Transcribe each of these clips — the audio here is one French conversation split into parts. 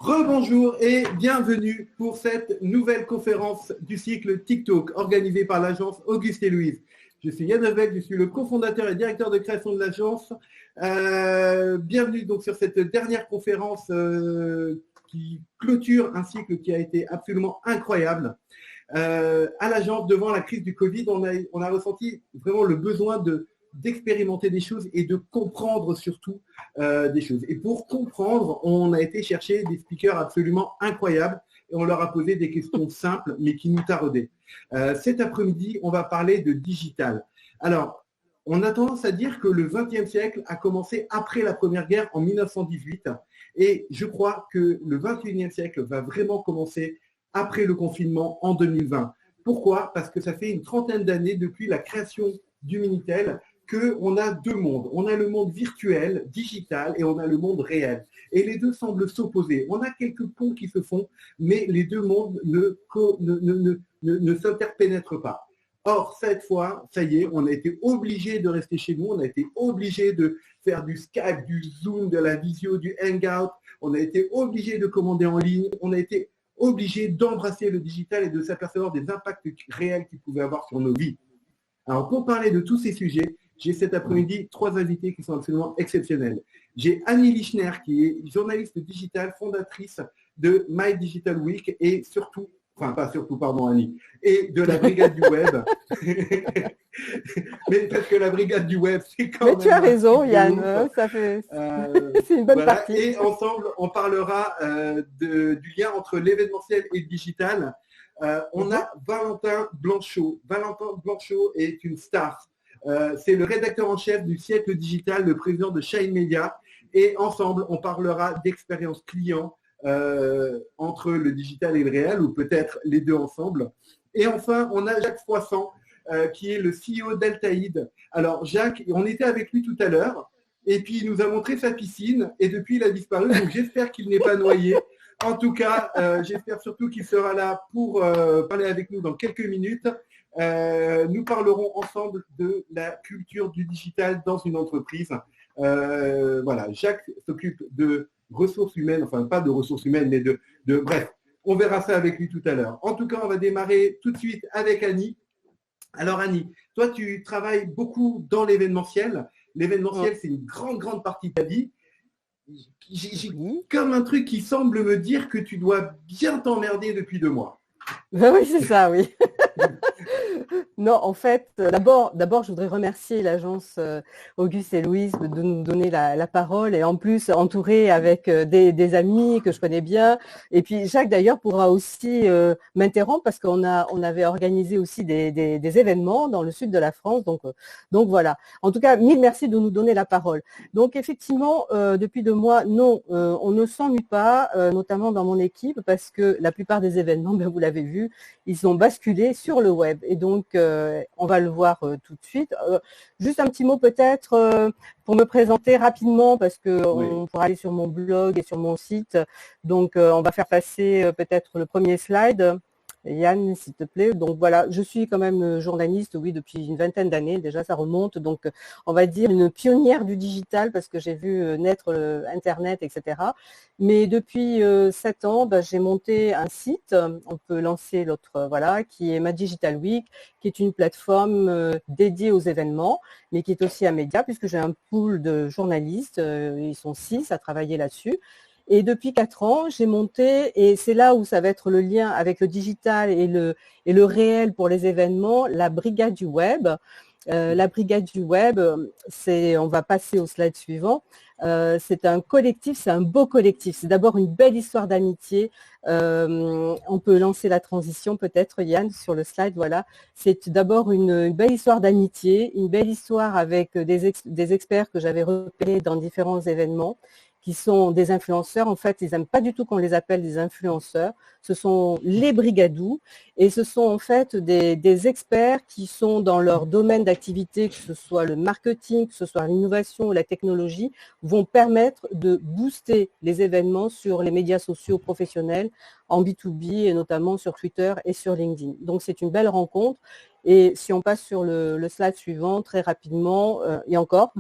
Rebonjour et bienvenue pour cette nouvelle conférence du cycle TikTok organisée par l'agence Auguste et Louise. Je suis Yann Avec, je suis le cofondateur et directeur de création de l'agence. Bienvenue donc sur cette dernière conférence qui clôture un cycle qui a été absolument incroyable. À l'agence, devant la crise du Covid, on a ressenti vraiment le besoin d'expérimenter des choses et de comprendre surtout des choses. Et pour comprendre, on a été chercher des speakers absolument incroyables et on leur a posé des questions simples mais qui nous taraudaient. Cet après-midi, on va parler de digital. Alors, on a tendance à dire que le XXe siècle a commencé après la Première Guerre en 1918 et je crois que le XXIe siècle va vraiment commencer après le confinement en 2020. Pourquoi ? Parce que ça fait une trentaine d'années depuis la création du Minitel qu'on a deux mondes. On a le monde virtuel, digital, et on a le monde réel. Et les deux semblent s'opposer. On a quelques ponts qui se font, mais les deux mondes ne s'interpénètrent pas. Or, cette fois, ça y est, on a été obligé de rester chez nous, on a été obligé de faire du Skype, du Zoom, de la visio, du Hangout, on a été obligé de commander en ligne, on a été obligé d'embrasser le digital et de s'apercevoir des impacts réels qu'il pouvait avoir sur nos vies. Alors, pour parler de tous ces sujets, j'ai cet après-midi trois invités qui sont absolument exceptionnels. J'ai Annie Lichner, qui est journaliste digitale, fondatrice de My Digital Week et surtout, enfin pas surtout, pardon Annie, et de la Brigade du Web. Mais parce que la Brigade du Web, c'est quand même... Mais tu as raison, Yann, ça fait... c'est une bonne partie. Et ensemble, on parlera du lien entre l'événementiel et le digital. On a Valentin Blanchot. Valentin Blanchot est une star. C'est le rédacteur en chef du siècle digital, le président de Shine Media. Et ensemble, on parlera d'expérience client entre le digital et le réel, ou peut-être les deux ensemble. Et enfin, on a Jacques Froissant, qui est le CEO d'Altaïd. Alors, Jacques, on était avec lui tout à l'heure, et puis il nous a montré sa piscine, et depuis, il a disparu. Donc, j'espère qu'il n'est pas noyé. En tout cas, j'espère surtout qu'il sera là pour parler avec nous dans quelques minutes. Nous parlerons ensemble de la culture du digital dans une entreprise. Voilà, Jacques s'occupe de ressources humaines, enfin pas de ressources humaines, mais bref, on verra ça avec lui tout à l'heure. En tout cas, on va démarrer tout de suite avec Annie. Alors Annie, toi tu travailles beaucoup dans l'événementiel. L'événementiel, c'est une grande partie de ta vie. J'ai comme un truc qui semble me dire que tu dois bien t'emmerder depuis 2 mois. Oui, c'est ça, oui. Non, en fait, d'abord, je voudrais remercier l'agence Auguste et Louise de nous donner la parole et en plus entourée avec des amis que je connais bien. Et puis Jacques d'ailleurs pourra aussi m'interrompre parce qu'on avait organisé aussi des événements dans le sud de la France. Donc voilà. En tout cas, mille merci de nous donner la parole. Donc effectivement, depuis 2 mois, non, on ne s'ennuie pas, notamment dans mon équipe, parce que la plupart des événements, ben, vous l'avez vu, ils ont basculé sur le web. Et donc, on va le voir tout de suite. Juste un petit mot peut-être pour me présenter rapidement, parce qu'on pourra aller sur mon blog et sur mon site. Donc, on va faire passer peut-être le premier slide. Yann, s'il te plaît. Donc voilà, je suis quand même journaliste, oui, depuis une vingtaine d'années, déjà ça remonte, donc on va dire une pionnière du digital parce que j'ai vu naître Internet, etc. Mais depuis 7 ans, j'ai monté un site, on peut lancer l'autre, voilà, qui est Ma Digital Week, qui est une plateforme dédiée aux événements, mais qui est aussi un média puisque j'ai un pool de journalistes, ils sont 6 à travailler là-dessus. Et depuis 4 ans, j'ai monté, et c'est là où ça va être le lien avec le digital et le réel pour les événements, la Brigade du Web. La Brigade du Web, on va passer au slide suivant, c'est un collectif, c'est un beau collectif. C'est d'abord une belle histoire d'amitié. On peut lancer la transition peut-être, Yann, sur le slide, voilà. C'est d'abord une belle histoire d'amitié, une belle histoire avec des experts que j'avais repérés dans différents événements, qui sont des influenceurs. En fait, ils n'aiment pas du tout qu'on les appelle des influenceurs. Ce sont les brigadous et ce sont en fait des experts qui sont dans leur domaine d'activité, que ce soit le marketing, que ce soit l'innovation ou la technologie, vont permettre de booster les événements sur les médias sociaux professionnels en B2B et notamment sur Twitter et sur LinkedIn. Donc, c'est une belle rencontre. Et si on passe sur le slide suivant, très rapidement, et encore,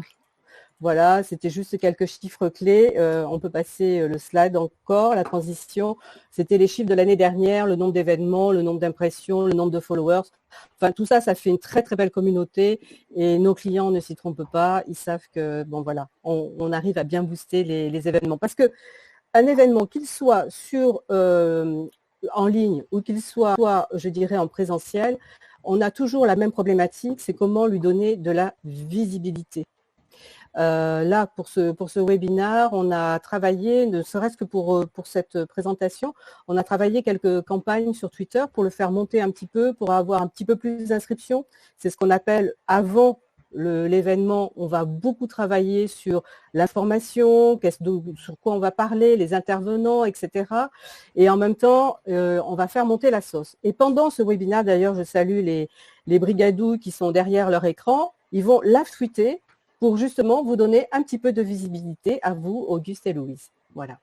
Voilà, c'était juste quelques chiffres clés. On peut passer le slide encore, la transition. C'était les chiffres de l'année dernière, le nombre d'événements, le nombre d'impressions, le nombre de followers. Enfin, tout ça, ça fait une très, très belle communauté et nos clients ne s'y trompent pas. Ils savent que, bon, voilà, on arrive à bien booster les événements. Parce que un événement, qu'il soit en ligne ou qu'il soit, je dirais, en présentiel, on a toujours la même problématique, c'est comment lui donner de la visibilité. Là, pour ce webinaire, on a travaillé, ne serait-ce que pour cette présentation, on a travaillé quelques campagnes sur Twitter pour le faire monter un petit peu, pour avoir un petit peu plus d'inscriptions. C'est ce qu'on appelle avant l'événement, on va beaucoup travailler sur l'information, sur quoi on va parler, les intervenants, etc. Et en même temps, on va faire monter la sauce. Et pendant ce webinaire, d'ailleurs, je salue les brigadous qui sont derrière leur écran, ils vont live tweeter pour justement vous donner un petit peu de visibilité à vous, Auguste et Louise. Voilà.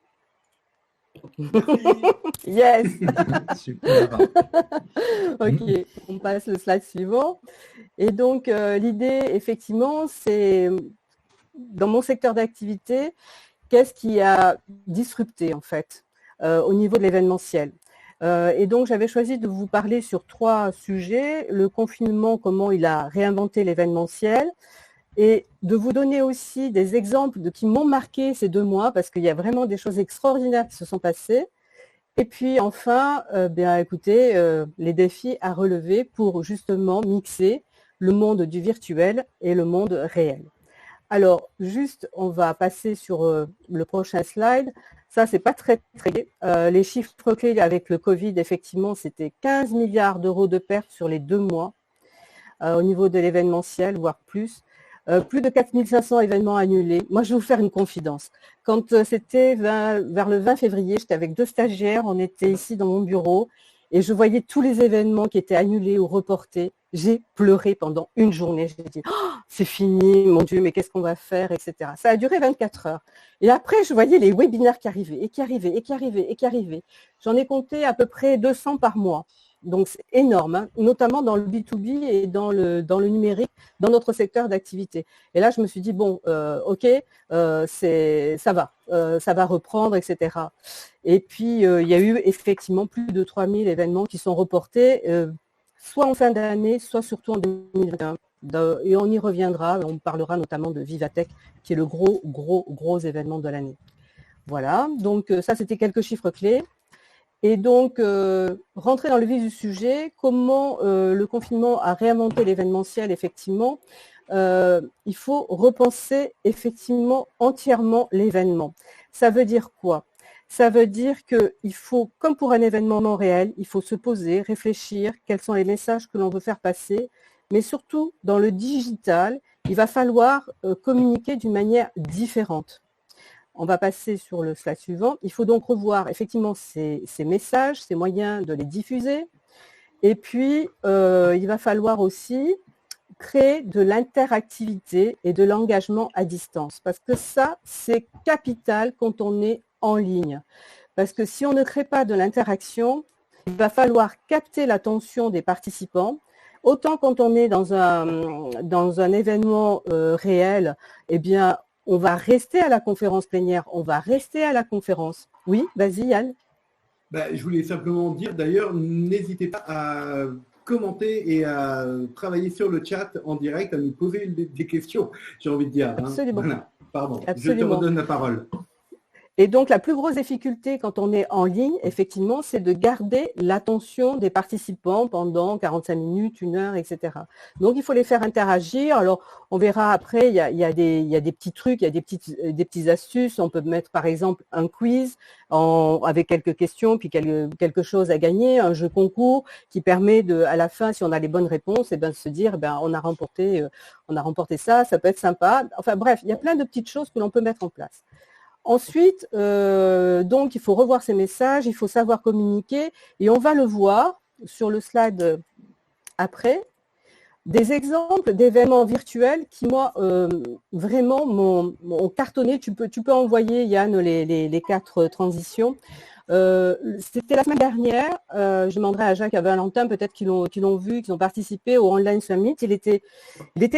Yes. Super. Ok, on passe le slide suivant. Et donc, l'idée, effectivement, c'est, dans mon secteur d'activité, qu'est-ce qui a disrupté, en fait, au niveau de l'événementiel. Et donc, j'avais choisi de vous parler sur 3 sujets. Le confinement, comment il a réinventé l'événementiel, et de vous donner aussi des exemples qui m'ont marqué ces 2 mois, parce qu'il y a vraiment des choses extraordinaires qui se sont passées. Et puis enfin, bien écoutez, les défis à relever pour justement mixer le monde du virtuel et le monde réel. Alors, juste, on va passer sur le prochain slide. Ça, c'est pas très, très... les chiffres clés avec le Covid, effectivement, c'était 15 milliards d'euros de pertes sur les 2 mois au niveau de l'événementiel, voire plus. Plus de 4500 événements annulés. Moi, je vais vous faire une confidence. Quand c'était vers le 20 février, j'étais avec 2 stagiaires, on était ici dans mon bureau et je voyais tous les événements qui étaient annulés ou reportés. J'ai pleuré pendant une journée. J'ai dit, oh, c'est fini, mon Dieu, mais qu'est-ce qu'on va faire, etc. Ça a duré 24 heures. Et après, je voyais les webinaires qui arrivaient et qui arrivaient et qui arrivaient et qui arrivaient. J'en ai compté à peu près 200 par mois. Donc, c'est énorme, hein, notamment dans le B2B et dans le numérique, dans notre secteur d'activité. Et là, je me suis dit, bon, ok, ça va reprendre, etc. Et puis, il y a eu effectivement plus de 3000 événements qui sont reportés, soit en fin d'année, soit surtout en 2021. Et on y reviendra, on parlera notamment de Vivatech, qui est le gros événement de l'année. Voilà, donc ça, c'était quelques chiffres clés. Et donc, rentrer dans le vif du sujet, comment le confinement a réinventé l'événementiel, effectivement, il faut repenser effectivement entièrement l'événement. Ça veut dire quoi? Ça veut dire qu'il faut, comme pour un événement réel, il faut se poser, réfléchir, quels sont les messages que l'on veut faire passer, mais surtout, dans le digital, il va falloir communiquer d'une manière différente. On va passer sur le slide suivant. Il faut donc revoir effectivement ces messages, ces moyens de les diffuser. Et puis, il va falloir aussi créer de l'interactivité et de l'engagement à distance. Parce que ça, c'est capital quand on est en ligne. Parce que si on ne crée pas de l'interaction, il va falloir capter l'attention des participants. Autant quand on est dans un événement réel, eh bien, on va rester à la conférence plénière, on va rester à la conférence. Oui, vas-y Yann. Je voulais simplement dire, d'ailleurs, n'hésitez pas à commenter et à travailler sur le chat en direct, à nous poser des questions, j'ai envie de dire. Hein. Absolument. Voilà. Pardon, Absolument. Je te redonne la parole. Et donc, la plus grosse difficulté quand on est en ligne, effectivement, c'est de garder l'attention des participants pendant 45 minutes, 1 heure, etc. Donc, il faut les faire interagir. Alors, on verra après, il y a des petits trucs, il y a des petites astuces. On peut mettre, par exemple, un quiz avec quelques questions, puis quelque chose à gagner, un jeu concours qui permet à la fin, si on a les bonnes réponses, de se dire, on a remporté ça, ça peut être sympa. Enfin, bref, il y a plein de petites choses que l'on peut mettre en place. Ensuite, donc, il faut revoir ces messages, il faut savoir communiquer et on va le voir sur le slide après, des exemples d'événements virtuels qui, moi, vraiment m'ont cartonné. Tu peux envoyer, Yann, les 4 transitions. C'était la semaine dernière, je demanderai à Jacques et à Valentin, peut-être qu'ils l'ont vu, qu'ils ont participé au Online Summit. Il était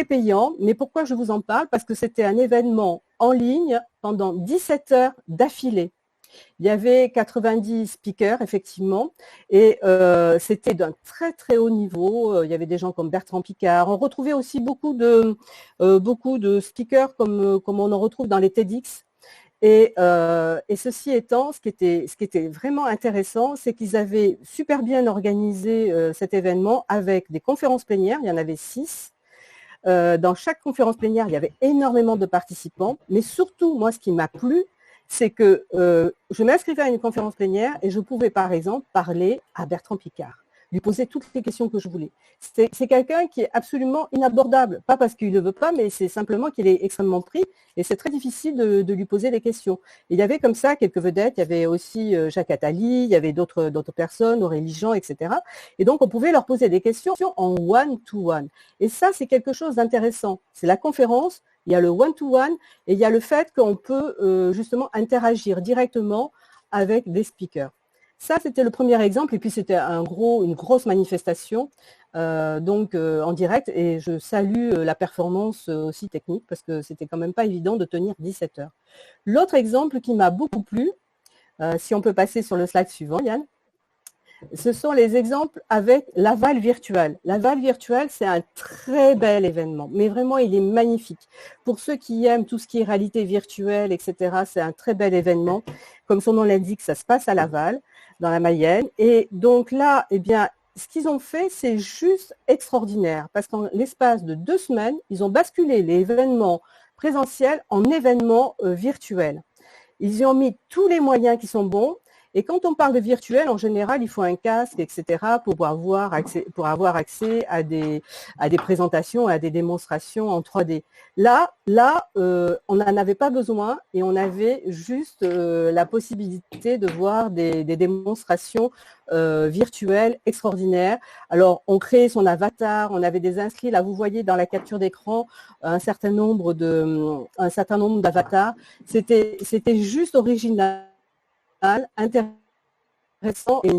payant, mais pourquoi je vous en parle? Parce que c'était un événement en ligne pendant 17 heures d'affilée. Il y avait 90 speakers, effectivement, et c'était d'un très très haut niveau. Il y avait des gens comme Bertrand Piccard. On retrouvait aussi beaucoup de speakers comme on en retrouve dans les TEDx. Et ceci étant, ce qui était vraiment intéressant, c'est qu'ils avaient super bien organisé cet événement avec des conférences plénières. Il y en avait 6. Dans chaque conférence plénière, il y avait énormément de participants. Mais surtout, moi, ce qui m'a plu, c'est que je m'inscrivais à une conférence plénière et je pouvais, par exemple, parler à Bertrand Piccard, lui poser toutes les questions que je voulais. C'est quelqu'un qui est absolument inabordable, pas parce qu'il ne veut pas, mais c'est simplement qu'il est extrêmement pris et c'est très difficile de lui poser des questions. Et il y avait comme ça quelques vedettes, il y avait aussi Jacques Attali, il y avait d'autres personnes, Aurélie Jean, etc. Et donc on pouvait leur poser des questions en one-to-one. Et ça, c'est quelque chose d'intéressant. C'est la conférence, il y a le one-to-one et il y a le fait qu'on peut justement interagir directement avec des speakers. Ça, c'était le premier exemple. Et puis, c'était une grosse manifestation en direct. Et je salue la performance aussi technique parce que c'était quand même pas évident de tenir 17 heures. L'autre exemple qui m'a beaucoup plu, si on peut passer sur le slide suivant, Yann, ce sont les exemples avec l'aval virtuel. L'aval virtuel, c'est un très bel événement, mais vraiment, il est magnifique. Pour ceux qui aiment tout ce qui est réalité virtuelle, etc., c'est un très bel événement. Comme son nom l'indique, ça se passe à Laval, dans la Mayenne. Et donc là, eh bien, ce qu'ils ont fait, c'est juste extraordinaire, parce qu'en l'espace de 2 semaines, ils ont basculé les événements présentiels en événements virtuels. Ils y ont mis tous les moyens qui sont bons. Et quand on parle de virtuel, en général, il faut un casque, etc., pour avoir accès à des présentations, à des démonstrations en 3D. Là, on n'en avait pas besoin et on avait juste la possibilité de voir des démonstrations virtuelles extraordinaires. Alors, on créait son avatar, on avait des inscrits. Là, vous voyez dans la capture d'écran un certain nombre d'avatars. C'était juste original, intéressant et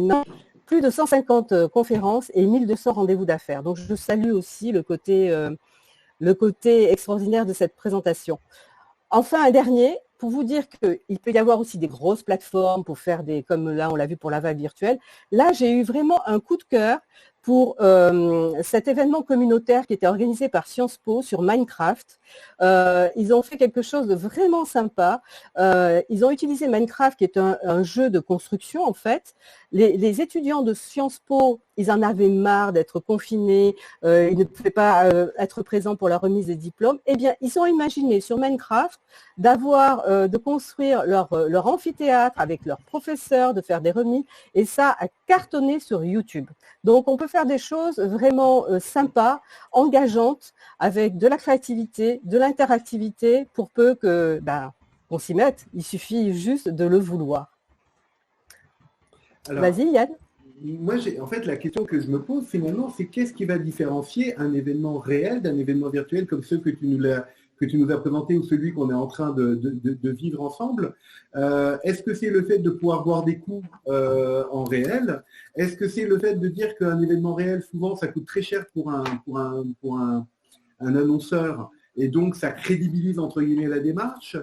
plus de 150 conférences et 1200 rendez-vous d'affaires. Donc, je salue aussi le côté extraordinaire de cette présentation. Enfin, un dernier, pour vous dire qu'il peut y avoir aussi des grosses plateformes pour faire comme là, on l'a vu pour l'aval virtuel. Là, j'ai eu vraiment un coup de cœur pour cet événement communautaire qui était organisé par Sciences Po sur Minecraft. Ils ont fait quelque chose de vraiment sympa. Ils ont utilisé Minecraft, qui est un jeu de construction, en fait. Les étudiants de Sciences Po, ils en avaient marre d'être confinés, ils ne pouvaient pas être présents pour la remise des diplômes. Eh bien, ils ont imaginé sur Minecraft de construire leur amphithéâtre avec leurs professeurs, de faire des remises, et ça a cartonné sur YouTube. Donc, on peut faire des choses vraiment sympas, engageantes, avec de la créativité, de l'interactivité, pour peu qu'on s'y mette. Il suffit juste de le vouloir. Vas-y, Yann. Moi, en fait, la question que je me pose finalement, c'est qu'est-ce qui va différencier un événement réel d'un événement virtuel comme ceux que tu nous as présenté ou celui qu'on est en train de vivre ensemble. Est-ce que c'est le fait de pouvoir boire des coups en réel? Est-ce que c'est le fait de dire qu'un événement réel, souvent, ça coûte très cher pour un annonceur et donc ça crédibilise entre guillemets la démarche?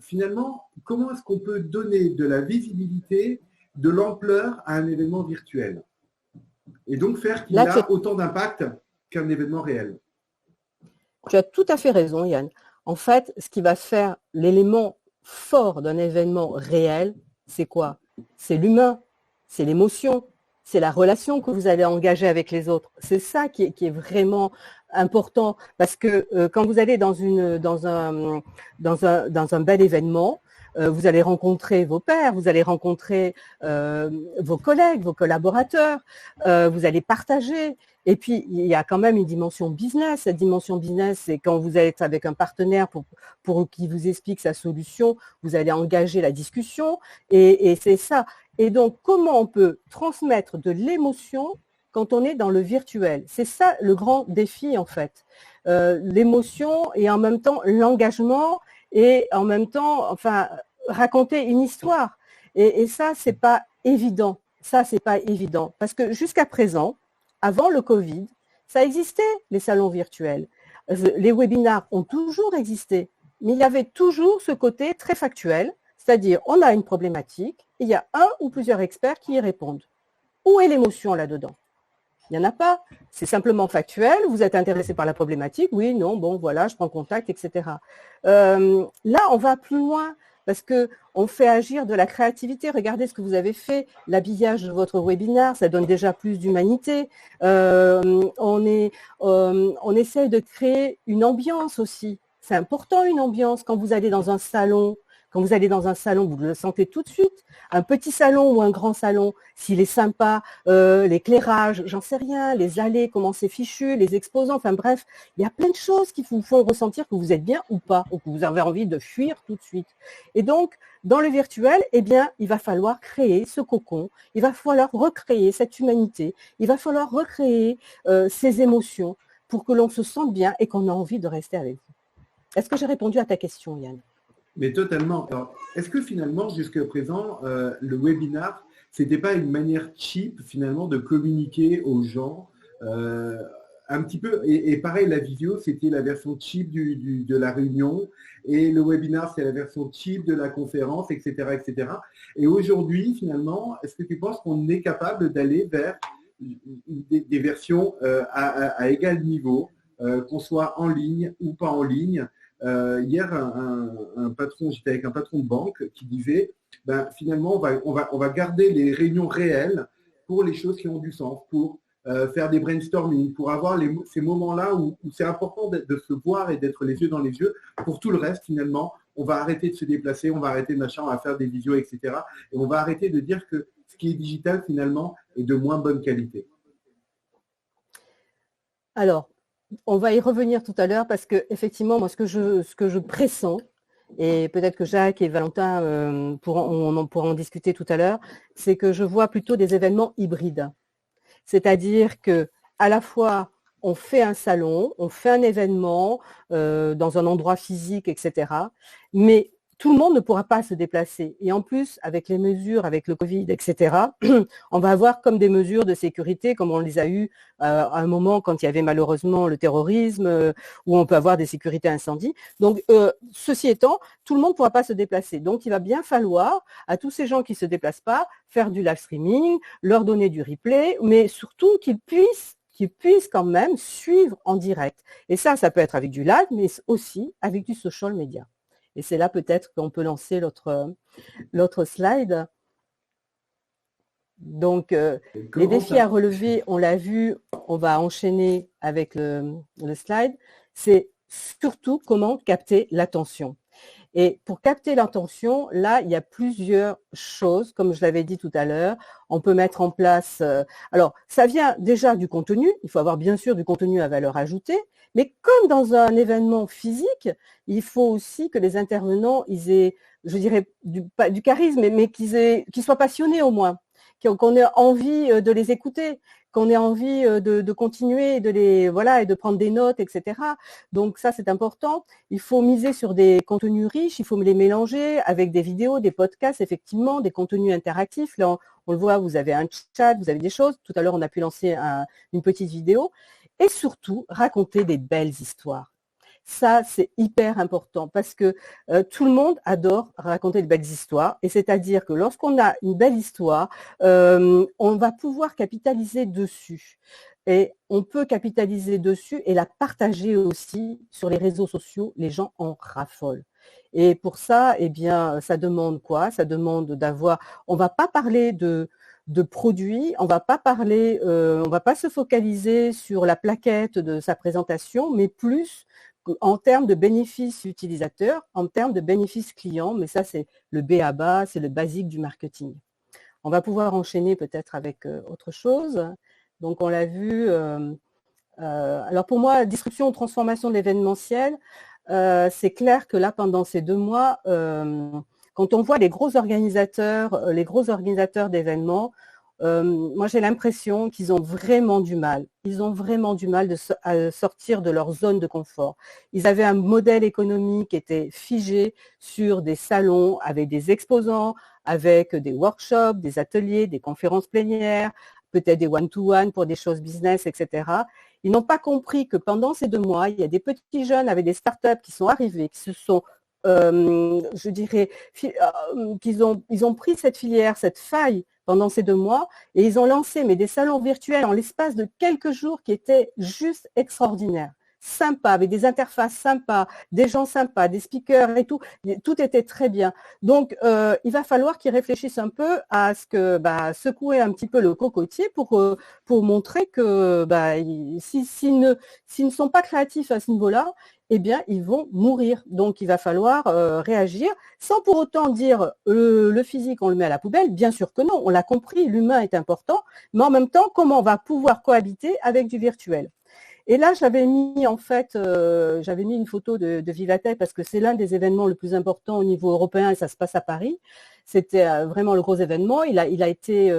Finalement, comment est-ce qu'on peut donner de la visibilité, de l'ampleur à un événement virtuel et donc faire qu'il a autant d'impact qu'un événement réel? Tu as tout à fait raison, Yann. En fait, ce qui va faire l'élément fort d'un événement réel, c'est quoi? C'est l'humain, c'est l'émotion, c'est la relation que vous allez engager avec les autres. C'est ça qui est vraiment important, parce que quand vous allez dans un bel événement, vous allez rencontrer vos pairs, vous allez rencontrer vos collègues, vos collaborateurs, vous allez partager. Et puis, il y a quand même une dimension business. Cette dimension business, c'est quand vous êtes avec un partenaire pour qu'il vous explique sa solution, vous allez engager la discussion et c'est ça. Et donc, comment on peut transmettre de l'émotion quand on est dans le virtuel? C'est ça le grand défi, en fait. L'émotion et en même temps l'engagement et en même temps, raconter une histoire. Et ça, c'est pas évident. Ça, c'est pas évident. Parce que jusqu'à présent, avant le Covid, ça existait, les salons virtuels. Les webinars ont toujours existé. Mais il y avait toujours ce côté très factuel, c'est-à-dire on a une problématique, il y a un ou plusieurs experts qui y répondent. Où est l'émotion là-dedans? Il n'y en a pas. C'est simplement factuel. Vous êtes intéressé par la problématique. Oui, non, bon, voilà, je prends contact, etc. Là, on va plus loin parce qu'on fait agir de la créativité. Regardez ce que vous avez fait. L'habillage de votre webinaire, ça donne déjà plus d'humanité. On essaie de créer une ambiance aussi. C'est important, une ambiance. Quand vous allez dans un salon, vous le sentez tout de suite. Un petit salon ou un grand salon, s'il est sympa, l'éclairage, j'en sais rien, les allées, comment c'est fichu, les exposants, enfin bref, il y a plein de choses qui vous font ressentir que vous êtes bien ou pas, ou que vous avez envie de fuir tout de suite. Et donc, dans le virtuel, eh bien, il va falloir créer ce cocon, il va falloir recréer cette humanité, il va falloir recréer ces émotions pour que l'on se sente bien et qu'on ait envie de rester avec vous. Est-ce que j'ai répondu à ta question, Yann? Mais totalement. Alors, est-ce que finalement, jusqu'à présent, le webinar, c'était pas une manière cheap finalement de communiquer aux gens un petit peu, et pareil, la vidéo, c'était la version cheap de la réunion, et le webinar, c'est la version cheap de la conférence, etc., etc. Et aujourd'hui, finalement, est-ce que tu penses qu'on est capable d'aller vers des versions à égal niveau, qu'on soit en ligne ou pas en ligne? Hier, un patron, j'étais avec un patron de banque qui disait, ben, finalement, on va garder les réunions réelles pour les choses qui ont du sens, pour faire des brainstorming, pour avoir ces moments-là où c'est important de se voir et d'être les yeux dans les yeux. Pour tout le reste, finalement, on va arrêter de se déplacer, on va arrêter de machin, on va faire des visios, etc. Et on va arrêter de dire que ce qui est digital, finalement, est de moins bonne qualité. Alors, on va y revenir tout à l'heure parce que effectivement, moi, ce que je pressens, et peut-être que Jacques et Valentin pourront en discuter tout à l'heure, c'est que je vois plutôt des événements hybrides. C'est-à-dire que à la fois on fait un salon, on fait un événement dans un endroit physique, etc. Mais tout le monde ne pourra pas se déplacer. Et en plus, avec les mesures, avec le Covid, etc., on va avoir comme des mesures de sécurité, comme on les a eues à un moment quand il y avait malheureusement le terrorisme, où on peut avoir des sécurités incendies. Donc, ceci étant, tout le monde ne pourra pas se déplacer. Donc, il va bien falloir, à tous ces gens qui ne se déplacent pas, faire du live streaming, leur donner du replay, mais surtout qu'ils puissent quand même suivre en direct. Et ça peut être avec du live, mais aussi avec du social media. Et c'est là peut-être qu'on peut lancer l'autre slide. Donc, les défis à relever, on l'a vu, on va enchaîner avec le slide, c'est surtout comment capter l'attention. Et pour capter l'attention, là, il y a plusieurs choses, comme je l'avais dit tout à l'heure. On peut mettre en place… alors, ça vient déjà du contenu. Il faut avoir bien sûr du contenu à valeur ajoutée. Mais comme dans un événement physique, il faut aussi que les intervenants, ils aient, je dirais, pas du charisme, mais qu'ils soient passionnés au moins, qu'on ait envie de les écouter, qu'on ait envie de continuer, et de prendre des notes, etc. Donc ça, c'est important. Il faut miser sur des contenus riches, il faut les mélanger avec des vidéos, des podcasts, effectivement, des contenus interactifs. Là, on le voit, vous avez un chat, vous avez des choses. Tout à l'heure, on a pu lancer une petite vidéo. Et surtout, raconter des belles histoires. Ça, c'est hyper important parce que tout le monde adore raconter de belles histoires. Et c'est-à-dire que lorsqu'on a une belle histoire, on va pouvoir capitaliser dessus. Et on peut capitaliser dessus et la partager aussi sur les réseaux sociaux. Les gens en raffolent. Et pour ça, eh bien, ça demande quoi? Ça demande d'avoir… On ne va pas parler de produits, on va pas se focaliser sur la plaquette de sa présentation, mais plus en termes de bénéfices utilisateurs, en termes de bénéfices clients, mais ça c'est le b.a.-ba, c'est le basique du marketing. On va pouvoir enchaîner peut-être avec autre chose. Donc on l'a vu. Alors pour moi, disruption ou transformation de l'événementiel, c'est clair que là pendant ces 2 mois, quand on voit les gros organisateurs d'événements, moi j'ai l'impression qu'ils ont vraiment du mal. Ils ont vraiment du mal à sortir de leur zone de confort. Ils avaient un modèle économique qui était figé sur des salons avec des exposants, avec des workshops, des ateliers, des conférences plénières, peut-être des one-to-one pour des choses business, etc. Ils n'ont pas compris que pendant ces 2 mois, il y a des petits jeunes avec des startups qui sont arrivés, qui se sont, je dirais, ils ont pris cette filière, cette faille pendant ces 2 mois et ils ont lancé des salons virtuels en l'espace de quelques jours qui étaient juste extraordinaires. Sympa, avec des interfaces sympas, des gens sympas, des speakers et tout était très bien. Donc, il va falloir qu'ils réfléchissent un peu à ce que secouer un petit peu le cocotier pour montrer que s'ils ne sont pas créatifs à ce niveau-là, eh bien, ils vont mourir. Donc, il va falloir réagir sans pour autant dire le physique, on le met à la poubelle. Bien sûr que non, on l'a compris, l'humain est important, mais en même temps, comment on va pouvoir cohabiter avec du virtuel? Et là, j'avais mis une photo de Vivatech parce que c'est l'un des événements le plus importants au niveau européen et ça se passe à Paris. C'était vraiment le gros événement. Il a été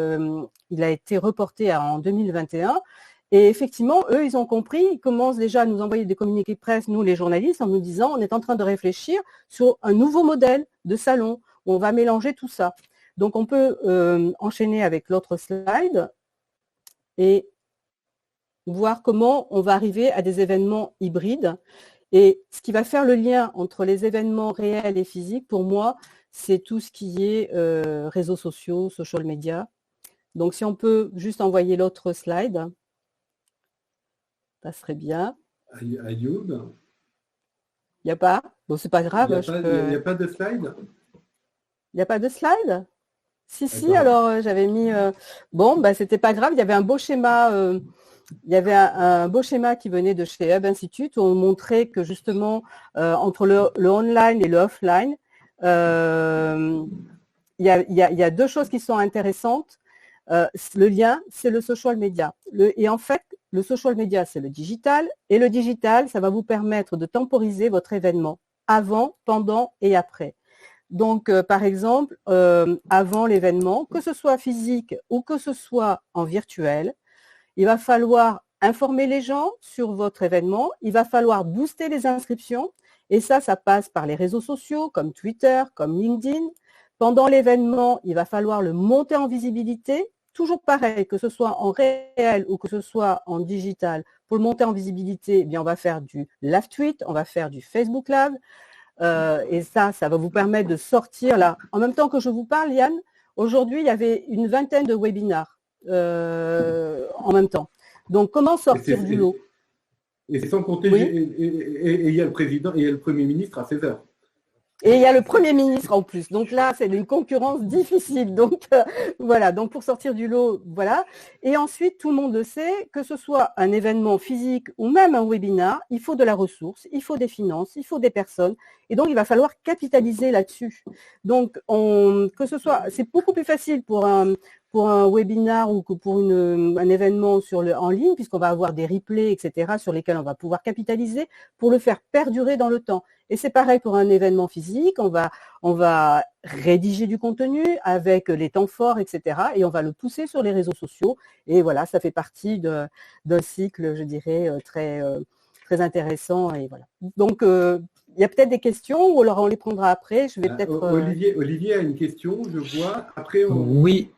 reporté en 2021. Et effectivement, eux, ils ont compris, ils commencent déjà à nous envoyer des communiqués de presse, nous les journalistes, en nous disant on est en train de réfléchir sur un nouveau modèle de salon où on va mélanger tout ça. Donc, on peut enchaîner avec l'autre slide et voir comment on va arriver à des événements hybrides. Et ce qui va faire le lien entre les événements réels et physiques, pour moi, c'est tout ce qui est réseaux sociaux, social media. Donc, si on peut juste envoyer l'autre slide, ça serait bien. Ayoub. Il n'y a pas? Bon, c'est pas grave. Il n'y a pas de slide? Il n'y a pas de slide? Si, alors j'avais mis... c'était pas grave, il y avait un beau schéma... il y avait un beau schéma qui venait de chez Hub Institute où on montrait que justement, entre le online et le offline, il y a 2 choses qui sont intéressantes. Le lien, c'est le social media. Et en fait, le social media, c'est le digital. Et le digital, ça va vous permettre de temporiser votre événement avant, pendant et après. Donc, par exemple, avant l'événement, que ce soit physique ou que ce soit en virtuel, il va falloir informer les gens sur votre événement. Il va falloir booster les inscriptions. Et ça passe par les réseaux sociaux comme Twitter, comme LinkedIn. Pendant l'événement, il va falloir le monter en visibilité. Toujours pareil, que ce soit en réel ou que ce soit en digital. Pour le monter en visibilité, eh bien, on va faire du live tweet, on va faire du Facebook Live. Et ça va vous permettre de sortir là. En même temps que je vous parle, Yann, aujourd'hui, il y avait une vingtaine de webinars en même temps. Donc, comment sortir du lot? Et c'est sans compter, et il y a le président, et il y a le Premier ministre à 16h. Et il y a le Premier ministre en plus. Donc là, c'est une concurrence difficile. Donc voilà, donc pour sortir du lot, voilà. Et ensuite, tout le monde le sait, que ce soit un événement physique ou même un webinar, il faut de la ressource, il faut des finances, il faut des personnes. Et donc, il va falloir capitaliser là-dessus. Donc, que ce soit, c'est beaucoup plus facile pour un webinar ou que pour un événement en ligne, puisqu'on va avoir des replays, etc., sur lesquels on va pouvoir capitaliser pour le faire perdurer dans le temps. Et c'est pareil pour un événement physique, on va rédiger du contenu avec les temps forts, etc., et on va le pousser sur les réseaux sociaux. Et voilà, ça fait partie d'un cycle, je dirais, très, très intéressant. Et voilà. Donc, il y a peut-être des questions, ou alors on les prendra après. Je vais peut-être. Olivier a une question, je vois. Après, Oui.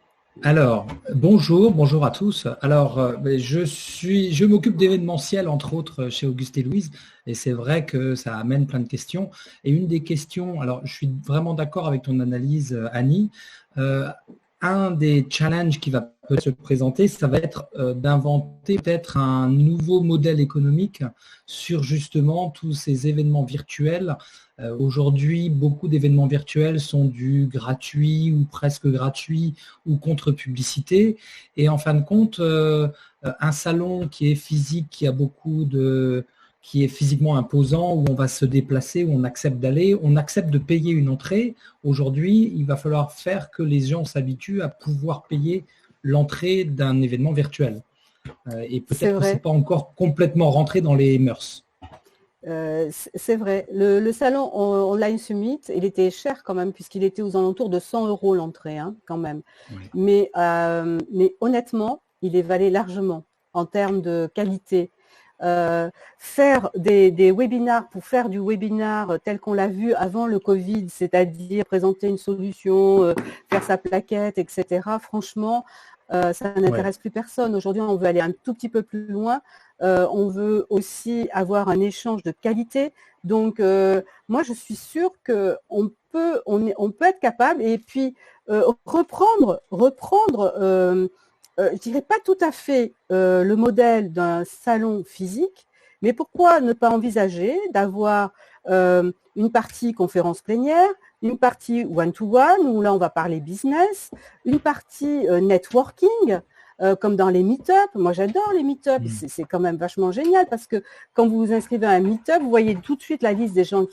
Alors, bonjour à tous. Alors, je m'occupe d'événementiel, entre autres, chez Auguste et Louise, et c'est vrai que ça amène plein de questions. Et une des questions, alors je suis vraiment d'accord avec ton analyse, Annie. Un des challenges qui va peut se présenter, ça va être d'inventer peut-être un nouveau modèle économique sur justement tous ces événements virtuels. Aujourd'hui, beaucoup d'événements virtuels sont du gratuit ou presque gratuit ou contre publicité. Et en fin de compte, un salon qui est physique, qui est physiquement imposant, où on va se déplacer, où on accepte d'aller, on accepte de payer une entrée. Aujourd'hui, il va falloir faire que les gens s'habituent à pouvoir payer l'entrée d'un événement virtuel. Et peut-être que ce n'est pas encore complètement rentré dans les mœurs. C'est vrai. Le salon Online Summit, il était cher quand même, puisqu'il était aux alentours de 100 € l'entrée, hein, quand même. Oui. Mais honnêtement, il les valait largement en termes de qualité. Faire des webinars pour faire du webinar tel qu'on l'a vu avant le Covid, c'est-à-dire présenter une solution, faire sa plaquette, etc. Franchement, ça n'intéresse plus personne. Aujourd'hui, on veut aller un tout petit peu plus loin. On veut aussi avoir un échange de qualité. Donc, moi, je suis sûre qu'on peut être capable et puis reprendre je dirais pas tout à fait le modèle d'un salon physique, mais pourquoi ne pas envisager d'avoir une partie conférence plénière, une partie one-to-one, où là on va parler business, une partie networking, comme dans les meet-up. Moi j'adore les meet-up, c'est quand même vachement génial parce que quand vous vous inscrivez à un meet-up, vous voyez tout de suite la liste des gens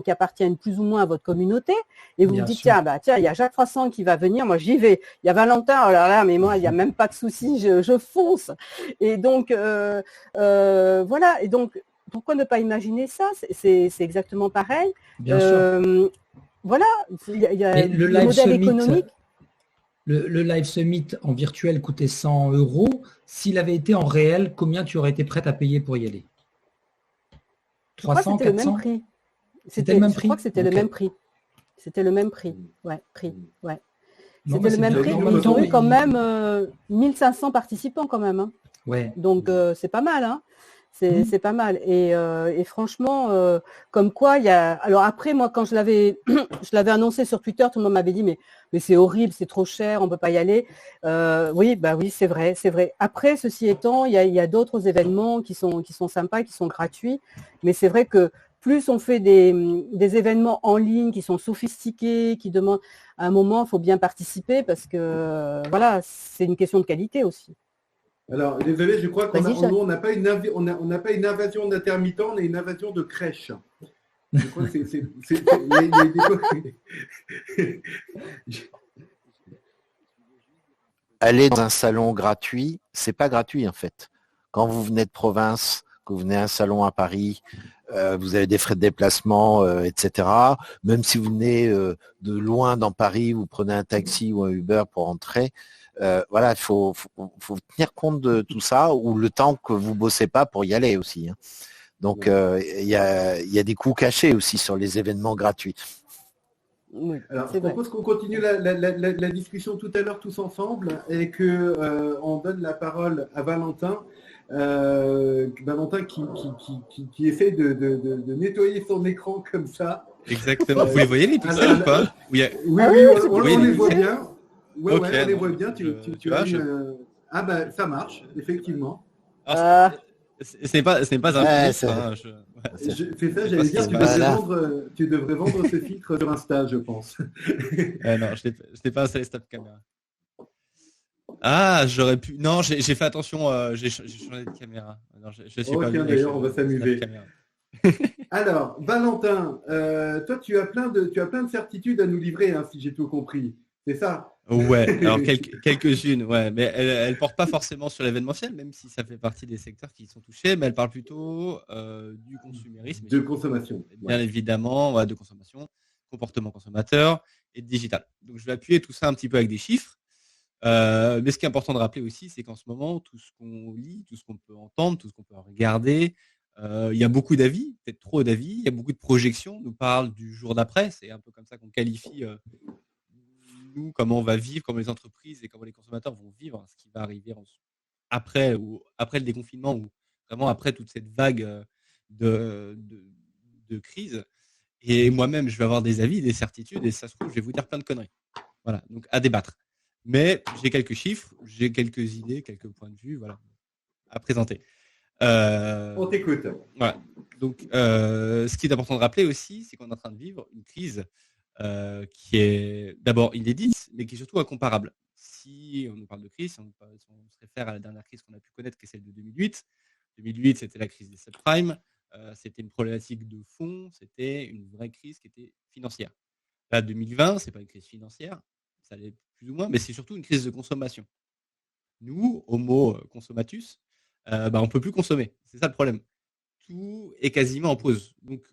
qui appartiennent plus ou moins à votre communauté et vous Bien vous dites, sûr. tiens, il y a Jacques Froissart qui va venir, moi j'y vais. Il y a Valentin, oh là là, mais moi il n'y a même pas de souci, je fonce. Et donc, voilà, et donc, pourquoi ne pas imaginer ça? C'est exactement pareil. Bien sûr. Voilà, il y a Et le le Live modèle Summit, économique. le Live Summit en virtuel coûtait 100 €. S'il avait été en réel, combien tu aurais été prête à payer pour y aller? Je crois que 300, c'était le même 400? prix. C'était le même Je crois prix? que c'était le Ok. même prix. C'était le même prix. Ouais, prix. Ouais. Non, C'était bah, le c'est même bien. prix. En Et même ils temps, ont eu quand même 1500 participants quand même, hein. ouais. Donc c'est pas mal, hein. C'est pas mal. Et franchement, comme quoi il y a. Alors après, moi, quand je l'avais annoncé sur Twitter, tout le monde m'avait dit mais c'est horrible, c'est trop cher, on peut pas y aller. Oui, bah oui, c'est vrai, c'est vrai. Après, ceci étant, il y a d'autres événements qui sont sympas, qui sont gratuits. Mais c'est vrai que plus on fait des événements en ligne qui sont sophistiqués, qui demandent à un moment, il faut bien participer parce que voilà, c'est une question de qualité aussi. Alors, désolé, je crois Vas-y, Jacques. on n'a pas on n'a pas une invasion d'intermittents, on a une invasion de crèches. Je crois que il y a des... Aller dans un salon gratuit, c'est pas gratuit en fait. Quand vous venez de province, que vous venez à un salon à Paris, vous avez des frais de déplacement, etc. Même si vous venez de loin dans Paris, vous prenez un taxi ou un Uber pour entrer. Voilà, il faut tenir compte de tout ça, ou le temps que vous bossez pas pour y aller aussi, hein. Donc il y a des coûts cachés aussi sur les événements gratuits. Oui, Alors, je propose qu'on continue la discussion tout à l'heure tous ensemble et qu'on donne la parole à Valentin. Valentin qui essaie de nettoyer son écran comme ça. Exactement. Vous les voyez les pixels ou pas? Oui, on les voit bien. Ouais, Ok, on les non, voit bien. Tu vois, as Ah ben, ça marche, effectivement. Alors, ce n'est pas un Ouais, filtre. Hein, C'est ça, sais j'allais pas ce dire, qui se passe. tu devrais vendre ce filtre sur Insta, je pense. Non, je n'ai pas installé Stop Camera. Ah, j'aurais pu. Non, j'ai fait attention. J'ai changé de caméra. Non, je suis pas venu avec d'ailleurs, on va s'amuser. Snap Camera. Alors, Valentin, toi, tu as plein de certitudes à nous livrer, hein, si j'ai tout compris. C'est ça? Ouais, alors quelques-unes, ouais, mais elle porte pas forcément sur l'événementiel, même si ça fait partie des secteurs qui sont touchés, mais elle parle plutôt du consumérisme. De consommation. Bien évidemment, ouais, de consommation, comportement consommateur et de digital. Donc je vais appuyer tout ça un petit peu avec des chiffres. Mais ce qui est important de rappeler aussi, c'est qu'en ce moment, tout ce qu'on lit, tout ce qu'on peut entendre, tout ce qu'on peut regarder, il y a beaucoup d'avis, peut-être trop d'avis, il y a beaucoup de projections, on nous parle du jour d'après, c'est un peu comme ça qu'on qualifie nous, comment on va vivre, comment les entreprises et comment les consommateurs vont vivre, ce qui va arriver après le déconfinement ou vraiment après toute cette vague de crise. Et moi-même, je vais avoir des avis, des certitudes et ça se trouve, je vais vous dire plein de conneries. Voilà, donc à débattre. Mais j'ai quelques chiffres, j'ai quelques idées, quelques points de vue, voilà, à présenter. On t'écoute. Voilà. Donc, ce qui est important de rappeler aussi, c'est qu'on est en train de vivre une crise qui est d'abord inédite, mais qui est surtout incomparable. Si on nous parle de crise, si on se réfère à la dernière crise qu'on a pu connaître, qui est celle de 2008. 2008, c'était la crise des subprimes. C'était une problématique de fond, c'était une vraie crise qui était financière. Là, 2020, c'est pas une crise financière, ça l'est plus ou moins, mais c'est surtout une crise de consommation. Nous, Homo consommatus, on peut plus consommer. C'est ça le problème. tout est quasiment en pause. Donc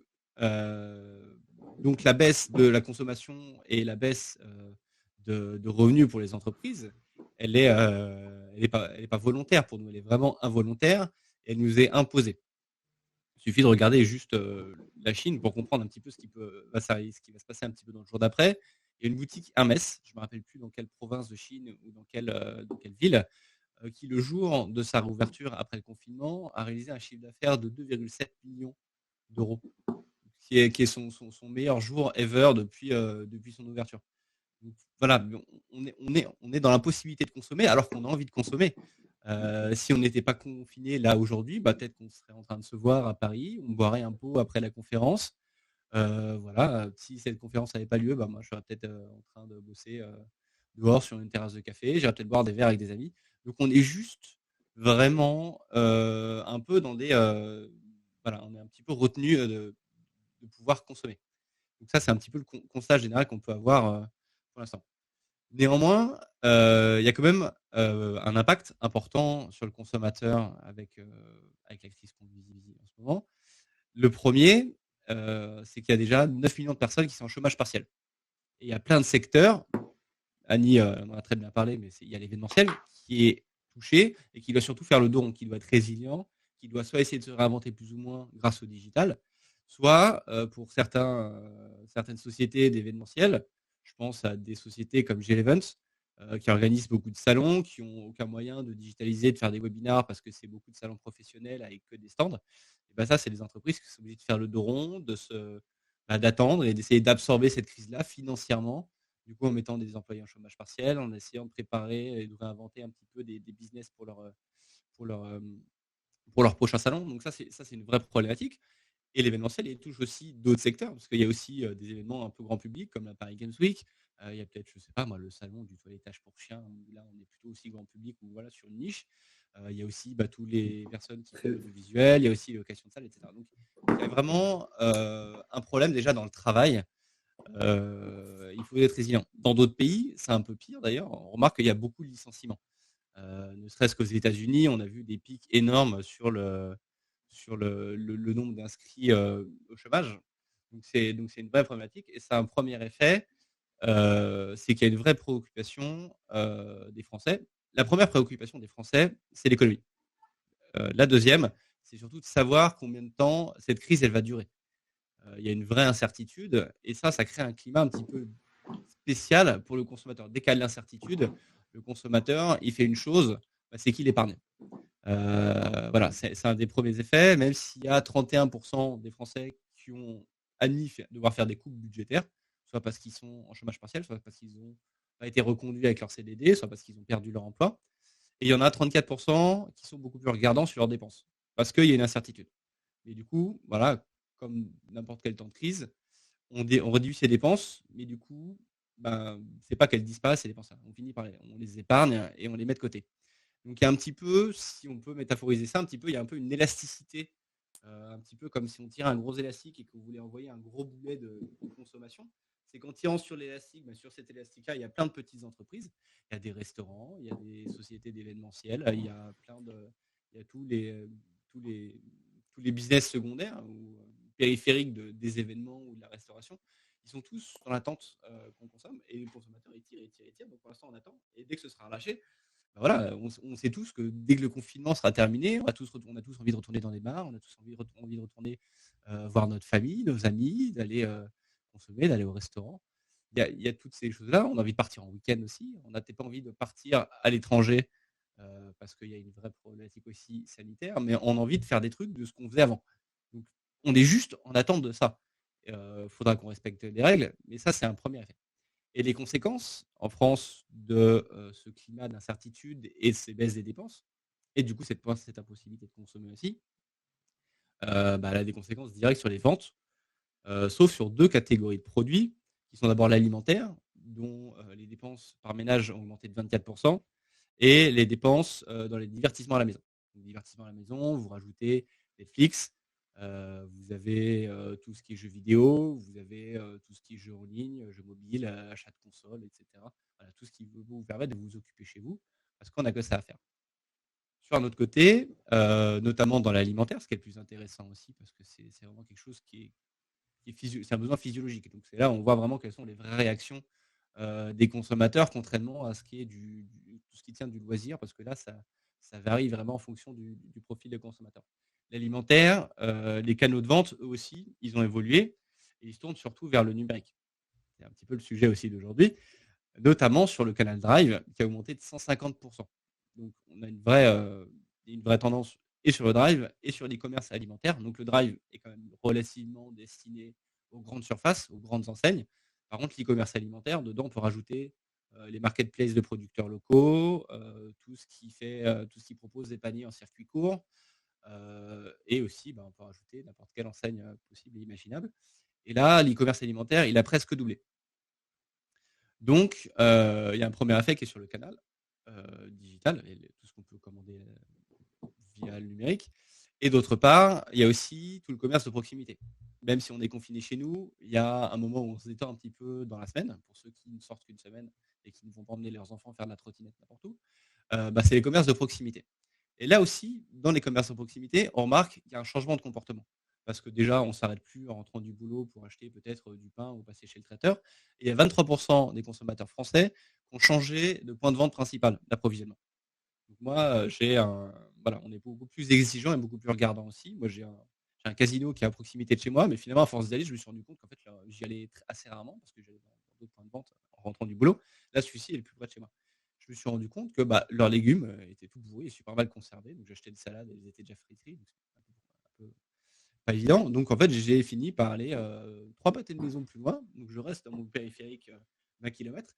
la baisse de la consommation et la baisse de revenus pour les entreprises, elle est pas volontaire pour nous, elle est vraiment involontaire et elle nous est imposée. Il suffit de regarder juste la Chine pour comprendre un petit peu ce qui va se passer un petit peu dans le jour d'après. Il y a une boutique Hermès, je ne me rappelle plus dans quelle province de Chine ou dans quelle ville, qui le jour de sa réouverture après le confinement a réalisé un chiffre d'affaires de 2,7 millions d'euros, qui est son meilleur jour ever depuis son ouverture. Donc, voilà, on est dans l'impossibilité de consommer alors qu'on a envie de consommer. Si on n'était pas confiné là aujourd'hui, peut-être qu'on serait en train de se voir à Paris, on boirait un pot après la conférence. Voilà, si cette conférence n'avait pas lieu, moi je serais peut-être en train de bosser dehors sur une terrasse de café, j'irais peut-être boire des verres avec des amis. Donc on est juste vraiment un peu dans voilà, on est un petit peu retenu de pouvoir consommer. Donc ça, c'est un petit peu le constat général qu'on peut avoir pour l'instant. Néanmoins, il y a quand même un impact important sur le consommateur avec la crise qu'on vit en ce moment. Le premier, c'est qu'il y a déjà 9 millions de personnes qui sont en chômage partiel. Et il y a plein de secteurs, Annie en a très bien parlé, mais il y a l'événementiel qui est touché et qui doit surtout faire le dos rond, qui doit être résilient, qui doit soit essayer de se réinventer plus ou moins grâce au digital, soit pour certaines sociétés d'événementiel, je pense à des sociétés comme G-Events, qui organisent beaucoup de salons, qui n'ont aucun moyen de digitaliser, de faire des webinars parce que c'est beaucoup de salons professionnels avec que des stands. Et ça, c'est des entreprises qui sont obligées de faire le dos rond, d'attendre et d'essayer d'absorber cette crise-là financièrement, du coup en mettant des employés en chômage partiel, en essayant de préparer et de réinventer un petit peu des business pour leur, euh, pour leur prochain salon. Donc ça, c'est une vraie problématique. Et l'événementiel, il touche aussi d'autres secteurs, parce qu'il y a aussi des événements un peu grand public, comme la Paris Games Week. Il y a peut-être, je sais pas moi, le salon du toilettage pour chiens, où là, on est plutôt aussi grand public, ou voilà, sur une niche. Il y a aussi toutes les personnes qui font l'audiovisuel, il y a aussi les locations de salles, etc. Donc, il y a vraiment un problème déjà dans le travail. Il faut être résilient. Dans d'autres pays, c'est un peu pire d'ailleurs. On remarque qu'il y a beaucoup de licenciements. Ne serait-ce qu'aux États-Unis, on a vu des pics énormes sur le nombre d'inscrits au chômage. Donc c'est une vraie problématique. Et ça a un premier effet, c'est qu'il y a une vraie préoccupation des Français. La première préoccupation des Français, c'est l'économie. La deuxième, c'est surtout de savoir combien de temps cette crise elle va durer. Il y a une vraie incertitude et ça crée un climat un petit peu spécial pour le consommateur. Dès qu'il y a de l'incertitude, le consommateur, il fait une chose, c'est qu'il épargne. Voilà, c'est un des premiers effets, même s'il y a 31% des Français qui ont admis devoir faire des coupes budgétaires, soit parce qu'ils sont en chômage partiel, soit parce qu'ils ont pas été reconduits avec leur CDD, soit parce qu'ils ont perdu leur emploi. Et il y en a 34% qui sont beaucoup plus regardants sur leurs dépenses, parce qu'il y a une incertitude. Et du coup, voilà, comme n'importe quel temps de crise, on réduit ses dépenses, mais du coup, c'est pas qu'elles disparaissent, ces dépenses. On finit on les épargne et on les met de côté. Donc il y a un petit peu, si on peut métaphoriser ça, un petit peu, il y a un peu une élasticité, un petit peu comme si on tire un gros élastique et que vous voulez envoyer un gros boulet de consommation. C'est qu'en tirant sur l'élastique, sur cet élastique-là, il y a plein de petites entreprises. Il y a des restaurants, il y a des sociétés d'événementiel, il y a il y a tous les business secondaires ou périphériques des événements ou de la restauration. Ils sont tous dans l'attente qu'on consomme et le consommateur il tire. Donc pour l'instant on attend et dès que ce sera relâché, voilà, on sait tous que dès que le confinement sera terminé, on a tous envie de retourner dans les bars, on a tous envie de retourner voir notre famille, nos amis, d'aller consommer, d'aller au restaurant. Il y a toutes ces choses-là. On a envie de partir en week-end aussi. On n'a peut-être pas envie de partir à l'étranger parce qu'il y a une vraie problématique aussi sanitaire, mais on a envie de faire des trucs de ce qu'on faisait avant. Donc, on est juste en attente de ça. Il faudra qu'on respecte les règles, mais ça, c'est un premier effet. Et les conséquences en France de ce climat d'incertitude et de ces baisses des dépenses, et du coup cette impossibilité de consommer aussi, elle a des conséquences directes sur les ventes, sauf sur deux catégories de produits, qui sont d'abord l'alimentaire, dont les dépenses par ménage ont augmenté de 24%, et les dépenses dans les divertissements à la maison. Donc, divertissement à la maison, vous rajoutez Netflix, vous avez tout ce qui est jeux vidéo, vous avez tout ce qui est jeux en ligne, jeux mobiles, achat de consoles, etc. Voilà, tout ce qui vous permet de vous occuper chez vous, parce qu'on n'a que ça à faire. Sur un autre côté, notamment dans l'alimentaire, ce qui est le plus intéressant aussi, parce que c'est vraiment quelque chose c'est un besoin physiologique. Donc c'est là où on voit vraiment quelles sont les vraies réactions des consommateurs, contrairement à ce qui est tout ce qui tient du loisir, parce que là, ça varie vraiment en fonction du profil des consommateurs. L'alimentaire, les canaux de vente, eux aussi, ils ont évolué et ils se tournent surtout vers le numérique. C'est un petit peu le sujet aussi d'aujourd'hui, notamment sur le canal Drive qui a augmenté de 150%. Donc on a une vraie tendance et sur le Drive et sur l'e-commerce alimentaire. Donc le Drive est quand même relativement destiné aux grandes surfaces, aux grandes enseignes. Par contre, l'e-commerce alimentaire, dedans, on peut rajouter les marketplaces de producteurs locaux, tout ce qui propose des paniers en circuit court, et aussi, on peut rajouter n'importe quelle enseigne possible et imaginable. Et là, l'e-commerce alimentaire, il a presque doublé. Donc, il y a un premier effet qui est sur le canal digital, et tout ce qu'on peut commander via le numérique. Et d'autre part, il y a aussi tout le commerce de proximité. Même si on est confiné chez nous, il y a un moment où on se détend un petit peu dans la semaine, pour ceux qui ne sortent qu'une semaine et qui ne vont pas emmener leurs enfants faire de la trottinette n'importe où. C'est les commerces de proximité. Et là aussi, dans les commerces de proximité, on remarque qu'il y a un changement de comportement. Parce que déjà, on ne s'arrête plus en rentrant du boulot pour acheter peut-être du pain ou passer chez le traiteur. Et il y a 23% des consommateurs français qui ont changé de point de vente principal d'approvisionnement. Donc moi, on est beaucoup plus exigeant et beaucoup plus regardant aussi. Moi, j'ai un casino qui est à proximité de chez moi, mais finalement, à force d'y aller, je me suis rendu compte qu'en fait, j'y allais assez rarement parce que j'allais dans d'autres points de vente en rentrant du boulot. Là, celui-ci est le plus près de chez moi. Je me suis rendu compte que leurs légumes étaient tout pourris et super mal conservés. Donc, j'achetais des salades, elles étaient déjà fritées. Donc, c'est un peu pas évident. Donc, en fait, j'ai fini par aller 3 pâtés de maison plus loin. Donc, je reste dans mon périphérique 20 km.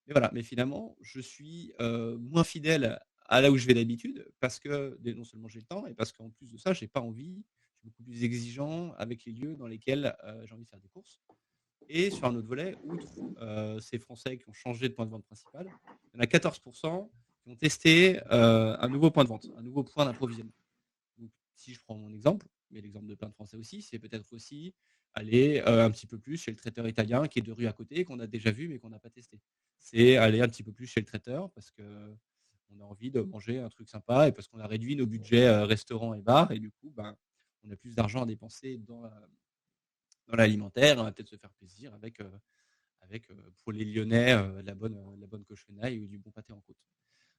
Mais voilà, mais finalement, je suis moins fidèle à là où je vais d'habitude parce que non seulement j'ai le temps et parce qu'en plus de ça, j'ai pas envie. Je suis beaucoup plus exigeant avec les lieux dans lesquels j'ai envie de faire des courses. Et sur un autre volet, outre ces Français qui ont changé de point de vente principal, il y en a 14% qui ont testé un nouveau point de vente, un nouveau point d'approvisionnement. Donc, si je prends mon exemple, mais l'exemple de plein de Français aussi, c'est peut-être aussi aller un petit peu plus chez le traiteur italien qui est de rue à côté, qu'on a déjà vu mais qu'on n'a pas testé. C'est aller un petit peu plus chez le traiteur parce qu'on a envie de manger un truc sympa et parce qu'on a réduit nos budgets restaurants et bars et du coup, on a plus d'argent à dépenser dans l'alimentaire. On va peut-être se faire plaisir avec pour les Lyonnais, la bonne cochonaille ou du bon pâté en côte.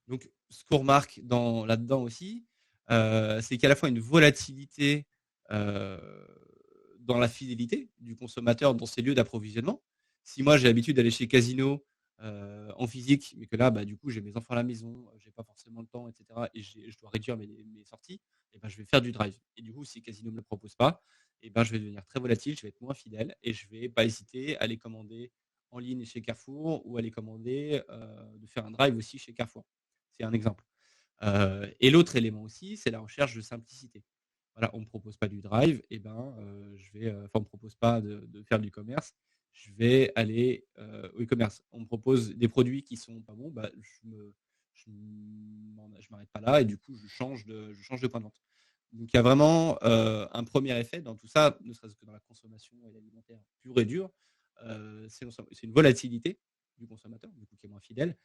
Donc, ce qu'on remarque là-dedans aussi, c'est qu'il y a à la fois une volatilité dans la fidélité du consommateur dans ces lieux d'approvisionnement. Si moi j'ai l'habitude d'aller chez Casino en physique, mais que là, du coup, j'ai mes enfants à la maison, j'ai pas forcément le temps, etc., et je dois réduire mes sorties, et je vais faire du drive. Et du coup, si Casino ne me le propose pas, je vais devenir très volatile, je vais être moins fidèle, et je vais pas hésiter à les commander en ligne chez Carrefour ou à les commander, de faire un drive aussi chez Carrefour. C'est un exemple. Et l'autre élément aussi, c'est la recherche de simplicité. Voilà, on ne me propose pas du drive, on me propose pas de faire du e-commerce, je vais aller au e-commerce. On me propose des produits qui sont pas bons, je m'arrête pas là et du coup je change de point de vente. Donc il y a vraiment un premier effet dans tout ça, ne serait-ce que dans la consommation et l'alimentaire pure et dure, c'est une volatilité du consommateur, du coup qui est moins fidèle,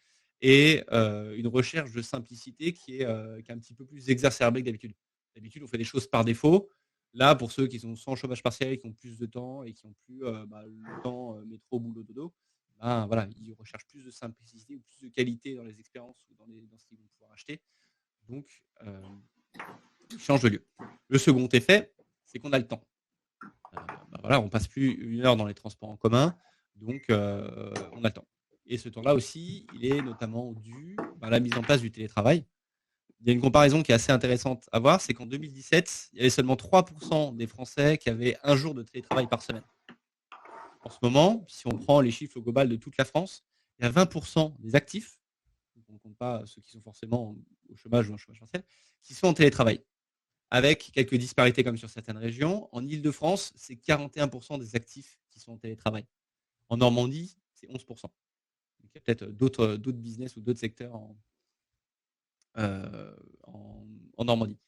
et une recherche de simplicité qui est un petit peu plus exacerbée que d'habitude. D'habitude, on fait des choses par défaut. Là, pour ceux qui sont sans chômage partiel, qui ont plus de temps et qui ont plus le temps métro, boulot, dodo, ils recherchent plus de simplicité ou plus de qualité dans les expériences ou dans ce qu'ils vont pouvoir acheter. Donc, ils changent de lieu. Le second effet, c'est qu'on a le temps. On passe plus 1 heure dans les transports en commun, donc on a le temps. Et ce temps-là aussi, il est notamment dû à la mise en place du télétravail. Il y a une comparaison qui est assez intéressante à voir, c'est qu'en 2017, il y avait seulement 3% des Français qui avaient un jour de télétravail par semaine. En ce moment, si on prend les chiffres globaux de toute la France, il y a 20% des actifs, donc on ne compte pas ceux qui sont forcément au chômage ou en chômage partiel, qui sont en télétravail. Avec quelques disparités comme sur certaines régions. En Ile-de-France, c'est 41% des actifs qui sont en télétravail. En Normandie, c'est 11%. Donc, il y a peut-être d'autres business ou d'autres secteurs en Normandie.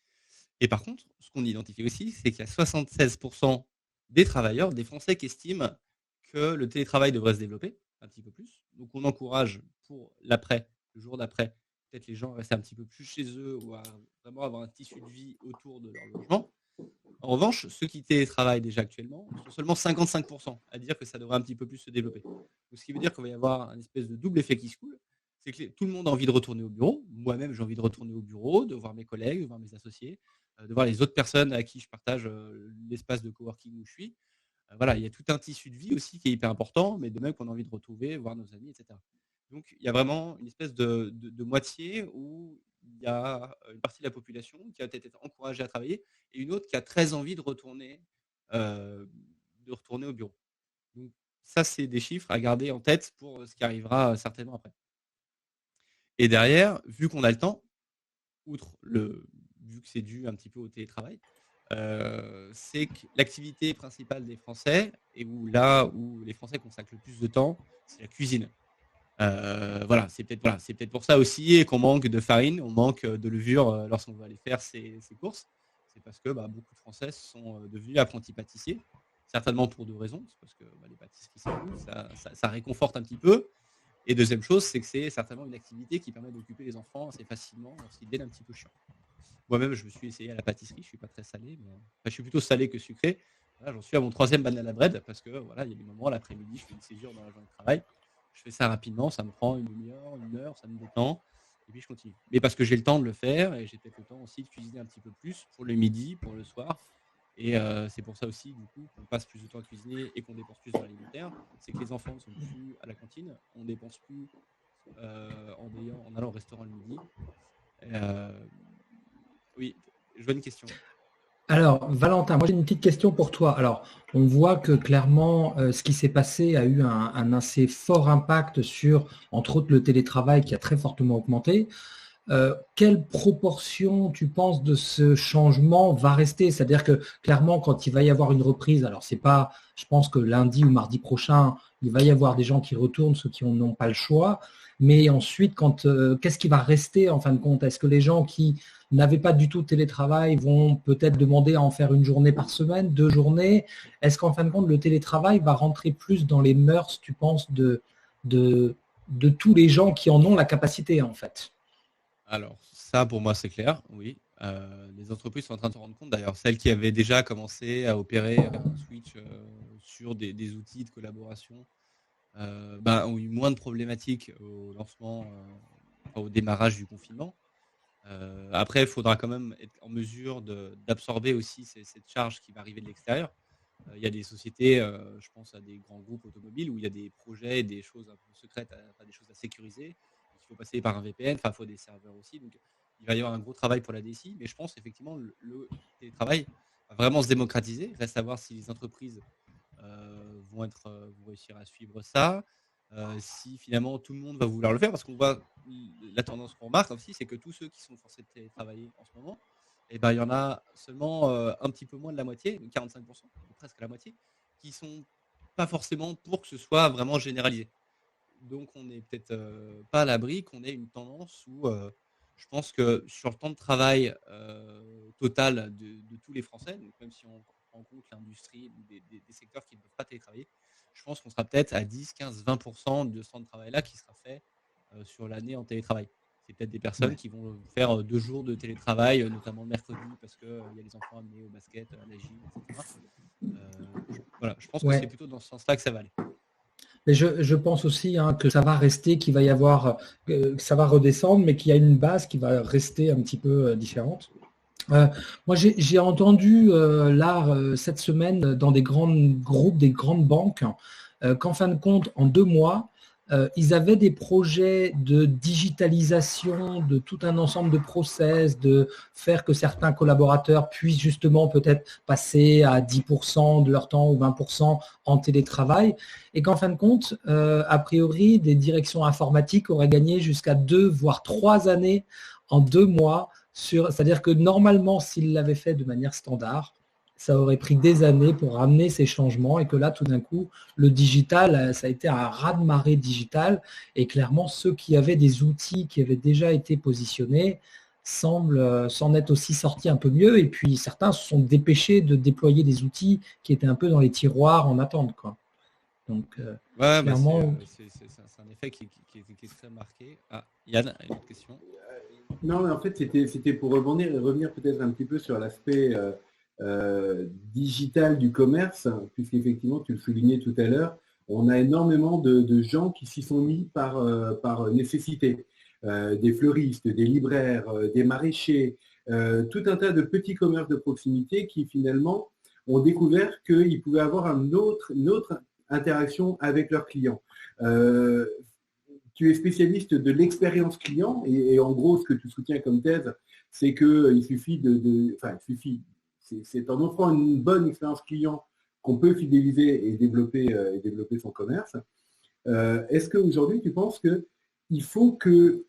Et par contre, ce qu'on identifie aussi, c'est qu'il y a 76% des travailleurs, des Français, qui estiment que le télétravail devrait se développer un petit peu plus. Donc on encourage pour l'après, le jour d'après, peut-être les gens à rester un petit peu plus chez eux ou à vraiment avoir un tissu de vie autour de leur logement. En revanche, ceux qui télétravaillent déjà actuellement sont seulement 55% à dire que ça devrait un petit peu plus se développer. Donc, ce qui veut dire qu'il va y avoir un espèce de double effet qui se coule. C'est que tout le monde a envie de retourner au bureau. Moi-même, j'ai envie de retourner au bureau, de voir mes collègues, de voir mes associés, de voir les autres personnes à qui je partage l'espace de coworking où je suis. Voilà, il y a tout un tissu de vie aussi qui est hyper important, mais de même qu'on a envie de retrouver, voir nos amis, etc. Donc, il y a vraiment une espèce de moitié où il y a une partie de la population qui a peut-être été encouragée à travailler et une autre qui a très envie euh, de retourner au bureau. Donc, ça, c'est des chiffres à garder en tête pour ce qui arrivera certainement après. Et derrière, vu qu'on a le temps, vu que c'est dû un petit peu au télétravail, c'est que l'activité principale des Français, et où les Français consacrent le plus de temps, c'est la cuisine. Voilà, c'est peut-être pour ça aussi qu'on manque de farine, on manque de levure lorsqu'on va aller faire ses courses. C'est parce que beaucoup de Français sont devenus apprentis pâtissiers, certainement pour deux raisons. C'est parce que les pâtisseries, c'est cool, ça réconforte un petit peu. Et deuxième chose, c'est que c'est certainement une activité qui permet d'occuper les enfants assez facilement lorsqu'ils deviennent un petit peu chiants. Moi-même, je me suis essayé à la pâtisserie, je ne suis pas très salé, mais je suis plutôt salé que sucré. Là, j'en suis à mon 3e banana bread parce que il y a des moments l'après-midi, je fais une césure dans la journée de travail. Je fais ça rapidement, ça me prend une demi-heure, une heure, ça me détend, et puis je continue. Mais parce que j'ai le temps de le faire, et j'ai peut-être le temps aussi de cuisiner un petit peu plus pour le midi, pour le soir. Et c'est pour ça aussi, du coup, qu'on passe plus de temps à cuisiner et qu'on dépense plus dans l'alimentaire. C'est que les enfants ne sont plus à la cantine, on dépense plus en allant au restaurant le midi. Oui, je vois une question. Alors, Valentin, moi j'ai une petite question pour toi. Alors, on voit que clairement, ce qui s'est passé a eu un assez fort impact sur, entre autres, le télétravail qui a très fortement augmenté. Quelle proportion tu penses de ce changement va rester? C'est-à-dire que clairement, quand il va y avoir une reprise, alors c'est pas, je pense que lundi ou mardi prochain, il va y avoir des gens qui retournent, ceux qui n'ont pas le choix. Mais ensuite, qu'est-ce qui va rester en fin de compte? Est-ce que les gens qui n'avaient pas du tout de télétravail vont peut-être demander à en faire une journée par semaine, 2 journées? Est-ce qu'en fin de compte, le télétravail va rentrer plus dans les mœurs, tu penses, de tous les gens qui en ont la capacité en fait? Alors, ça, pour moi, c'est clair, oui. Les entreprises sont en train de se rendre compte, d'ailleurs, celles qui avaient déjà commencé à opérer un switch sur des outils de collaboration ont eu moins de problématiques au lancement, au démarrage du confinement. Après, il faudra quand même être en mesure d'absorber aussi cette charge qui va arriver de l'extérieur. Il y a des sociétés, je pense à des grands groupes automobiles où il y a des projets, des choses un peu secrètes, des choses à sécuriser. Il faut passer par un VPN, il faut des serveurs aussi. Donc, il va y avoir un gros travail pour la DSI, mais je pense effectivement le télétravail va vraiment se démocratiser. Reste à voir si les entreprises vont réussir à suivre ça. Si finalement tout le monde va vouloir le faire, parce qu'on voit la tendance qu'on remarque aussi, c'est que tous ceux qui sont forcés de télétravailler en ce moment, il y en a seulement un petit peu moins de la moitié, 45%, presque la moitié, qui ne sont pas forcément pour que ce soit vraiment généralisé. Donc on n'est peut-être pas à l'abri qu'on ait une tendance où je pense que sur le temps de travail total de tous les Français, donc même si on prend en compte l'industrie ou des secteurs qui ne peuvent pas télétravailler, je pense qu'on sera peut-être à 10, 15, 20% de ce temps de travail-là qui sera fait sur l'année en télétravail. C'est peut-être des personnes qui vont faire 2 jours de télétravail, notamment le mercredi, parce qu'il y a les enfants amenés au basket, à la gym, etc. Je pense que c'est plutôt dans ce sens-là que ça va aller. Mais je pense aussi que ça va rester, qu'il va y avoir, que ça va redescendre, mais qu'il y a une base qui va rester un petit peu différente. Moi, j'ai entendu cette semaine dans des grands groupes, des grandes banques, qu'en fin de compte, en 2 mois, ils avaient des projets de digitalisation de tout un ensemble de process, de faire que certains collaborateurs puissent justement peut-être passer à 10% de leur temps ou 20% en télétravail, et qu'en fin de compte, a priori, des directions informatiques auraient gagné jusqu'à 2 voire 3 années en 2 mois. C'est-à-dire que normalement, s'ils l'avaient fait de manière standard, ça aurait pris des années pour ramener ces changements, et que là, tout d'un coup, le digital, ça a été un raz-de-marée digital, et clairement, ceux qui avaient des outils qui avaient déjà été positionnés semblent s'en être aussi sortis un peu mieux, et puis certains se sont dépêchés de déployer des outils qui étaient un peu dans les tiroirs en attente, quoi. Donc, clairement, c'est un effet qui est très marqué. Ah, Yann, une autre question. Non, mais en fait, c'était pour revenir peut-être un petit peu sur l'aspect digital du commerce, puisqu'effectivement, tu le soulignais tout à l'heure, on a énormément de gens qui s'y sont mis par nécessité. Des fleuristes, des libraires, des maraîchers, tout un tas de petits commerces de proximité qui finalement ont découvert qu'ils pouvaient avoir une autre interaction avec leurs clients. Tu es spécialiste de l'expérience client et en gros, ce que tu soutiens comme thèse, c'est qu'il suffit c'est en offrant une bonne expérience client qu'on peut fidéliser et développer son commerce. Est-ce qu'aujourd'hui, tu penses qu'il faut que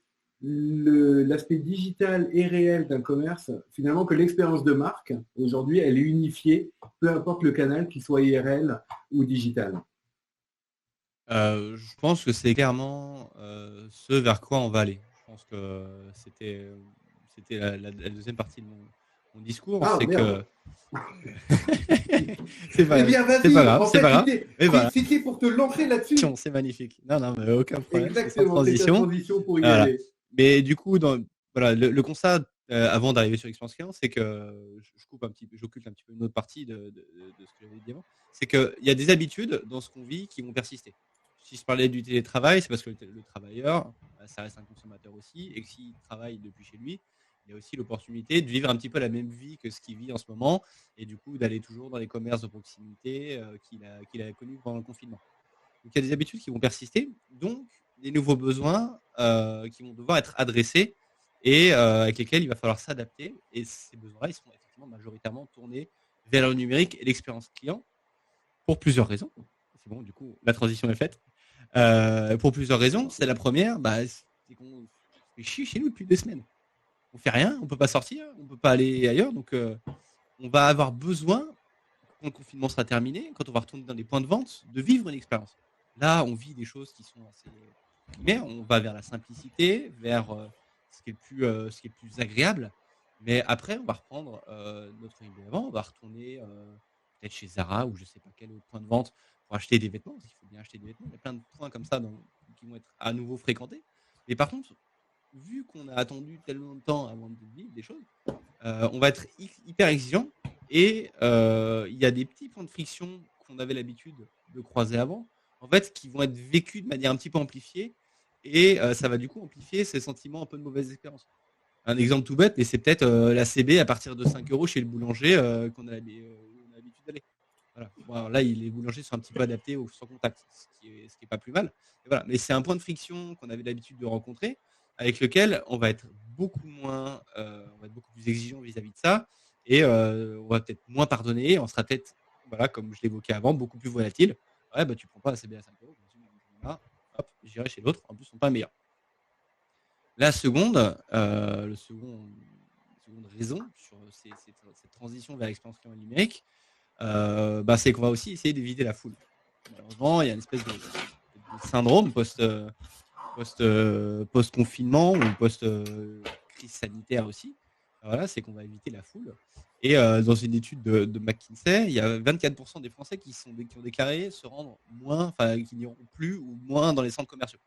l'aspect digital et réel d'un commerce, finalement, que l'expérience de marque, aujourd'hui, elle est unifiée, peu importe le canal, qu'il soit IRL ou digital? Je pense que c'est clairement ce vers quoi on va aller. Je pense que c'était la deuxième partie de mon discours, Ah, c'est merde. que c'est Eh pas, bien, c'est pas vas-y, grave, en c'est fait, pas grave. Mais voilà, c'était pour te lancer là-dessus. c'est magnifique. Non, non, mais aucun problème, c'est sans Exactement, c'est ta transition. transition pour y Voilà. aller. Mais du coup, voilà, le constat avant d'arriver sur l'expérience client, c'est que j'occulte un petit peu une autre partie de ce que j'avais dit avant, c'est qu'il y a des habitudes dans ce qu'on vit qui vont persister. Si je parlais du télétravail, c'est parce que le travailleur, ça reste un consommateur aussi, et que s'il travaille depuis chez lui, il y a aussi l'opportunité de vivre un petit peu la même vie que ce qu'il vit en ce moment, et du coup d'aller toujours dans les commerces de proximité qu'il a connus pendant le confinement. Donc il y a des habitudes qui vont persister, donc des nouveaux besoins qui vont devoir être adressés et avec lesquels il va falloir s'adapter. Et ces besoins-là, ils seront effectivement majoritairement tournés vers le numérique et l'expérience client pour plusieurs raisons. C'est bon, du coup, la transition est faite. Pour plusieurs raisons. C'est la première, c'est qu'on fait chier chez nous depuis 2 semaines. On fait rien, on peut pas sortir, on peut pas aller ailleurs, donc on va avoir besoin, quand le confinement sera terminé, quand on va retourner dans des points de vente, de vivre une expérience. Là, on vit des choses qui sont assez primaires, on va vers la simplicité, vers ce qui est le plus agréable, mais après, on va reprendre notre rythme d'avant, on va retourner peut-être chez Zara ou je sais pas quel autre point de vente pour acheter des vêtements, parce qu'il faut bien acheter des vêtements. Il y a plein de points comme ça qui vont être à nouveau fréquentés. Mais par contre, vu qu'on a attendu tellement de temps avant de vivre des choses, on va être hyper exigeant et il y a des petits points de friction qu'on avait l'habitude de croiser avant, en fait, qui vont être vécus de manière un petit peu amplifiée et ça va du coup amplifier ces sentiments un peu de mauvaise expérience. Un exemple tout bête, mais c'est peut-être la CB à partir de 5 € chez le boulanger qu'on a l'habitude d'aller. Voilà. Bon, alors là, les boulangers sont un petit peu adaptés au sans contact, ce qui est pas plus mal. Et voilà. Mais c'est un point de friction qu'on avait l'habitude de rencontrer, avec lequel on va être beaucoup moins, on va être beaucoup plus exigeant vis-à-vis de ça, et on va peut-être moins pardonner. On sera peut-être, voilà, comme je l'évoquais avant, beaucoup plus volatile. Ouais, tu prends pas la CB à 5 €, hop, j'irai chez l'autre. En plus, ils sont pas meilleurs. La seconde, seconde raison sur cette transition vers l'expérience client numérique, c'est qu'on va aussi essayer d'éviter la foule. Malheureusement, il y a une espèce de syndrome post-confinement ou post-crise sanitaire aussi. Voilà, c'est qu'on va éviter la foule. Et dans une étude de McKinsey, il y a 24% des Français qui ont déclaré se rendre qui n'iront plus ou moins dans les centres commerciaux.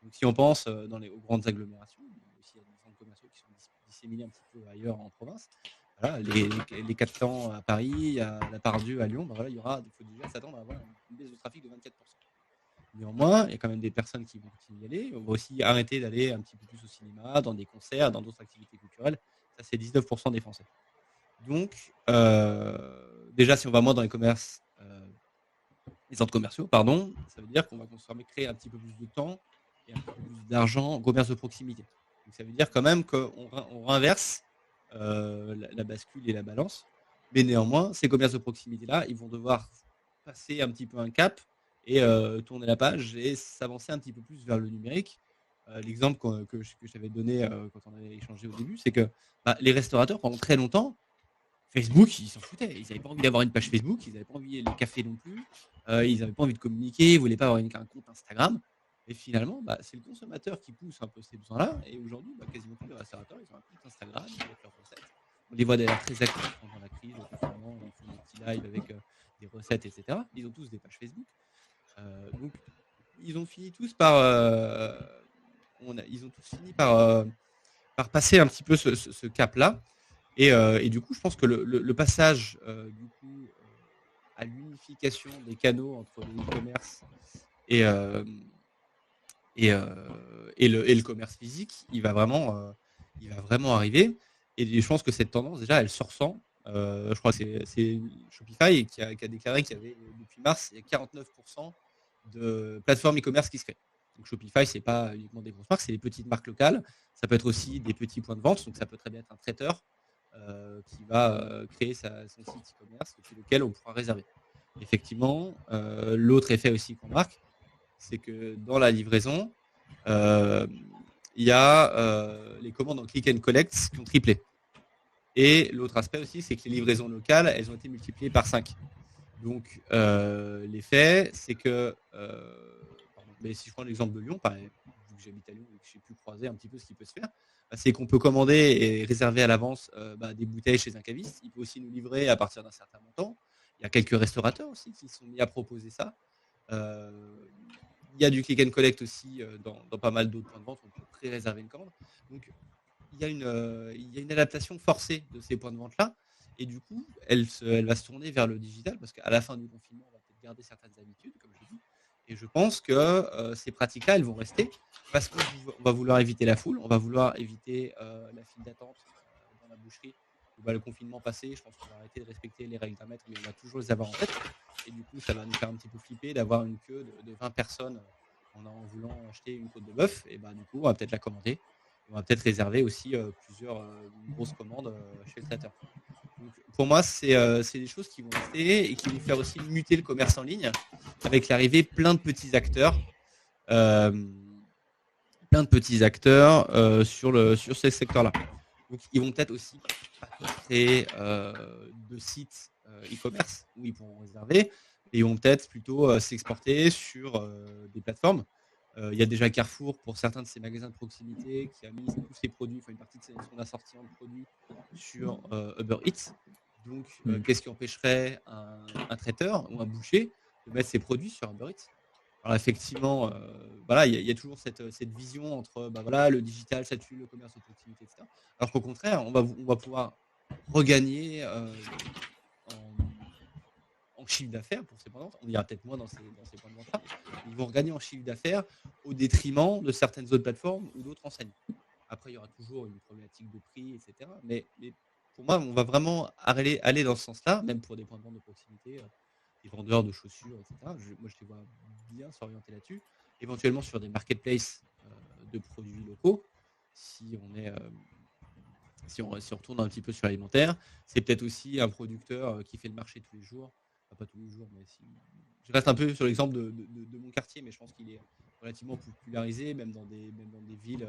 Donc si on pense aux grandes agglomérations, aussi il y a des centres commerciaux qui sont disséminés un petit peu ailleurs en province. Voilà, les 4 temps à Paris, il y a la Part-Dieu à Lyon, il faut déjà s'attendre à avoir une baisse de trafic de 24%. Néanmoins, il y a quand même des personnes qui vont continuer d'y aller. On va aussi arrêter d'aller un petit peu plus au cinéma, dans des concerts, dans d'autres activités culturelles. Ça, c'est 19% des Français. Donc, déjà, si on va moins dans les commerces, les centres commerciaux, pardon, ça veut dire qu'on va créer un petit peu plus de temps et un peu plus d'argent en commerce de proximité. Donc, ça veut dire quand même qu'on renverse la bascule et la balance. Mais néanmoins, ces commerces de proximité-là, ils vont devoir passer un petit peu un cap et tourner la page et s'avancer un petit peu plus vers le numérique. L'exemple que je t'avais donné quand on avait échangé au début, c'est que les restaurateurs, pendant très longtemps, Facebook, ils s'en foutaient. Ils n'avaient pas envie d'avoir une page Facebook, ils n'avaient pas envie les cafés non plus, ils n'avaient pas envie de communiquer, ils ne voulaient pas avoir un compte Instagram. Et finalement, c'est le consommateur qui pousse un peu ces besoins-là. Et aujourd'hui, quasiment tous les restaurateurs, ils ont un compte Instagram avec leurs recettes. On les voit d'ailleurs très actifs pendant la crise, ils font des petits lives avec des recettes, etc. Ils ont tous des pages Facebook. Donc, ils ont fini tous par, ils ont tous fini par passer un petit peu ce cap-là. Et du coup, je pense que le passage du coup à l'unification des canaux entre le e-commerce et le commerce physique, il va vraiment arriver. Et je pense que cette tendance, déjà, elle se ressent. Je crois que c'est Shopify qui a déclaré qu'il y avait, depuis mars, il y a 49% de plateformes e-commerce qui se créent. Donc Shopify, c'est pas uniquement des grosses marques, c'est des petites marques locales. Ça peut être aussi des petits points de vente. Donc ça peut très bien être un traiteur qui va créer son site e-commerce depuis lequel on pourra réserver. Effectivement, l'autre effet aussi qu'on marque, c'est que dans la livraison, il y a les commandes en click and collect qui ont triplé. Et l'autre aspect aussi, c'est que les livraisons locales, elles ont été multipliées par 5. Donc, l'effet, c'est que, mais si je prends l'exemple de Lyon, vu que j'habite à Lyon et que j'ai pu croiser un petit peu ce qui peut se faire, c'est qu'on peut commander et réserver à l'avance des bouteilles chez un caviste. Il peut aussi nous livrer à partir d'un certain montant. Il y a quelques restaurateurs aussi qui sont mis à proposer ça. Il y a du click and collect aussi dans pas mal d'autres points de vente. On peut pré-réserver une commande. Donc, il y a une adaptation forcée de ces points de vente-là. Et du coup, elle va se tourner vers le digital parce qu'à la fin du confinement, on va peut-être garder certaines habitudes, comme je dis. Et je pense que ces pratiques-là, elles vont rester parce qu'on va vouloir éviter la foule, on va vouloir éviter la file d'attente dans la boucherie. Le confinement passé, je pense qu'on va arrêter de respecter les règles d'un mètre, mais on va toujours les avoir en tête. Et du coup, ça va nous faire un petit peu flipper d'avoir une queue de 20 personnes en voulant acheter une côte de bœuf. Et du coup, on va peut-être la commander. On va peut-être réserver aussi plusieurs grosses commandes chez le traiteur. Donc, pour moi, c'est des choses qui vont rester et qui vont faire aussi muter le commerce en ligne avec l'arrivée plein de petits acteurs sur ces secteurs-là. Donc, ils vont peut-être aussi créer de sites e-commerce où ils pourront réserver et ils vont peut-être plutôt s'exporter sur des plateformes. Il y a déjà Carrefour pour certains de ces magasins de proximité qui a mis tous ses produits, une partie de son assortiment de produits sur Uber Eats. Donc, qu'est-ce qui empêcherait un traiteur ou un boucher de mettre ses produits sur Uber Eats? Alors effectivement, il y a toujours cette vision entre le digital, ça tue le commerce de proximité, etc. Alors qu'au contraire, on va pouvoir regagner en chiffre d'affaires pour ces points de vente. On ira peut-être moins dans ces points de vente-là. Ils vont regagner en chiffre d'affaires au détriment de certaines autres plateformes ou d'autres enseignes. Après, il y aura toujours une problématique de prix, etc. Mais pour moi, on va vraiment aller dans ce sens-là, même pour des points de vente de proximité, des vendeurs de chaussures, etc. Moi, je les vois bien s'orienter là-dessus. Éventuellement sur des marketplaces de produits locaux, si on retourne un petit peu sur l'alimentaire, c'est peut-être aussi un producteur qui fait le marché tous les jours. Enfin, pas tous les jours, mais je reste un peu sur l'exemple de mon quartier, mais je pense qu'il est relativement popularisé, même dans des villes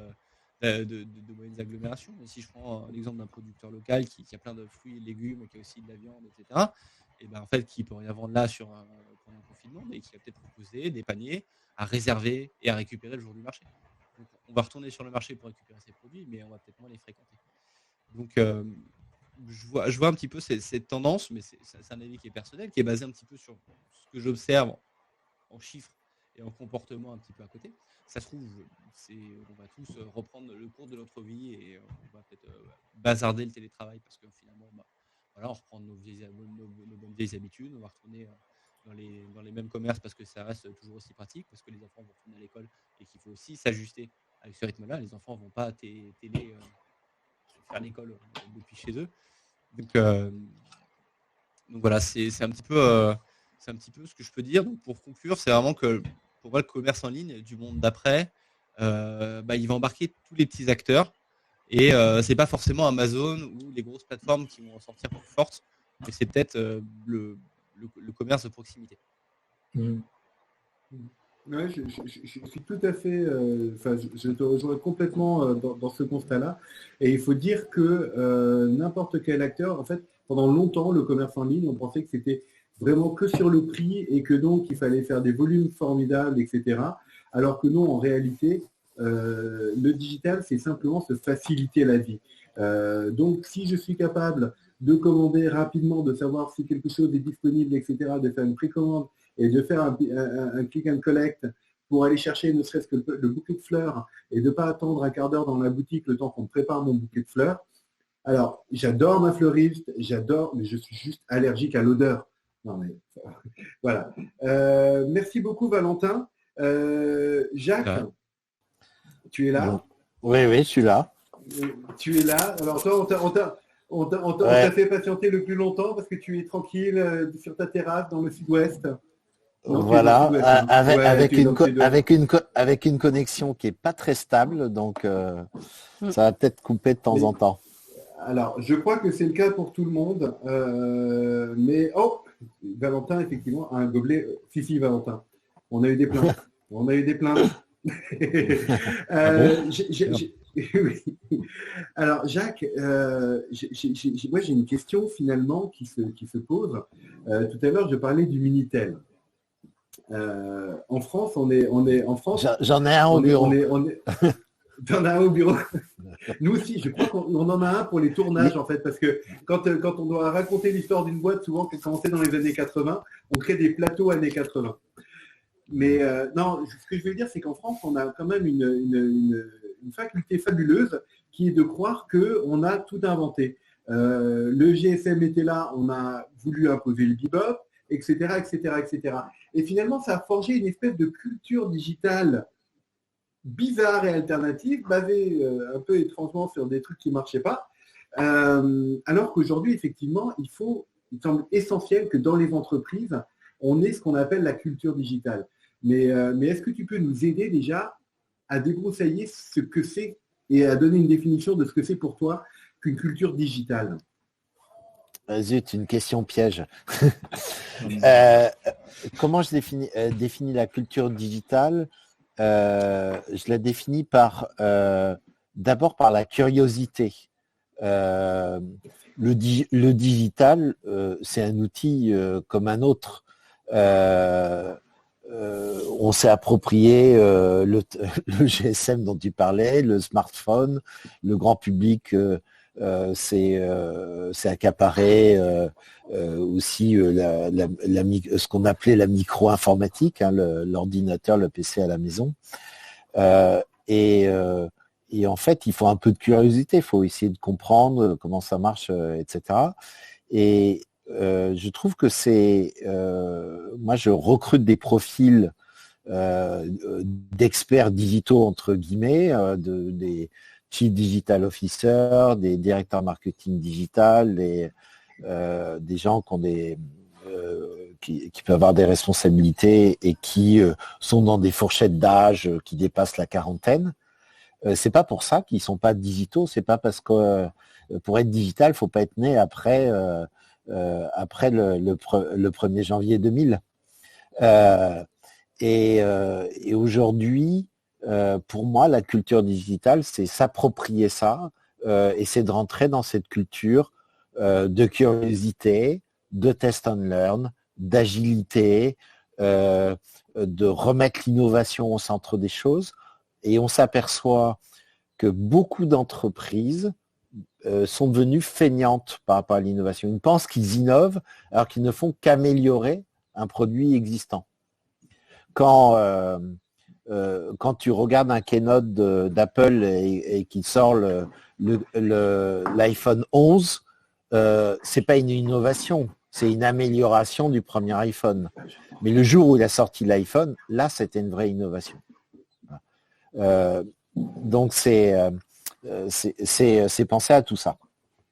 de moyennes agglomérations. Mais si je prends l'exemple d'un producteur local qui a plein de fruits et légumes, qui a aussi de la viande, etc., et en fait, qui peut rien vendre là pendant le confinement, mais qui va peut-être proposer des paniers à réserver et à récupérer le jour du marché. Donc, on va retourner sur le marché pour récupérer ces produits, mais on va peut-être moins les fréquenter. Donc, je vois un petit peu cette tendance, mais c'est un avis qui est personnel, qui est basé un petit peu sur ce que j'observe en chiffres et en comportement un petit peu à côté. Ça se trouve, on va tous reprendre le cours de notre vie et on va peut-être bazarder le télétravail parce que finalement, on reprend nos bonnes vieilles habitudes, on va retourner dans les mêmes commerces parce que ça reste toujours aussi pratique, parce que les enfants vont retourner à l'école et qu'il faut aussi s'ajuster avec ce rythme-là. Les enfants ne vont pas faire l'école depuis chez eux. Donc voilà, c'est un petit peu ce que je peux dire. Donc pour conclure, c'est vraiment que pour moi le commerce en ligne du monde d'après, il va embarquer tous les petits acteurs et c'est pas forcément Amazon ou les grosses plateformes qui vont en sortir plus fortes, mais c'est peut-être le commerce de proximité. Ouais, je suis tout à fait, je te rejoins complètement dans ce constat-là. Et il faut dire que n'importe quel acteur, en fait, pendant longtemps, le commerce en ligne, on pensait que c'était vraiment que sur le prix et que donc il fallait faire des volumes formidables, etc. Alors que non, en réalité, le digital, c'est simplement se faciliter la vie. Donc, si je suis capable de commander rapidement, de savoir si quelque chose est disponible, etc., de faire une précommande et de faire un click and collect pour aller chercher ne serait-ce que le bouquet de fleurs et de ne pas attendre un quart d'heure dans la boutique le temps qu'on me prépare mon bouquet de fleurs. Alors, j'adore ma fleuriste, mais je suis juste allergique à l'odeur. Non mais voilà. Merci beaucoup Valentin. Jacques, tu es là? Oui, je suis là. Tu es là. Alors toi, on t'a fait patienter le plus longtemps parce que tu es tranquille sur ta terrasse dans le sud-ouest. Non, voilà, sud-ouest, avec une connexion qui est pas très stable, donc ça va peut-être couper de temps en temps. Alors, je crois que c'est le cas pour tout le monde, mais Valentin, effectivement, a un gobelet. Si, Valentin, on a eu des plaintes. On a eu des plaintes. Oui. Alors, Jacques, moi j'ai une question finalement qui se pose. Tout à l'heure, je parlais du Minitel. En France, on est en France. J'en ai un au bureau. T'en as un au bureau. Nous aussi, je crois qu'on en a un pour les tournages en fait, parce que quand on doit raconter l'histoire d'une boîte, souvent qui a commencé dans les années 80, on crée des plateaux années 80. Mais non, ce que je veux dire, c'est qu'en France, on a quand même une faculté fabuleuse qui est de croire qu'on a tout inventé. Le GSM était là, on a voulu imposer le bebop, etc., etc., etc. Et finalement, ça a forgé une espèce de culture digitale bizarre et alternative, basée un peu étrangement sur des trucs qui ne marchaient pas. Alors qu'aujourd'hui, effectivement, il semble essentiel que dans les entreprises, on ait ce qu'on appelle la culture digitale. Mais est-ce que tu peux nous aider déjà à débroussailler ce que c'est et à donner une définition de ce que c'est pour toi qu'une culture digitale? Zut, une question piège. Comment je définis la culture digitale? Je la définis d'abord par la curiosité. Le digital, c'est un outil comme un autre. On s'est approprié le GSM dont tu parlais, le smartphone, le grand public s'est accaparé aussi ce qu'on appelait la micro-informatique, hein, l'ordinateur, le PC à la maison. Et en fait, il faut un peu de curiosité, il faut essayer de comprendre comment ça marche, etc. Et je trouve que moi je recrute des profils d'experts digitaux, entre guillemets, des Chief Digital Officer, des directeurs marketing digital, des gens qui peuvent avoir des responsabilités et qui sont dans des fourchettes d'âge qui dépassent la quarantaine. C'est pas pour ça qu'ils sont pas digitaux, c'est pas parce que pour être digital, faut pas être né après le 1er janvier 2000. Et aujourd'hui, pour moi, la culture digitale, c'est s'approprier ça et c'est de rentrer dans cette culture de curiosité, de test and learn, d'agilité, de remettre l'innovation au centre des choses. Et on s'aperçoit que beaucoup d'entreprises sont devenues feignantes par rapport à l'innovation. Ils pensent qu'ils innovent alors qu'ils ne font qu'améliorer un produit existant. Quand tu regardes un keynote d'Apple et qu'il sort l'iPhone 11, c'est pas une innovation, c'est une amélioration du premier iPhone. Mais le jour où il a sorti l'iPhone, là, c'était une vraie innovation. Donc c'est penser à tout ça.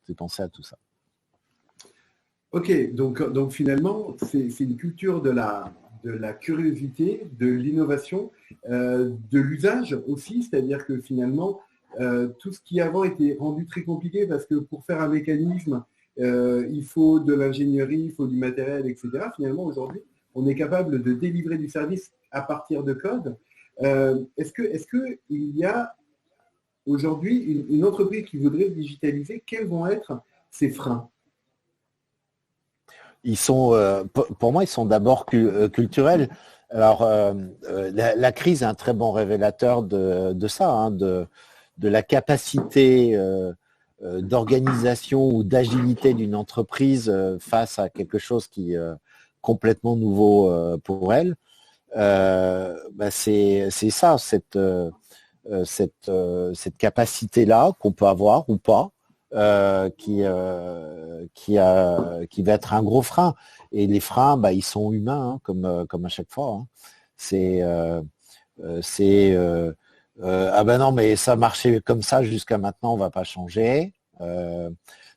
C'est penser à tout ça. Ok, donc finalement, c'est une culture de la curiosité, de l'innovation, de l'usage aussi, c'est-à-dire que finalement, tout ce qui avant était rendu très compliqué parce que pour faire un mécanisme, il faut de l'ingénierie, il faut du matériel, etc. Finalement, aujourd'hui, on est capable de délivrer du service à partir de code. Est-ce qu'il y a aujourd'hui une entreprise qui voudrait digitaliser? Quels vont être ses freins? Ils sont, pour moi, ils sont d'abord culturels. Alors, la crise est un très bon révélateur de ça, hein, de la capacité d'organisation ou d'agilité d'une entreprise face à quelque chose complètement nouveau pour elle. C'est ça, cette capacité-là qu'on peut avoir ou pas, qui va être un gros frein. Et les freins, ils sont humains, hein, comme à chaque fois. Hein. Ah ben non, mais ça marchait comme ça jusqu'à maintenant, on va pas changer.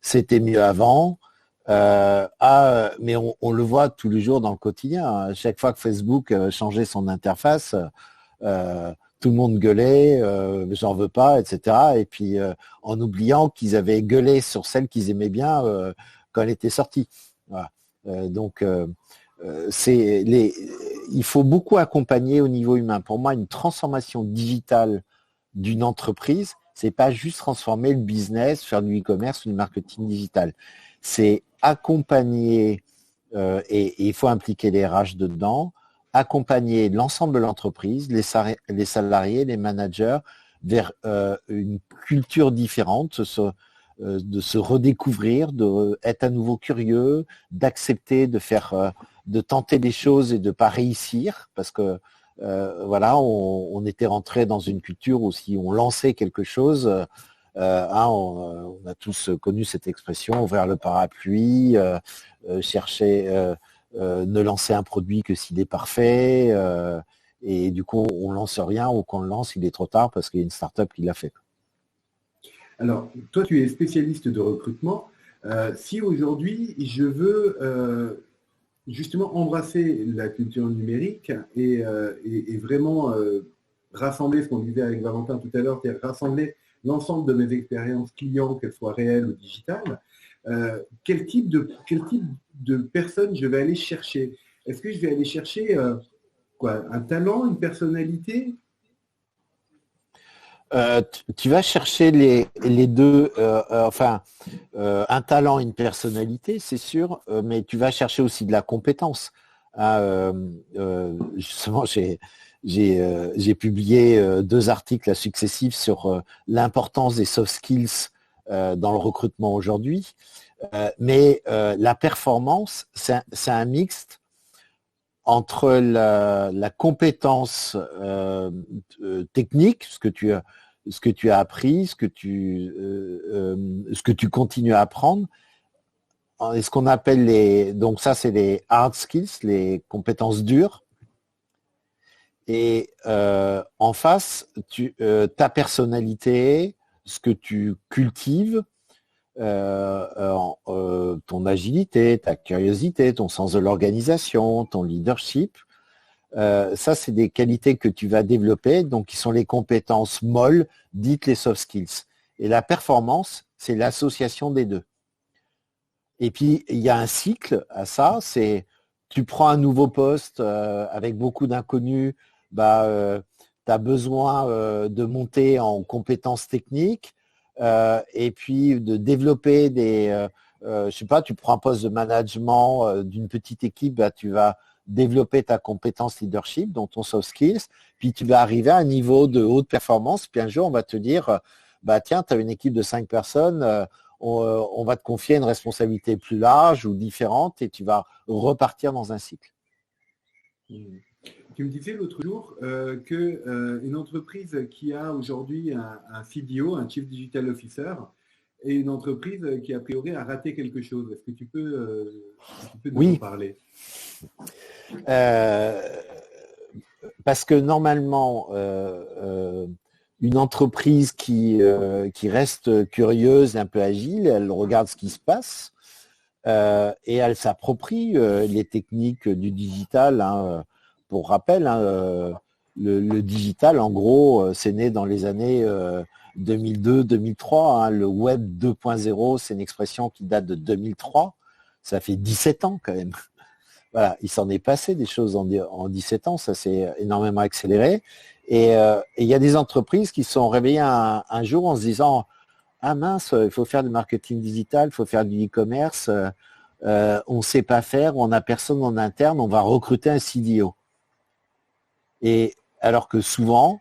C'était mieux avant. Mais on le voit tous les jours dans le quotidien. Hein. Chaque fois que Facebook changeait son interface, tout le monde gueulait, j'en veux pas, etc. Et puis en oubliant qu'ils avaient gueulé sur celle qu'ils aimaient bien quand elle était sortie. Voilà. Il faut beaucoup accompagner au niveau humain. Pour moi, une transformation digitale d'une entreprise, c'est pas juste transformer le business, faire du e-commerce ou du marketing digital. C'est accompagner, et il faut impliquer les RH dedans, accompagner l'ensemble de l'entreprise, les salariés, les managers, vers une culture différente, de se redécouvrir, d'être à nouveau curieux, d'accepter de tenter des choses et de ne pas réussir, parce que on était rentré dans une culture où si on lançait quelque chose, on a tous connu cette expression, ouvrir le parapluie, chercher, ne lancer un produit que s'il est parfait, et du coup on lance rien, ou quand on le lance, il est trop tard parce qu'il y a une start-up qui l'a fait. Alors, toi, tu es spécialiste de recrutement. Si aujourd'hui, je veux justement embrasser la culture numérique et vraiment rassembler ce qu'on disait avec Valentin tout à l'heure, c'est-à-dire rassembler l'ensemble de mes expériences clients, qu'elles soient réelles ou digitales, quel type de personnes je vais aller chercher? Est-ce que je vais aller chercher un talent, une personnalité? Tu vas chercher les deux, un talent, une personnalité, c'est sûr, mais tu vas chercher aussi de la compétence. Justement, j'ai publié 2 articles successifs sur l'importance des soft skills dans le recrutement aujourd'hui. Mais la performance, c'est un mixte entre la compétence technique, ce que tu as appris, ce que tu continues à apprendre, et ce qu'on appelle donc ça c'est les hard skills, les compétences dures. Et en face, ta personnalité, ce que tu cultives, ton agilité, ta curiosité, ton sens de l'organisation, ton leadership, ça c'est des qualités que tu vas développer, donc qui sont les compétences molles, dites les soft skills. Et la performance, c'est l'association des deux. Et puis il y a un cycle à ça, c'est tu prends un nouveau poste avec beaucoup d'inconnus, tu as besoin de monter en compétences techniques, et puis de développer je sais pas, tu prends un poste de management d'une petite équipe, tu vas développer ta compétence leadership, donc ton soft skills, puis tu vas arriver à un niveau de haute performance, puis un jour on va te dire, tiens, tu as une équipe de 5 personnes, on va te confier une responsabilité plus large ou différente, et tu vas repartir dans un cycle. Tu me disais l'autre jour qu'une entreprise qui a aujourd'hui un CDO, un Chief Digital Officer, et une entreprise qui a priori a raté quelque chose. Est-ce que tu peux nous en parler? Parce que normalement, une entreprise qui reste curieuse, un peu agile, elle regarde ce qui se passe et elle s'approprie les techniques du digital. Hein. Pour rappel, le digital, en gros, c'est né dans les années 2002-2003. Hein. Le web 2.0, c'est une expression qui date de 2003. Ça fait 17 ans quand même. Voilà, il s'en est passé des choses en 17 ans, ça s'est énormément accéléré. Et il y a des entreprises qui se sont réveillées un jour en se disant « Ah mince, il faut faire du marketing digital, il faut faire du e-commerce, on ne sait pas faire, on n'a personne en interne, on va recruter un CDO. » Et alors que souvent,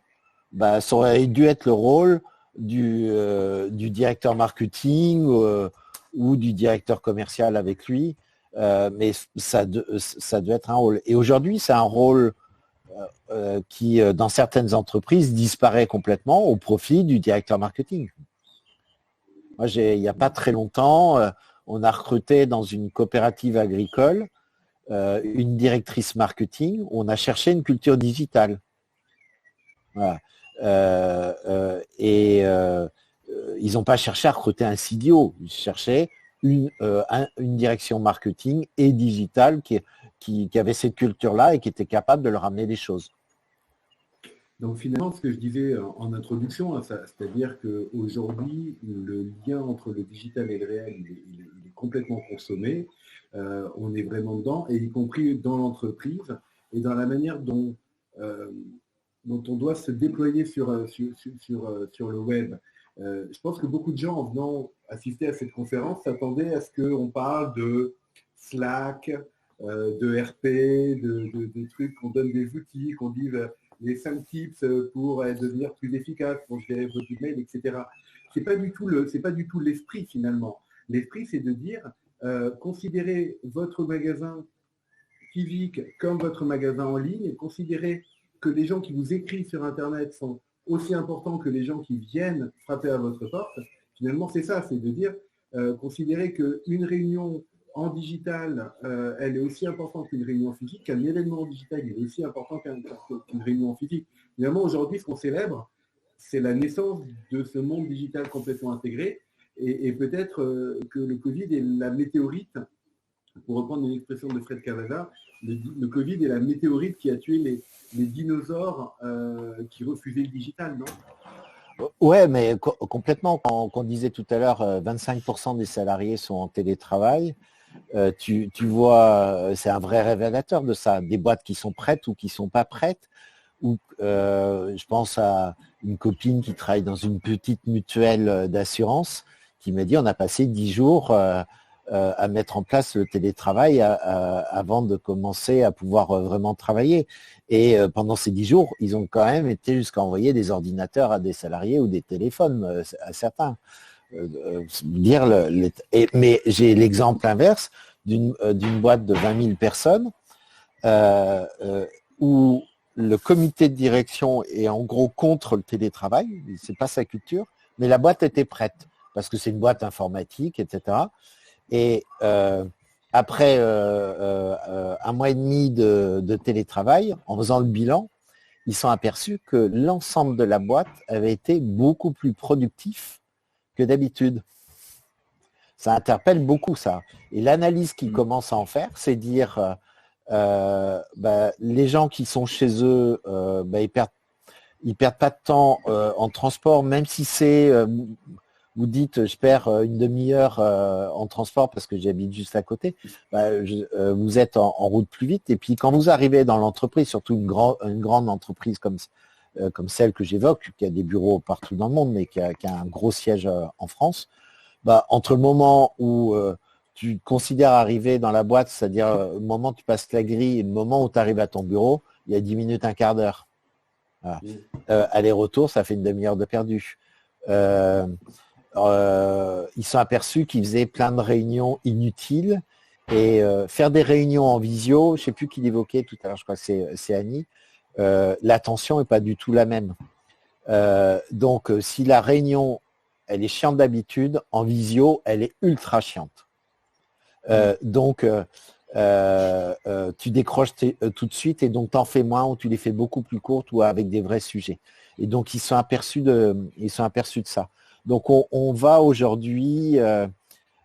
ça aurait dû être le rôle du directeur marketing ou du directeur commercial avec lui, mais ça doit être un rôle. Et aujourd'hui, c'est un rôle qui, dans certaines entreprises, disparaît complètement au profit du directeur marketing. Moi, il n'y a pas très longtemps, on a recruté dans une coopérative agricole une directrice marketing. On a cherché une culture digitale. Voilà. Ils n'ont pas cherché à recruter un CDO. Ils cherchaient une direction marketing et digitale qui avait cette culture-là et qui était capable de leur amener des choses. Donc finalement, ce que je disais en introduction, hein, c'est-à-dire qu'aujourd'hui, le lien entre le digital et le réel, il est complètement consommé. On est vraiment dedans, et y compris dans l'entreprise et dans la manière dont on doit se déployer sur le web. Je pense que beaucoup de gens, en venant assister à cette conférence, s'attendaient à ce qu'on parle de Slack, de RP, de trucs, qu'on donne des outils, qu'on dise les 5 tips pour devenir plus efficace, pour gérer votre email, etc. C'est pas du tout l'esprit finalement. L'esprit, c'est de dire, considérez votre magasin physique comme votre magasin en ligne, considérez que les gens qui vous écrivent sur Internet sont aussi importants que les gens qui viennent frapper à votre porte. Finalement, c'est ça, c'est de dire, considérez qu'une réunion en digital, elle est aussi importante qu'une réunion physique, qu'un événement digital, il est aussi important qu'une réunion physique. Finalement, aujourd'hui, ce qu'on célèbre, c'est la naissance de ce monde digital complètement intégré, et peut-être que le Covid est la météorite, pour reprendre une expression de Fred Cavada, le Covid est la météorite qui a tué les dinosaures qui refusaient le digital, non? Ouais, mais complètement. Quand on disait tout à l'heure, 25% des salariés sont en télétravail. Tu vois, c'est un vrai révélateur de ça. Des boîtes qui sont prêtes ou qui ne sont pas prêtes. Ou je pense à une copine qui travaille dans une petite mutuelle d'assurance qui m'a dit on a passé 10 jours à mettre en place le télétravail avant de commencer à pouvoir vraiment travailler. Et pendant ces 10 jours, ils ont quand même été jusqu'à envoyer des ordinateurs à des salariés ou des téléphones à certains. Mais j'ai l'exemple inverse d'une boîte de 20 000 personnes où le comité de direction est en gros contre le télétravail, c'est pas sa culture, mais la boîte était prête parce que c'est une boîte informatique, etc. Et après 1 mois et demi de télétravail, en faisant le bilan, ils sont aperçus que l'ensemble de la boîte avait été beaucoup plus productif que d'habitude. Ça interpelle beaucoup ça. Et l'analyse qu'ils commencent à en faire, c'est dire les gens qui sont chez eux, ils perdent pas de temps en transport, même si c'est, vous dites, je perds une demi-heure en transport parce que j'habite juste à côté. Vous êtes en route plus vite. Et puis quand vous arrivez dans l'entreprise, surtout une grande entreprise comme celle que j'évoque, qui a des bureaux partout dans le monde, mais qui a un gros siège en France, entre le moment où tu considères arriver dans la boîte, c'est-à-dire le moment où tu passes la grille et le moment où tu arrives à ton bureau, il y a 10 minutes, un quart d'heure. Voilà. Aller-retour, ça fait une demi-heure de perdu. Ils sont aperçus qu'ils faisaient plein de réunions inutiles et faire des réunions en visio, je ne sais plus qui l'évoquait tout à l'heure, je crois que c'est Annie, l'attention n'est pas du tout la même. Donc si la réunion elle est chiante d'habitude, en visio elle est ultra chiante. Donc tu décroches tout de suite et donc tu en fais moins ou tu les fais beaucoup plus courtes ou avec des vrais sujets. Et donc ils sont aperçus de ça. Donc on va aujourd'hui,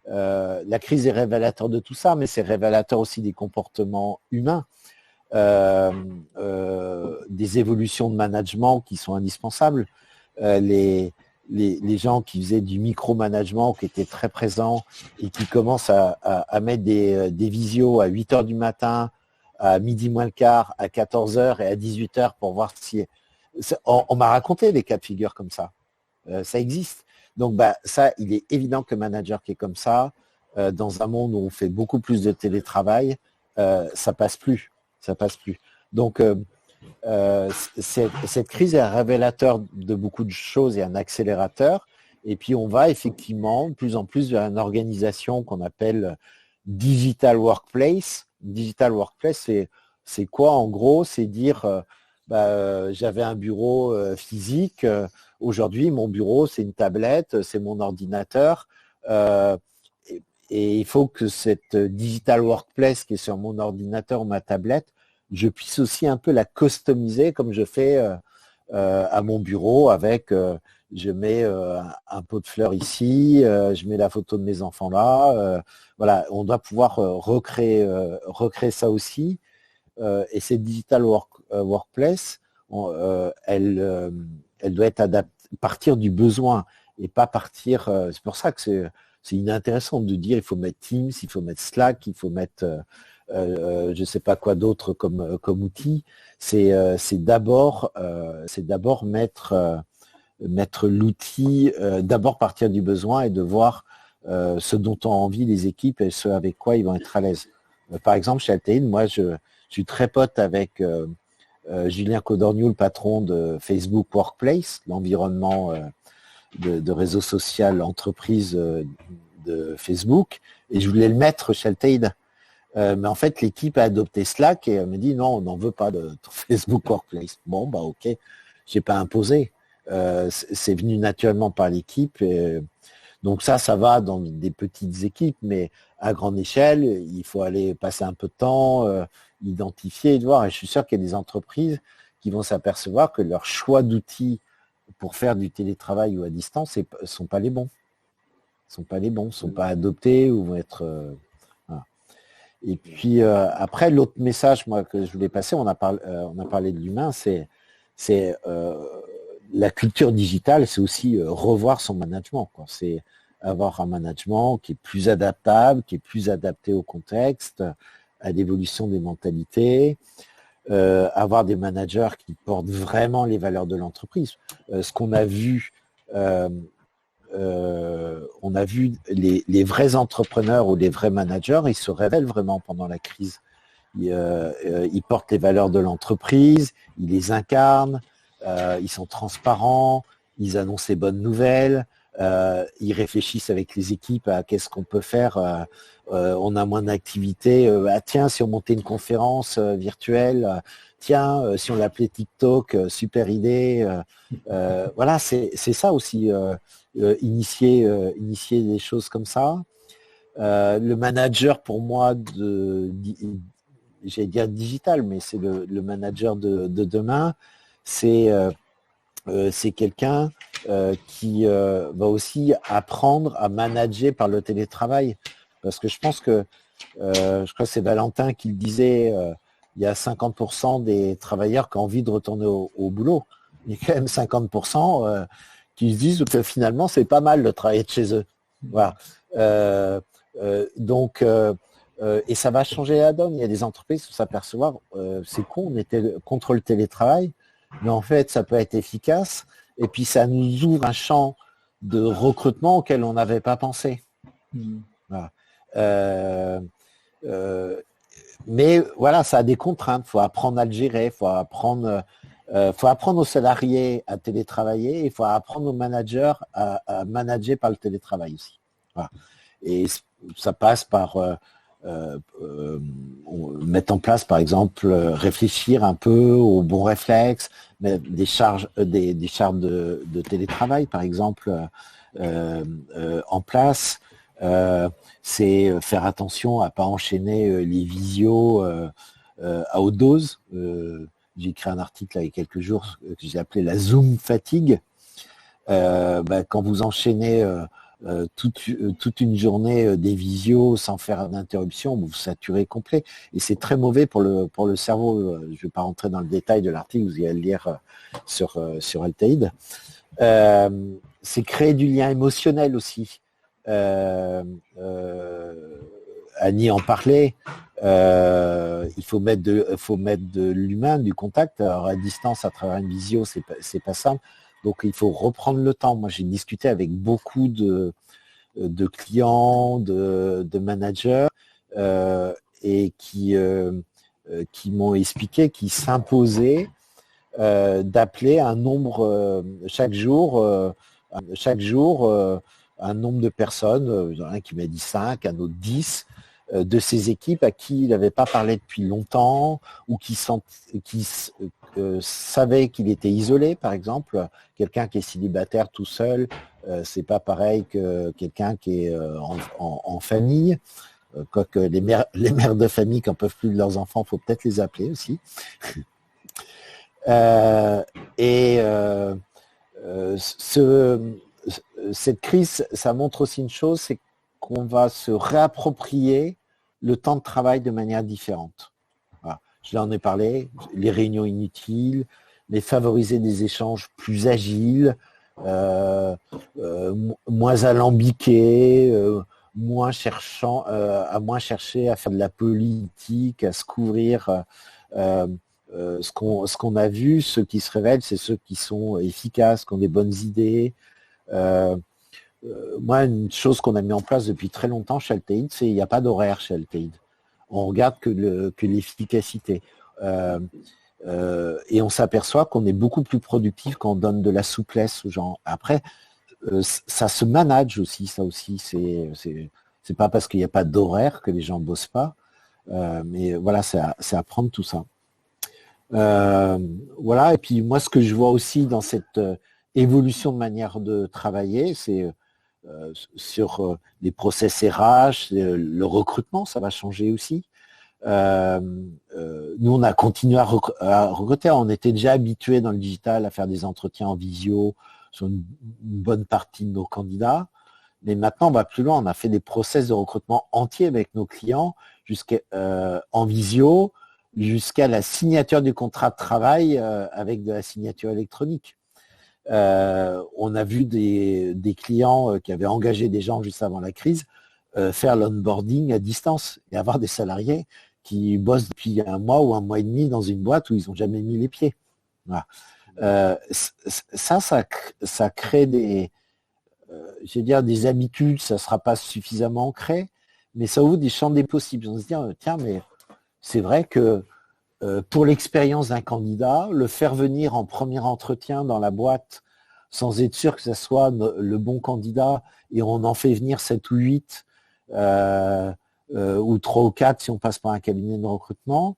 la crise est révélateur de tout ça, mais c'est révélateur aussi des comportements humains, des évolutions de management qui sont indispensables. Les gens qui faisaient du micro-management, qui étaient très présents et qui commencent à mettre des visios à 8h du matin, à midi moins le quart, à 14h et à 18h pour voir si... On m'a raconté des cas de figure comme ça. Ça existe. Donc ça, il est évident que le manager qui est comme ça, dans un monde où on fait beaucoup plus de télétravail, ça passe plus. Donc cette crise est un révélateur de beaucoup de choses et un accélérateur. Et puis on va effectivement de plus en plus vers une organisation qu'on appelle digital workplace. Digital workplace, c'est quoi en gros? C'est dire, j'avais un bureau physique. Aujourd'hui, mon bureau, c'est une tablette, c'est mon ordinateur. Et il faut que cette digital workplace qui est sur mon ordinateur ou ma tablette, je puisse aussi un peu la customiser comme je fais à mon bureau avec, je mets un pot de fleurs ici, je mets la photo de mes enfants là. Voilà, on doit pouvoir recréer ça aussi. Et cette digital workplace, elle doit être partir du besoin et pas partir. C'est pour ça que c'est inintéressant de dire il faut mettre Teams, il faut mettre Slack, il faut mettre je ne sais pas quoi d'autre comme outil. C'est d'abord mettre l'outil, d'abord partir du besoin et de voir ce dont ont envie les équipes et ce avec quoi ils vont être à l'aise. Par exemple, chez Altein, moi je suis très pote avec Julien Codorniou, le patron de Facebook Workplace, l'environnement de réseau social entreprise de Facebook, et je voulais le mettre chez Altein. Mais en fait, l'équipe a adopté Slack et me dit non, on n'en veut pas de Facebook Workplace. Bon, ok, j'ai pas imposé. C'est venu naturellement par l'équipe. Donc ça va dans des petites équipes, mais à grande échelle, il faut aller passer un peu de temps, identifier et voir. Et je suis sûr qu'il y a des entreprises qui vont s'apercevoir que leur choix d'outils pour faire du télétravail ou à distance ne sont pas les bons. Sont pas adoptés ou vont être... voilà. Et puis après, l'autre message moi, que je voulais passer, on a parlé de l'humain, c'est la culture digitale, c'est aussi revoir son management. C'est avoir un management qui est plus adaptable, qui est plus adapté au contexte, à l'évolution des mentalités, avoir des managers qui portent vraiment les valeurs de l'entreprise. Ce qu'on a vu, les vrais entrepreneurs ou les vrais managers, ils se révèlent vraiment pendant la crise. Ils portent les valeurs de l'entreprise, ils les incarnent, ils sont transparents, ils annoncent les bonnes nouvelles, ils réfléchissent avec les équipes à qu'est-ce qu'on peut faire. On a moins d'activités. Tiens, si on montait une conférence virtuelle, tiens, si on l'appelait TikTok, super idée. Voilà, c'est ça aussi, initier des choses comme ça. Le manager, pour moi, j'allais dire digital, mais c'est le manager de demain. C'est quelqu'un qui va aussi apprendre à manager par le télétravail. Parce que je pense que, je crois que c'est Valentin qui le disait, il y a 50% des travailleurs qui ont envie de retourner au boulot. Il y a quand même 50% qui se disent que finalement, c'est pas mal de travailler de chez eux. Voilà. Donc, et ça va changer la donne. Il y a des entreprises qui s'apercevoir, c'est con, on était contre le télétravail, mais en fait, ça peut être efficace. Et puis, ça nous ouvre un champ de recrutement auquel on n'avait pas pensé. Voilà. Mais voilà, ça a des contraintes. Il faut apprendre à le gérer. Il faut apprendre aux salariés à télétravailler. Il faut apprendre aux managers à manager par le télétravail aussi. Voilà. Et ça passe par mettre en place, par exemple, réfléchir un peu aux bons réflexes, mettre des charges de télétravail, par exemple, en place. C'est faire attention à pas enchaîner les visios à haute dose. J'ai écrit un article il y a quelques jours que j'ai appelé la Zoom fatigue. Quand vous enchaînez toute une journée des visios sans faire d'interruption, vous saturez complet. Et c'est très mauvais pour le cerveau. Je ne vais pas rentrer dans le détail de l'article, vous allez le lire sur Altaïd. C'est créer du lien émotionnel aussi. Annie en parlait. Il faut mettre de l'humain, du contact. Alors à distance, à travers une visio, c'est pas simple. Donc il faut reprendre le temps. Moi, j'ai discuté avec beaucoup de clients, de managers, et qui m'ont expliqué qu'ils s'imposaient d'appeler un nombre chaque jour un nombre de personnes. Il y en a un qui m'a dit 5, un autre 10, de ses équipes à qui il n'avait pas parlé depuis longtemps ou qui savait qu'il était isolé, par exemple. Quelqu'un qui est célibataire tout seul, c'est pas pareil que quelqu'un qui est en famille. Quoique les mères de famille qui n'en peuvent plus de leurs enfants, il faut peut-être les appeler aussi. Cette crise, ça montre aussi une chose, c'est qu'on va se réapproprier le temps de travail de manière différente. Voilà. Je l'en ai parlé, les réunions inutiles, les favoriser des échanges plus agiles, moins alambiqués, moins chercher à faire de la politique, à se couvrir. Ce qu'on a vu, ceux qui se révèlent, c'est ceux qui sont efficaces, qui ont des bonnes idées. Moi, une chose qu'on a mis en place depuis très longtemps chez Alteid, c'est qu'il n'y a pas d'horaire chez Alteid. On regarde que l'efficacité. Et on s'aperçoit qu'on est beaucoup plus productif quand on donne de la souplesse aux gens. Après, ça se manage aussi, ça aussi. C'est pas parce qu'il n'y a pas d'horaire que les gens ne bossent pas. Mais voilà, c'est apprendre tout ça. Voilà, et puis moi ce que je vois aussi dans cette évolution de manière de travailler, c'est sur les process RH, le recrutement, ça va changer aussi. Nous on a continué à recruter, on était déjà habitués dans le digital à faire des entretiens en visio sur une bonne partie de nos candidats, mais maintenant on va plus loin, on a fait des process de recrutement entiers avec nos clients en visio, jusqu'à la signature du contrat de travail avec de la signature électronique. On a vu des clients qui avaient engagé des gens juste avant la crise faire l'onboarding à distance et avoir des salariés qui bossent depuis un mois ou un mois et demi dans une boîte où ils n'ont jamais mis les pieds. Voilà. Ça crée des habitudes, ça ne sera pas suffisamment ancré, mais ça ouvre des champs des possibles. On se dit, tiens, mais c'est vrai que pour l'expérience d'un candidat, le faire venir en premier entretien dans la boîte sans être sûr que ce soit le bon candidat et on en fait venir 7 ou 8 ou 3 ou 4 si on passe par un cabinet de recrutement,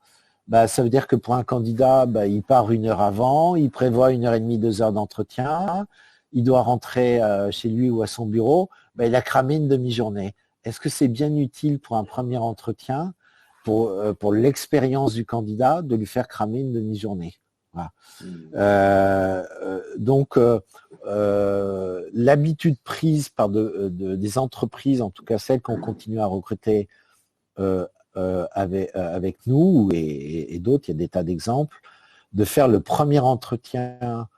ça veut dire que pour un candidat, il part 1 heure avant, il prévoit 1h30, 2 heures d'entretien, il doit rentrer chez lui ou à son bureau, il a cramé une demi-journée. Est-ce que c'est bien utile pour un premier entretien pour l'expérience du candidat, de lui faire cramer une demi-journée. Voilà. Donc, l'habitude prise par des entreprises, en tout cas celles qui ont continué à recruter avec nous et d'autres, il y a des tas d'exemples, de faire le premier entretien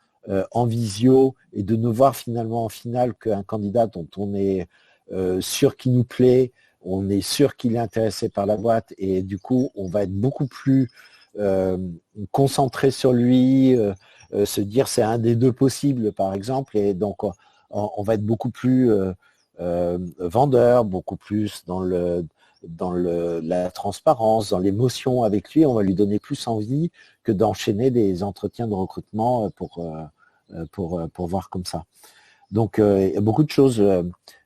en visio et de ne voir finalement en finale qu'un candidat dont on est sûr qu'il nous plaît, on est sûr qu'il est intéressé par la boîte et du coup, on va être beaucoup plus concentré sur lui, se dire c'est un des deux possibles, par exemple, et donc on va être beaucoup plus vendeur, beaucoup plus dans la transparence, dans l'émotion avec lui, on va lui donner plus envie que d'enchaîner des entretiens de recrutement pour voir comme ça. Donc, il y a beaucoup de choses.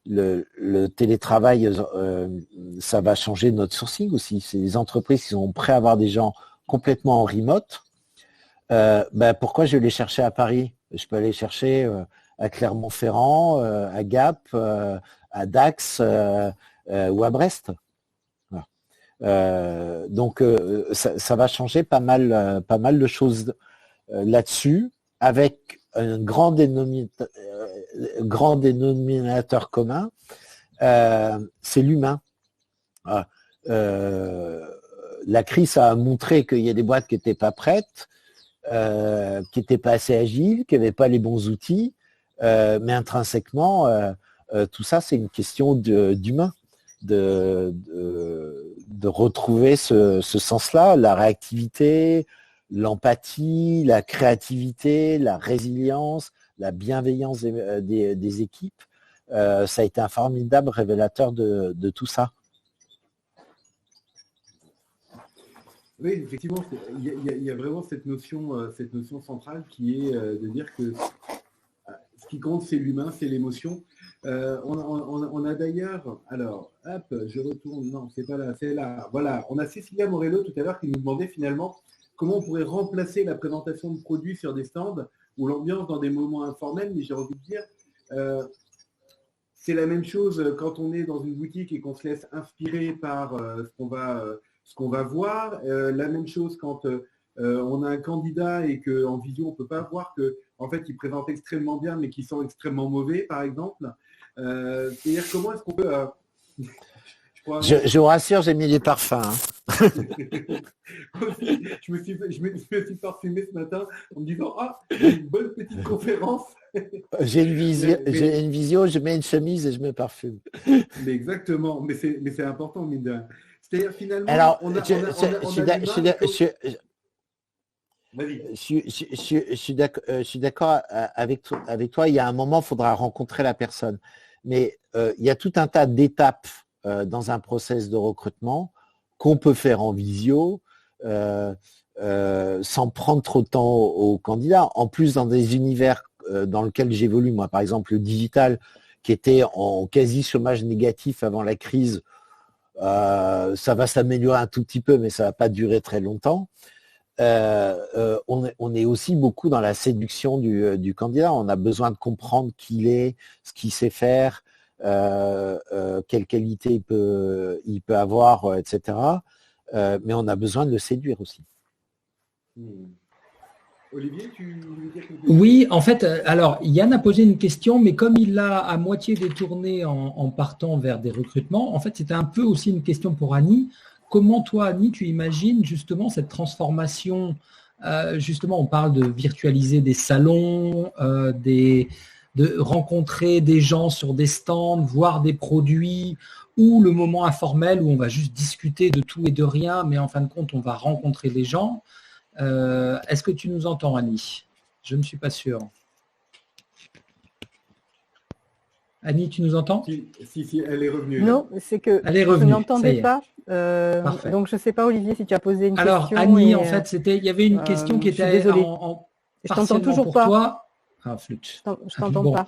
Le télétravail, ça va changer notre sourcing aussi. C'est les entreprises qui sont prêtes à avoir des gens complètement en remote. Pourquoi je vais les chercher à Paris? Je peux aller chercher à Clermont-Ferrand, à Gap, à Dax ou à Brest. Voilà. Donc, ça va changer pas mal de choses là-dessus, avec un grand dénominateur commun, c'est l'humain. La crise a montré qu'il y a des boîtes qui n'étaient pas prêtes, qui n'étaient pas assez agiles, qui n'avaient pas les bons outils, mais intrinsèquement, tout ça, c'est une question d'humain, de retrouver ce sens-là, la réactivité, l'empathie, la créativité, la résilience, la bienveillance des équipes. Ça a été un formidable révélateur de tout ça. Oui, effectivement, il y a vraiment cette notion centrale qui est de dire que ce qui compte, c'est l'humain, c'est l'émotion. On a d'ailleurs, alors, hop, je retourne, non, c'est pas là, c'est là. Voilà, on a Cécilia Morello tout à l'heure qui nous demandait finalement comment on pourrait remplacer la présentation de produits sur des stands ou l'ambiance dans des moments informels, mais j'ai envie de dire, c'est la même chose quand on est dans une boutique et qu'on se laisse inspirer par ce qu'on va voir. La même chose quand on a un candidat et qu'en visio, on ne peut pas voir que en fait, il présente extrêmement bien, mais qu'il sent extrêmement mauvais, par exemple. C'est-à-dire comment est-ce qu'on peut... Je vous rassure, j'ai mis des parfums. Hein. je me suis parfumé ce matin en me disant « Ah, une bonne petite conférence !» J'ai une visio, je mets une chemise et je me parfume. Mais exactement, mais c'est important, mine de rien. C'est-à-dire finalement, alors, je suis d'accord avec toi. Il y a un moment, il faudra rencontrer la personne. Mais il y a tout un tas d'étapes dans un process de recrutement qu'on peut faire en visio sans prendre trop de temps aux candidats. En plus, dans des univers dans lesquels j'évolue, moi, par exemple, le digital, qui était en quasi chômage négatif avant la crise, ça va s'améliorer un tout petit peu, mais ça ne va pas durer très longtemps. On est aussi beaucoup dans la séduction du candidat. On a besoin de comprendre qui il est, ce qu'il sait faire, quelle qualité il peut avoir, etc. Mais on a besoin de le séduire aussi. Olivier, tu veux dire quelque chose ? Oui, en fait, alors Yann a posé une question, mais comme il l'a à moitié détourné en partant vers des recrutements, en fait, c'était un peu aussi une question pour Annie. Comment toi, Annie, tu imagines justement cette transformation? Justement, on parle de virtualiser des salons, de rencontrer des gens sur des stands, voir des produits, ou le moment informel où on va juste discuter de tout et de rien, mais en fin de compte, on va rencontrer des gens. Est-ce que tu nous entends, Annie? Je ne suis pas sûr. Annie, tu nous entends? Si, elle est revenue. Non, c'est que je n'entendais pas. Donc, je ne sais pas, Olivier, si tu as posé une question. Alors, Annie, en fait, il y avait une question qui était je t'entends toujours pour pas. toi. Ah, flûte. Je t'entends pas.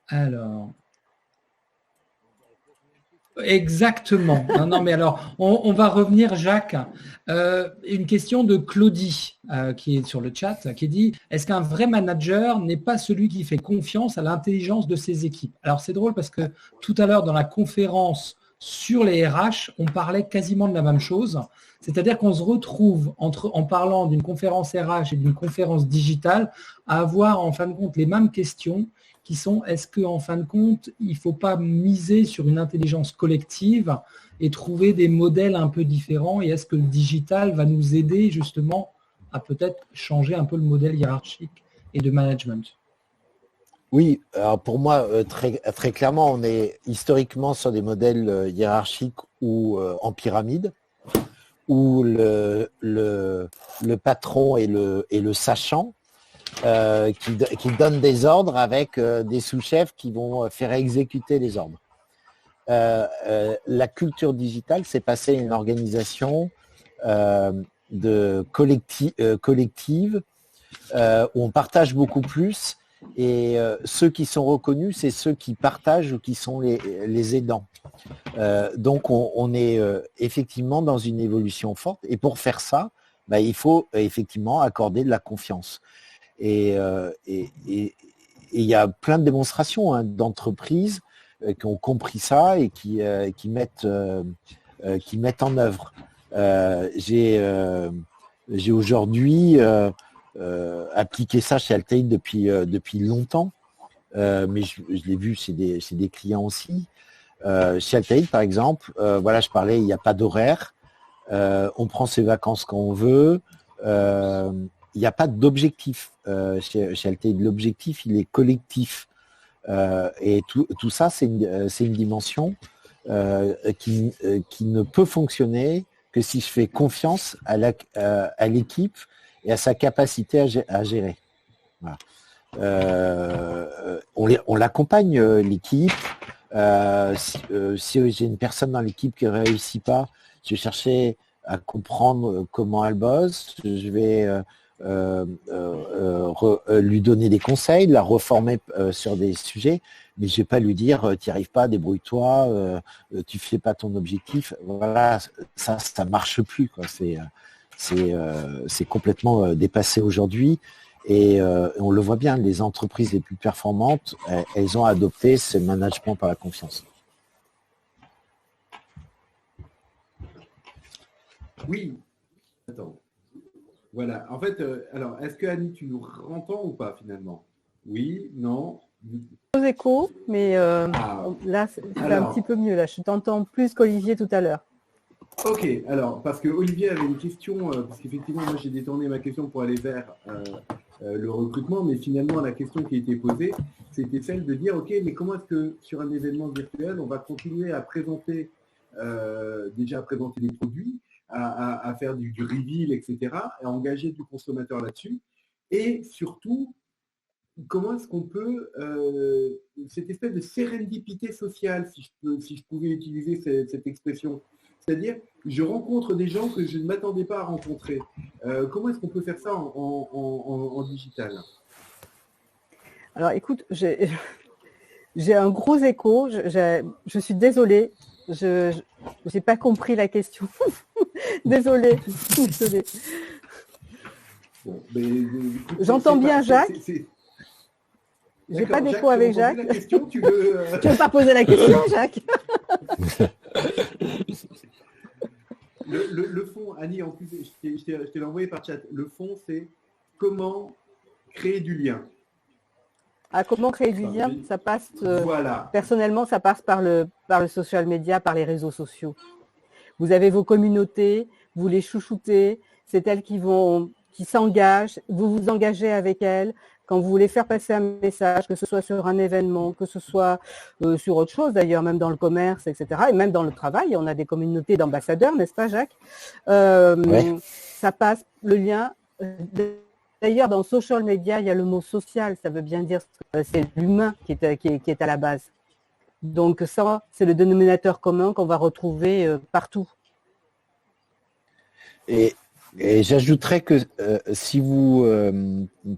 Alors... Exactement. Non, mais alors, on va revenir, Jacques. Une question de Claudie, qui est sur le chat, qui dit « Est-ce qu'un vrai manager n'est pas celui qui fait confiance à l'intelligence de ses équipes ?» Alors, c'est drôle parce que tout à l'heure, dans la conférence sur les RH, on parlait quasiment de la même chose. C'est-à-dire qu'on se retrouve, en parlant d'une conférence RH et d'une conférence digitale, à avoir, en fin de compte, les mêmes questions qui sont, est-ce qu'en fin de compte, il ne faut pas miser sur une intelligence collective et trouver des modèles un peu différents, et est-ce que le digital va nous aider justement à peut-être changer un peu le modèle hiérarchique et de management? Oui, alors pour moi, très, très clairement, on est historiquement sur des modèles hiérarchiques ou en pyramide, où le patron est le sachant, qui donne des ordres avec des sous-chefs qui vont faire exécuter les ordres. La culture digitale, c'est passer une organisation collective où on partage beaucoup plus, et ceux qui sont reconnus, c'est ceux qui partagent ou qui sont les aidants. Donc on est effectivement dans une évolution forte, et pour faire ça, il faut effectivement accorder de la confiance. Et il y a plein de démonstrations d'entreprises qui ont compris ça et qui mettent en œuvre. J'ai aujourd'hui appliqué ça chez Altaïd depuis longtemps, mais je l'ai vu chez des clients aussi. Chez Altaïd, par exemple, je parlais, il n'y a pas d'horaire, on prend ses vacances quand on veut. Il n'y a pas d'objectif chez Altaïd. L'objectif, il est collectif. Et tout ça, c'est une dimension qui ne peut fonctionner que si je fais confiance à l'équipe et à sa capacité à gérer. Voilà. On l'accompagne, l'équipe. Si j'ai une personne dans l'équipe qui ne réussit pas, je vais chercher à comprendre comment elle bosse. Je vais lui donner des conseils, la reformer sur des sujets, mais je vais pas lui dire t'y arrives pas, débrouille-toi, tu fais pas ton objectif. Voilà, ça marche plus, quoi. C'est complètement dépassé aujourd'hui. Et on le voit bien, les entreprises les plus performantes, elles ont adopté ce management par la confiance. Oui. Attends. Voilà. En fait, alors, est-ce que Annie, tu nous entends ou pas finalement? Oui, non. Aux échos, mais là, c'est un Alors. petit peu mieux. Là, je t'entends plus qu'Olivier tout à l'heure. Ok, alors, parce que Olivier avait une question, parce qu'effectivement, moi j'ai détourné ma question pour aller vers le recrutement, mais finalement, la question qui a été posée, c'était celle de dire, ok, mais comment est-ce que sur un événement virtuel, on va continuer à présenter, déjà à présenter des produits, à faire du reveal, etc., à engager du consommateur là-dessus, et surtout, comment est-ce qu'on peut, cette espèce de sérendipité sociale, si je pouvais utiliser cette expression, c'est-à-dire, je rencontre des gens que je ne m'attendais pas à rencontrer. Comment est-ce qu'on peut faire ça en digital? Alors, écoute, j'ai un gros écho. Je suis désolée. Je n'ai pas compris la question. Désolée. Bon, j'entends bien Jacques. J'ai pas d'écho avec Jacques. Tu veux pas poser la question, Jacques? Le fond, Annie, en plus, je t'ai envoyé par chat. Le fond, c'est comment créer du lien. Ah, comment créer du lien? Ça passe. Voilà. Personnellement, ça passe par le social media, par les réseaux sociaux. Vous avez vos communautés, vous les chouchoutez, c'est elles qui s'engagent, vous vous engagez avec elles. Quand vous voulez faire passer un message, que ce soit sur un événement, que ce soit sur autre chose d'ailleurs, même dans le commerce, etc., et même dans le travail, on a des communautés d'ambassadeurs, n'est-ce pas, Jacques? Ouais. Ça passe, le lien. D'ailleurs, dans social media, il y a le mot social, ça veut bien dire que c'est l'humain qui est à la base. Donc ça, c'est le dénominateur commun qu'on va retrouver partout. Et j'ajouterais que si vous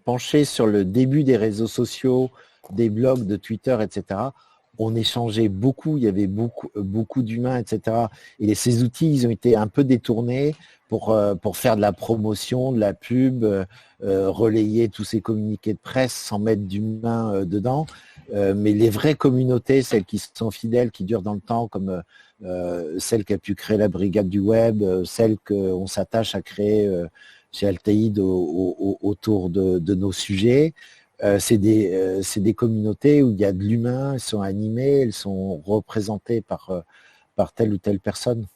penchez sur le début des réseaux sociaux, des blogs, de Twitter, etc., on échangeait beaucoup, il y avait beaucoup d'humains, etc. Et ces outils, ils ont été un peu détournés pour faire de la promotion, de la pub, relayer tous ces communiqués de presse sans mettre d'humains dedans. Mais les vraies communautés, celles qui sont fidèles, qui durent dans le temps, comme celle qui a pu créer la Brigade du Web, celle qu'on s'attache à créer chez Altaïd autour de nos sujets. C'est des communautés où il y a de l'humain, elles sont animées, elles sont représentées par telle ou telle personne.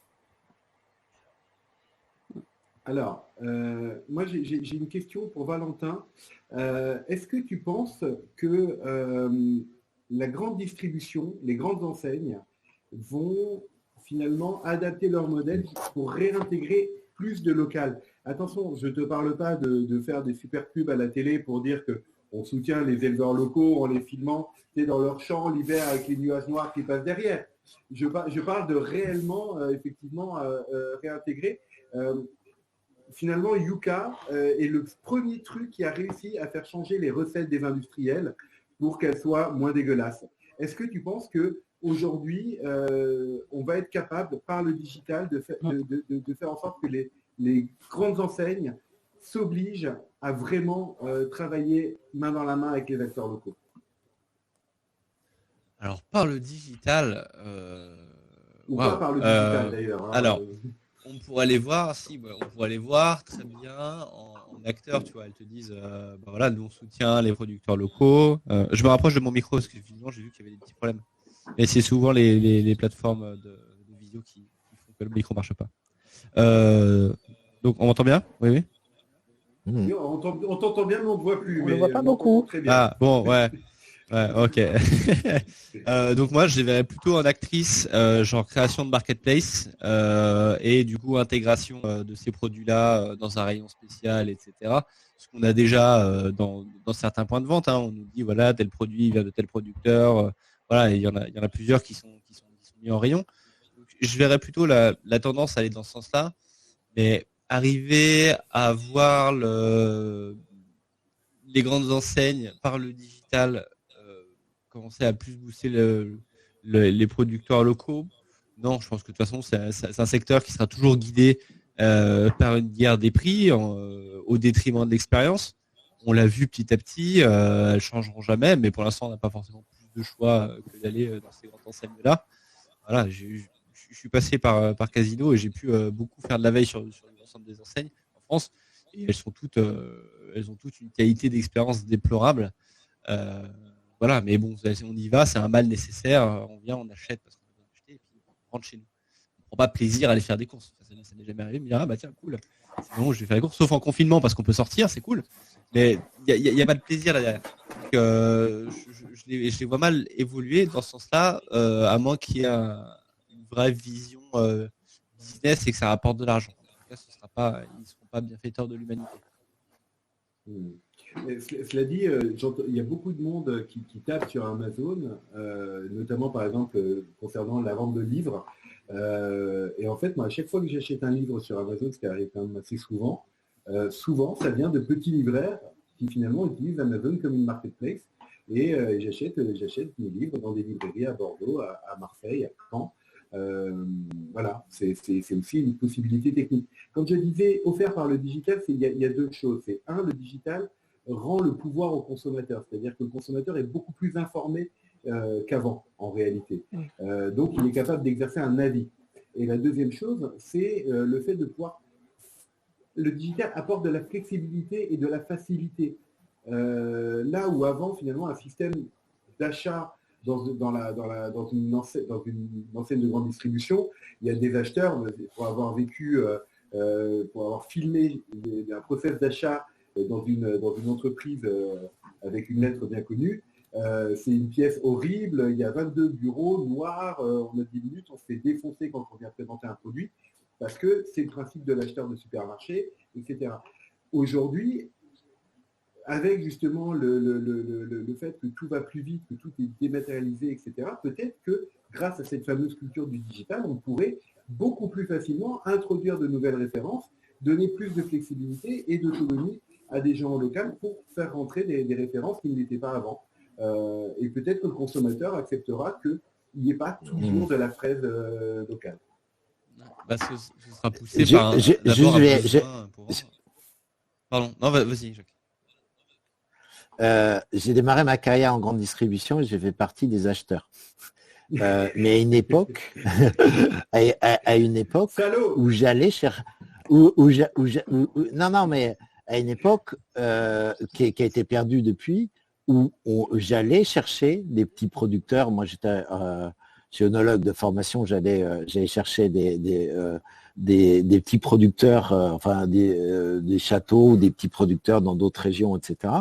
Alors, moi j'ai une question pour Valentin. Est-ce que tu penses que la grande distribution, les grandes enseignes vont finalement adapter leur modèle pour réintégrer plus de local? Attention, je ne te parle pas de faire des super pubs à la télé pour dire qu'on soutient les éleveurs locaux en les filmant dans leur champ l'hiver avec les nuages noirs qui passent derrière. Je parle de réellement, effectivement, réintégrer. Finalement, Yuka est le premier truc qui a réussi à faire changer les recettes des industriels pour qu'elles soient moins dégueulasses. Est-ce que tu penses qu'aujourd'hui, on va être capable, par le digital, de faire en sorte que les grandes enseignes s'obligent à vraiment travailler main dans la main avec les acteurs locaux? Alors, par le digital... Ou pas par le digital, d'ailleurs. Alors... On pourrait les voir, on pourrait les voir très bien en acteurs, tu vois, elles te disent, voilà, nous on soutient les producteurs locaux. Je me rapproche de mon micro parce que finalement j'ai vu qu'il y avait des petits problèmes. Mais c'est souvent les plateformes de vidéo qui font que le micro marche pas. Donc on m'entend bien? Oui. Oui, on t'entend bien, mais on ne te voit plus. On ne voit pas beaucoup. Très bien. Ah bon, ouais. Ouais, ok. Donc moi, je les verrais plutôt en actrice, genre création de marketplace et du coup intégration de ces produits-là dans un rayon spécial, etc. Ce qu'on a déjà dans certains points de vente. Hein. On nous dit voilà, tel produit vient de tel producteur. Voilà, il y en a plusieurs qui sont mis en rayon. Donc, je verrais plutôt la tendance à aller dans ce sens-là. Mais arriver à voir les grandes enseignes par le digital commencer à plus booster les producteurs locaux. Non, je pense que de toute façon, c'est un secteur qui sera toujours guidé par une guerre des prix au détriment de l'expérience. On l'a vu petit à petit, elles changeront jamais, mais pour l'instant, on n'a pas forcément plus de choix que d'aller dans ces grandes enseignes-là. Voilà, je suis passé par Casino et j'ai pu beaucoup faire de la veille sur l'ensemble des enseignes en France. Et elles ont toutes une qualité d'expérience déplorable. Voilà, mais bon, on y va, c'est un mal nécessaire. On vient, on achète parce qu'on a besoin d'acheter et puis on rentre chez nous. On ne prend pas plaisir à aller faire des courses. Ça n'est jamais arrivé. Mais ah bah tiens, cool. Sinon, je vais faire des courses, sauf en confinement parce qu'on peut sortir, c'est cool. Mais il y a pas de plaisir là derrière. Donc, je les vois mal évoluer dans ce sens-là, à moins qu'il y ait une vraie vision business et que ça rapporte de l'argent. En tout cas, ils ne seront pas bienfaiteurs de l'humanité. Cela dit, il y a beaucoup de monde qui tape sur Amazon, notamment par exemple concernant la vente de livres. Et en fait, moi, à chaque fois que j'achète un livre sur Amazon, ce qui arrive quand même assez souvent, ça vient de petits libraires qui finalement utilisent Amazon comme une marketplace. Et j'achète mes livres dans des librairies à Bordeaux, à Marseille, à Caen. Voilà, c'est aussi une possibilité technique. Quand je disais offert par le digital, il y a deux choses. C'est le digital rend le pouvoir au consommateur, c'est-à-dire que le consommateur est beaucoup plus informé qu'avant, en réalité. Donc, il est capable d'exercer un avis. Et la deuxième chose, c'est le fait de pouvoir... Le digital apporte de la flexibilité et de la facilité. Là où avant, finalement, un système d'achat dans une enseigne de grande distribution, il y a des acheteurs, pour avoir vécu, pour avoir filmé un process d'achat dans une entreprise avec une lettre bien connue, c'est une pièce horrible, il y a 22 bureaux noirs, on a 10 minutes, on se fait défoncer quand on vient présenter un produit, parce que c'est le principe de l'acheteur de supermarché, etc. Aujourd'hui, avec justement le fait que tout va plus vite, que tout est dématérialisé, etc., peut-être que grâce à cette fameuse culture du digital, on pourrait beaucoup plus facilement introduire de nouvelles références, donner plus de flexibilité et d'autonomie à des gens locaux pour faire rentrer des références qui ne l'étaient pas avant. Et peut-être que le consommateur acceptera qu'il n'y ait pas toujours de la fraise locale. Bah, ce sera poussé par d'abord un besoin pour... Pardon, non, vas-y, Jacques. J'ai démarré ma carrière en grande distribution et j'ai fait partie des acheteurs. Mais à une époque, où j'allais chercher, non, mais à une époque qui a été perdue depuis, où j'allais chercher des petits producteurs. Moi, j'étais œnologue de formation, j'allais chercher des petits producteurs, enfin des châteaux, des petits producteurs dans d'autres régions, etc.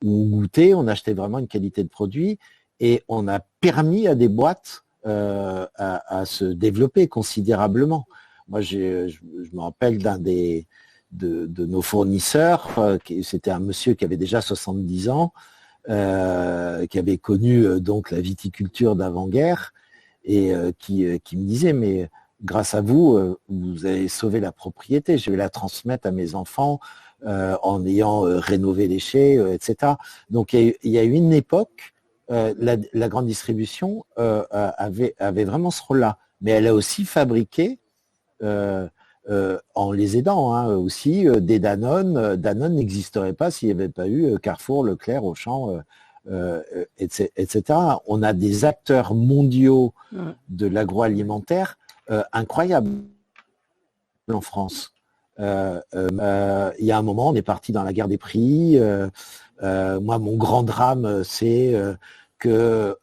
Où on goûtait, on achetait vraiment une qualité de produit et on a permis à des boîtes à se développer considérablement. Moi, je me rappelle de nos fournisseurs, c'était un monsieur qui avait déjà 70 ans, qui avait connu donc la viticulture d'avant-guerre et qui me disait, mais grâce à vous, vous avez sauvé la propriété, je vais la transmettre à mes enfants en ayant rénové les chais, etc. Donc il y a eu une époque, la grande distribution avait vraiment ce rôle-là, mais elle a aussi fabriqué en les aidant aussi des Danone. Danone n'existerait pas s'il n'y avait pas eu Carrefour, Leclerc, Auchan, etc. On a des acteurs mondiaux de l'agroalimentaire incroyables en France. Il y a un moment, on est parti dans la guerre des prix. Moi, mon grand drame, c'est que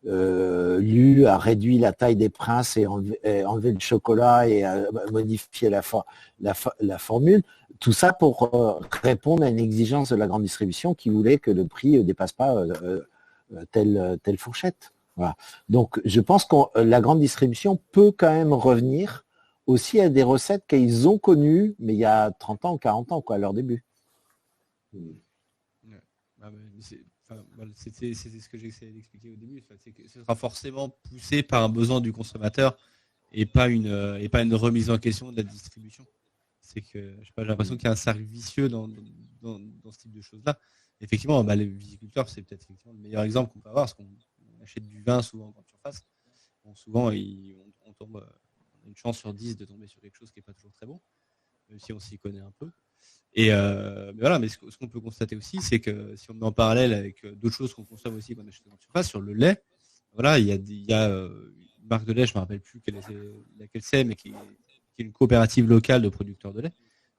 Lu a réduit la taille des princes et enlevé le chocolat et a modifié la formule. Tout ça pour répondre à une exigence de la grande distribution qui voulait que le prix ne dépasse pas telle fourchette. Voilà. Donc, je pense que la grande distribution peut quand même revenir aussi à des recettes qu'ils ont connues, mais il y a 30 ans, 40 ans, à leur début. C'était ce que j'essayais d'expliquer au début. C'est que ce sera forcément poussé par un besoin du consommateur et pas une remise en question de la distribution. C'est que je sais pas, j'ai l'impression qu'il y a un cercle vicieux dans ce type de choses-là. Effectivement, les viticulteurs, c'est peut-être effectivement le meilleur exemple qu'on peut avoir, parce qu'on achète du vin souvent en grande surface. Bon, souvent, on tombe, on a une chance sur 10 de tomber sur quelque chose qui n'est pas toujours très bon, même si on s'y connaît un peu. Mais ce qu'on peut constater aussi, c'est que si on met en parallèle avec d'autres choses qu'on consomme aussi, qu'on achète en grande surface, sur le lait, voilà, il y a une marque de lait, je ne me rappelle plus laquelle c'est, mais qui est une coopérative locale de producteurs de lait.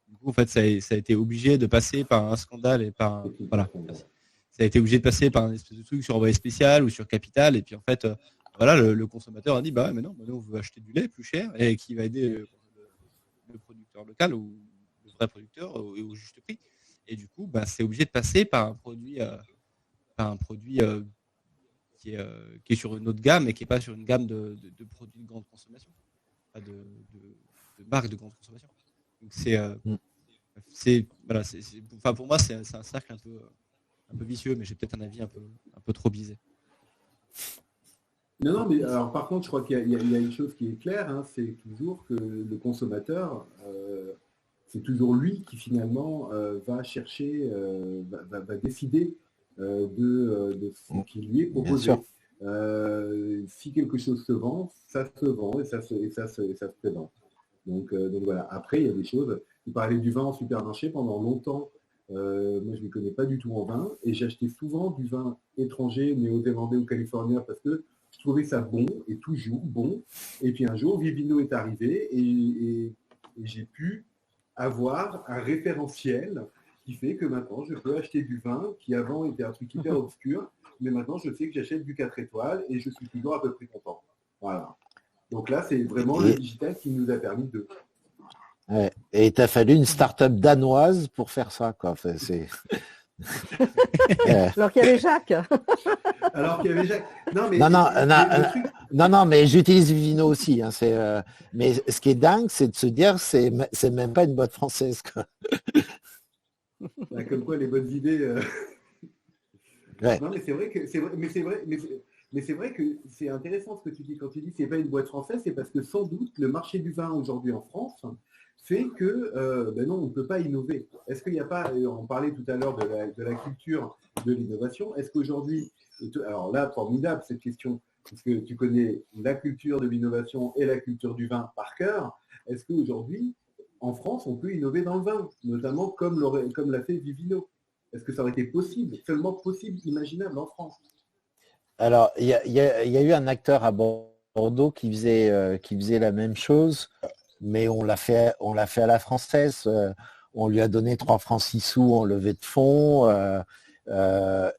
Du coup, en fait, ça a été obligé de passer par un scandale et par merci. Ça a été obligé de passer par un espèce de truc sur envoyé spécial ou sur Capital. Et puis en fait, le consommateur a dit mais non, on veut acheter du lait plus cher et qui va aider le producteur local ou le vrai producteur au juste prix. Et du coup, c'est obligé de passer par un produit qui est sur une autre gamme et qui n'est pas sur une gamme de produits de grande consommation, pas de marques de grande consommation. Donc pour moi, c'est un cercle un peu vicieux, mais j'ai peut-être un avis un peu trop biaisé. Non, mais alors par contre, je crois qu'il y a une chose qui est claire, hein, c'est toujours que le consommateur, c'est toujours lui qui finalement va chercher, va décider de ce qui lui est proposé. Si quelque chose se vend, ça se vend et ça se présente. Donc voilà. Après, il y a des choses. Vous parlez du vin en supermarché pendant longtemps. Moi, je ne m'y connais pas du tout en vin et j'achetais souvent du vin étranger, néo-zélandais ou californien parce que je trouvais ça bon et toujours bon. Et puis un jour, Vivino est arrivé et j'ai pu avoir un référentiel qui fait que maintenant, je peux acheter du vin qui avant était un truc hyper obscur, mais maintenant, je sais que j'achète du 4 étoiles et je suis toujours à peu près content. Voilà. Donc là, c'est vraiment le digital qui nous a permis de... Ouais. Et il t'a fallu une start-up danoise pour faire ça, quoi. Enfin, c'est... Alors qu'il y avait Jacques. Non, mais j'utilise Vivino aussi. Hein, mais ce qui est dingue, c'est de se dire, c'est même pas une boîte française, quoi. Comme quoi, les bonnes idées. Ouais. Non, mais c'est vrai que c'est vrai que c'est intéressant ce que tu dis quand tu dis que c'est pas une boîte française, c'est parce que sans doute le marché du vin aujourd'hui en France fait que non, on ne peut pas innover. Est-ce qu'il n'y a pas, on parlait tout à l'heure de la culture de l'innovation, est-ce qu'aujourd'hui, alors là, formidable cette question, parce que tu connais la culture de l'innovation et la culture du vin par cœur, est-ce qu'aujourd'hui, en France, on peut innover dans le vin, notamment comme l'a fait Vivino? Est-ce que ça aurait été possible, seulement possible, imaginable en France? Alors, il y a eu un acteur à Bordeaux qui faisait la même chose, mais on l'a fait à la française. On lui a donné 3 francs 6 sous en levée de fonds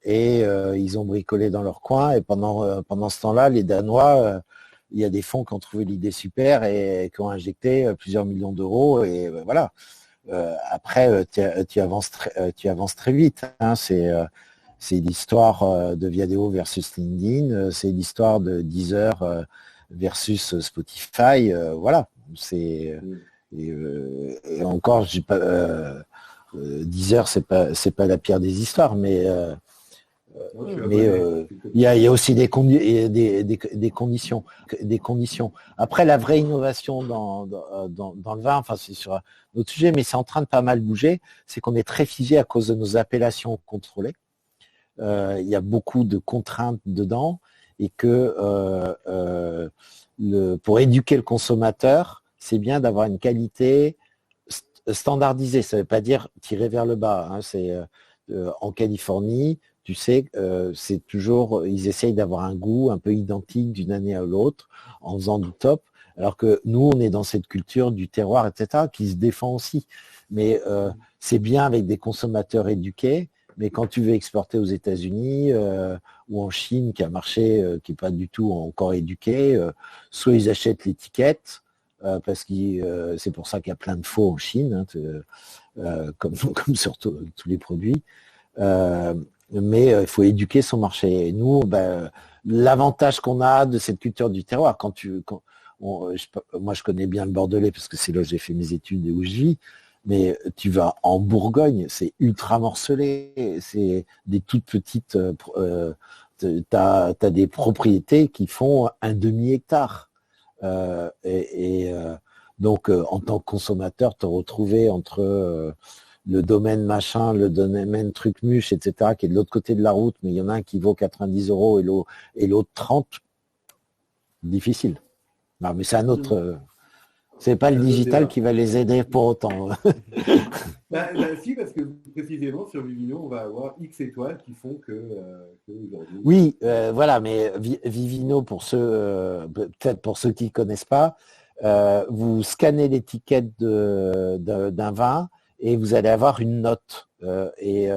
et ils ont bricolé dans leur coin. Et pendant ce temps-là, les Danois, il y a des fonds qui ont trouvé l'idée super et qui ont injecté plusieurs millions d'euros. Et voilà. Après, tu avances très vite. Hein, c'est l'histoire de Viadeo versus LinkedIn, c'est l'histoire de Deezer versus Spotify. Voilà. Et encore, Deezer, c'est pas la pire des histoires, mais il y a aussi des conditions. Après, la vraie innovation dans le vin, enfin c'est sur notre sujet, mais c'est en train de pas mal bouger, c'est qu'on est très figé à cause de nos appellations contrôlées. Il y a beaucoup de contraintes dedans et que pour éduquer le consommateur, c'est bien d'avoir une qualité standardisée. Ça ne veut pas dire tirer vers le bas. Hein. C'est en Californie, tu sais, c'est toujours, ils essayent d'avoir un goût un peu identique d'une année à l'autre en faisant du top. Alors que nous, on est dans cette culture du terroir, etc., qui se défend aussi. Mais c'est bien avec des consommateurs éduqués. Mais quand tu veux exporter aux États-Unis ou en Chine, qui a un marché qui n'est pas du tout encore éduqué, soit ils achètent l'étiquette, parce que c'est pour ça qu'il y a plein de faux en Chine, hein, comme sur tous les produits. Mais il faut éduquer son marché. Et nous, l'avantage qu'on a de cette culture du terroir, moi je connais bien le Bordelais parce que c'est là où j'ai fait mes études et où je vis, mais tu vas en Bourgogne, c'est ultra morcelé, c'est des toutes petites... t'as des propriétés qui font un demi-hectare. Donc, en tant que consommateur, te retrouver entre le domaine machin, le domaine truc muche, etc., qui est de l'autre côté de la route, mais il y en a un qui vaut 90 € et l'autre 30, difficile. Non, mais c'est un autre. C'est pas le digital qui va les aider pour autant. Si, parce que précisément sur Vivino, on va avoir X étoiles qui font que aujourd'hui. Oui, voilà, mais Vivino, pour ceux, peut-être pour ceux qui ne connaissent pas, vous scannez l'étiquette d'un vin et vous allez avoir une note. Et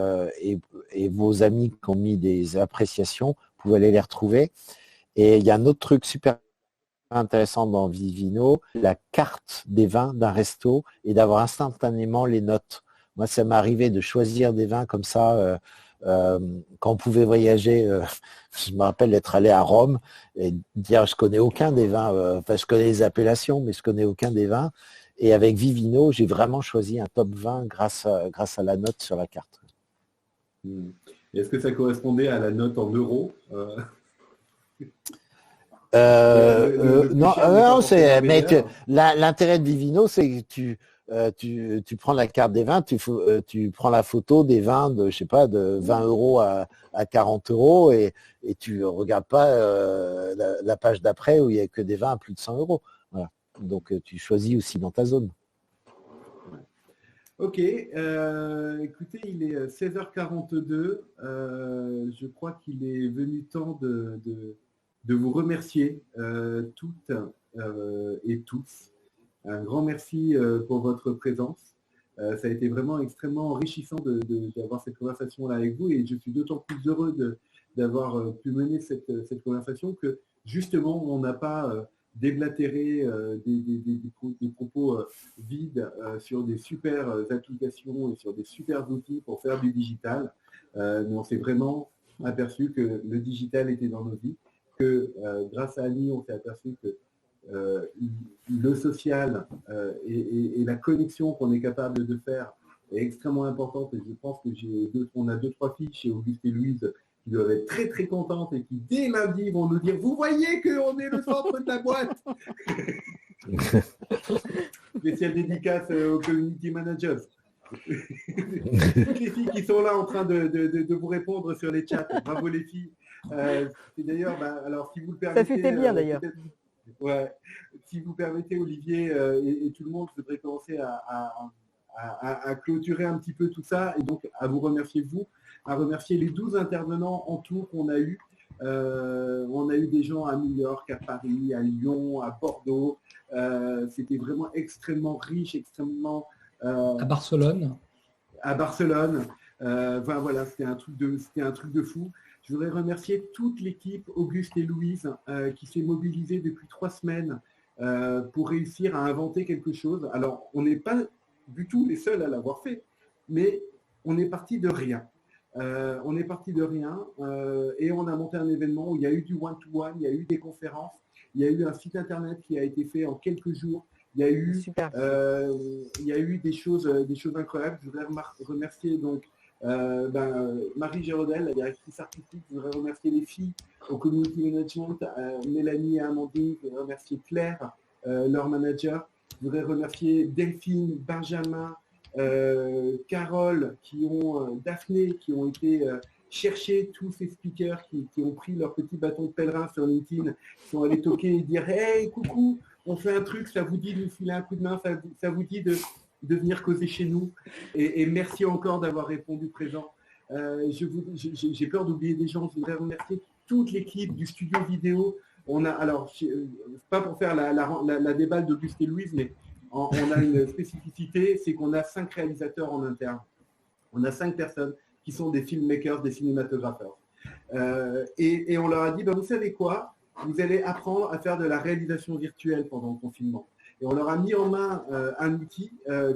vos amis qui ont mis des appréciations, vous pouvez aller les retrouver. Et il y a un autre truc super intéressant dans Vivino, la carte des vins d'un resto et d'avoir instantanément les notes. Moi, ça m'est arrivé de choisir des vins comme ça quand on pouvait voyager. Je me rappelle d'être allé à Rome et dire je connais aucun des vins, enfin je connais les appellations, mais je connais aucun des vins. Et avec Vivino, j'ai vraiment choisi un top 20 grâce à la note sur la carte. Est-ce que ça correspondait à la note en euros Non, mais l'intérêt de Vivino, c'est que tu prends la carte des vins, tu prends la photo des vins de, je sais pas, de 20 € à 40 € et tu regardes pas la page d'après où il n'y a que des vins à plus de 100 €. Voilà. Donc tu choisis aussi dans ta zone. Ok, écoutez, il est 16h42. Je crois qu'il est venu temps de vous remercier toutes et tous. Un grand merci pour votre présence. Ça a été vraiment extrêmement enrichissant d'avoir cette conversation-là avec vous et je suis d'autant plus heureux d'avoir pu mener cette conversation que justement on n'a pas déblatéré des propos vides sur des super applications et sur des super outils pour faire du digital. Mais on s'est vraiment aperçu que le digital était dans nos vies, que grâce à Annie, on s'est aperçu que le social et la connexion qu'on est capable de faire est extrêmement importante et je pense que on a 2-3 filles chez Auguste et Louise qui doivent être très très contentes et qui dès lundi vont nous dire vous voyez qu'on est le centre de la boîte. Spéciale dédicace aux community managers. Toutes les filles qui sont là en train de vous répondre sur les chats, bravo les filles. Et d'ailleurs, alors si vous le permettez, ça fait bien d'ailleurs. Ouais. Si vous permettez, Olivier et tout le monde, je voudrais commencer à clôturer un petit peu tout ça et donc à vous remercier vous, à remercier les 12 intervenants en tout qu'on a eu. On a eu des gens à New York, à Paris, à Lyon, à Bordeaux. C'était vraiment extrêmement riche, extrêmement... à Barcelone. À Barcelone. Enfin, voilà, c'était un truc de fou. Je voudrais remercier toute l'équipe, Auguste et Louise, qui s'est mobilisée depuis 3 semaines pour réussir à inventer quelque chose. Alors, on n'est pas du tout les seuls à l'avoir fait, mais on est parti de rien. Et on a monté un événement où il y a eu du one-to-one, il y a eu des conférences, il y a eu un site internet qui a été fait en quelques jours. Il y a eu des choses incroyables. Je voudrais remercier donc Marie Géraudel, la directrice artistique. Je voudrais remercier les filles au community management, Mélanie et Amandine. Je voudrais remercier Claire, leur manager. Je voudrais remercier Delphine, Benjamin, Carole, Daphné, qui ont été chercher tous ces speakers qui ont pris leur petit bâton de pèlerin sur LinkedIn, qui sont allés toquer et dire « Hey, coucou, on fait un truc, ça vous dit de nous filer un coup de main, ça vous dit de venir causer chez nous ?» et merci encore d'avoir répondu présent. J'ai peur d'oublier des gens. Je voudrais remercier toute l'équipe du studio vidéo. On a, alors, pas pour faire la déballe d'Auguste et Louise, mais on a une spécificité, c'est qu'on a 5 réalisateurs en interne. On a 5 personnes qui sont des filmmakers, des cinématographeurs. Et on leur a dit, vous savez quoi ? Vous allez apprendre à faire de la réalisation virtuelle pendant le confinement. Et on leur a mis en main un outil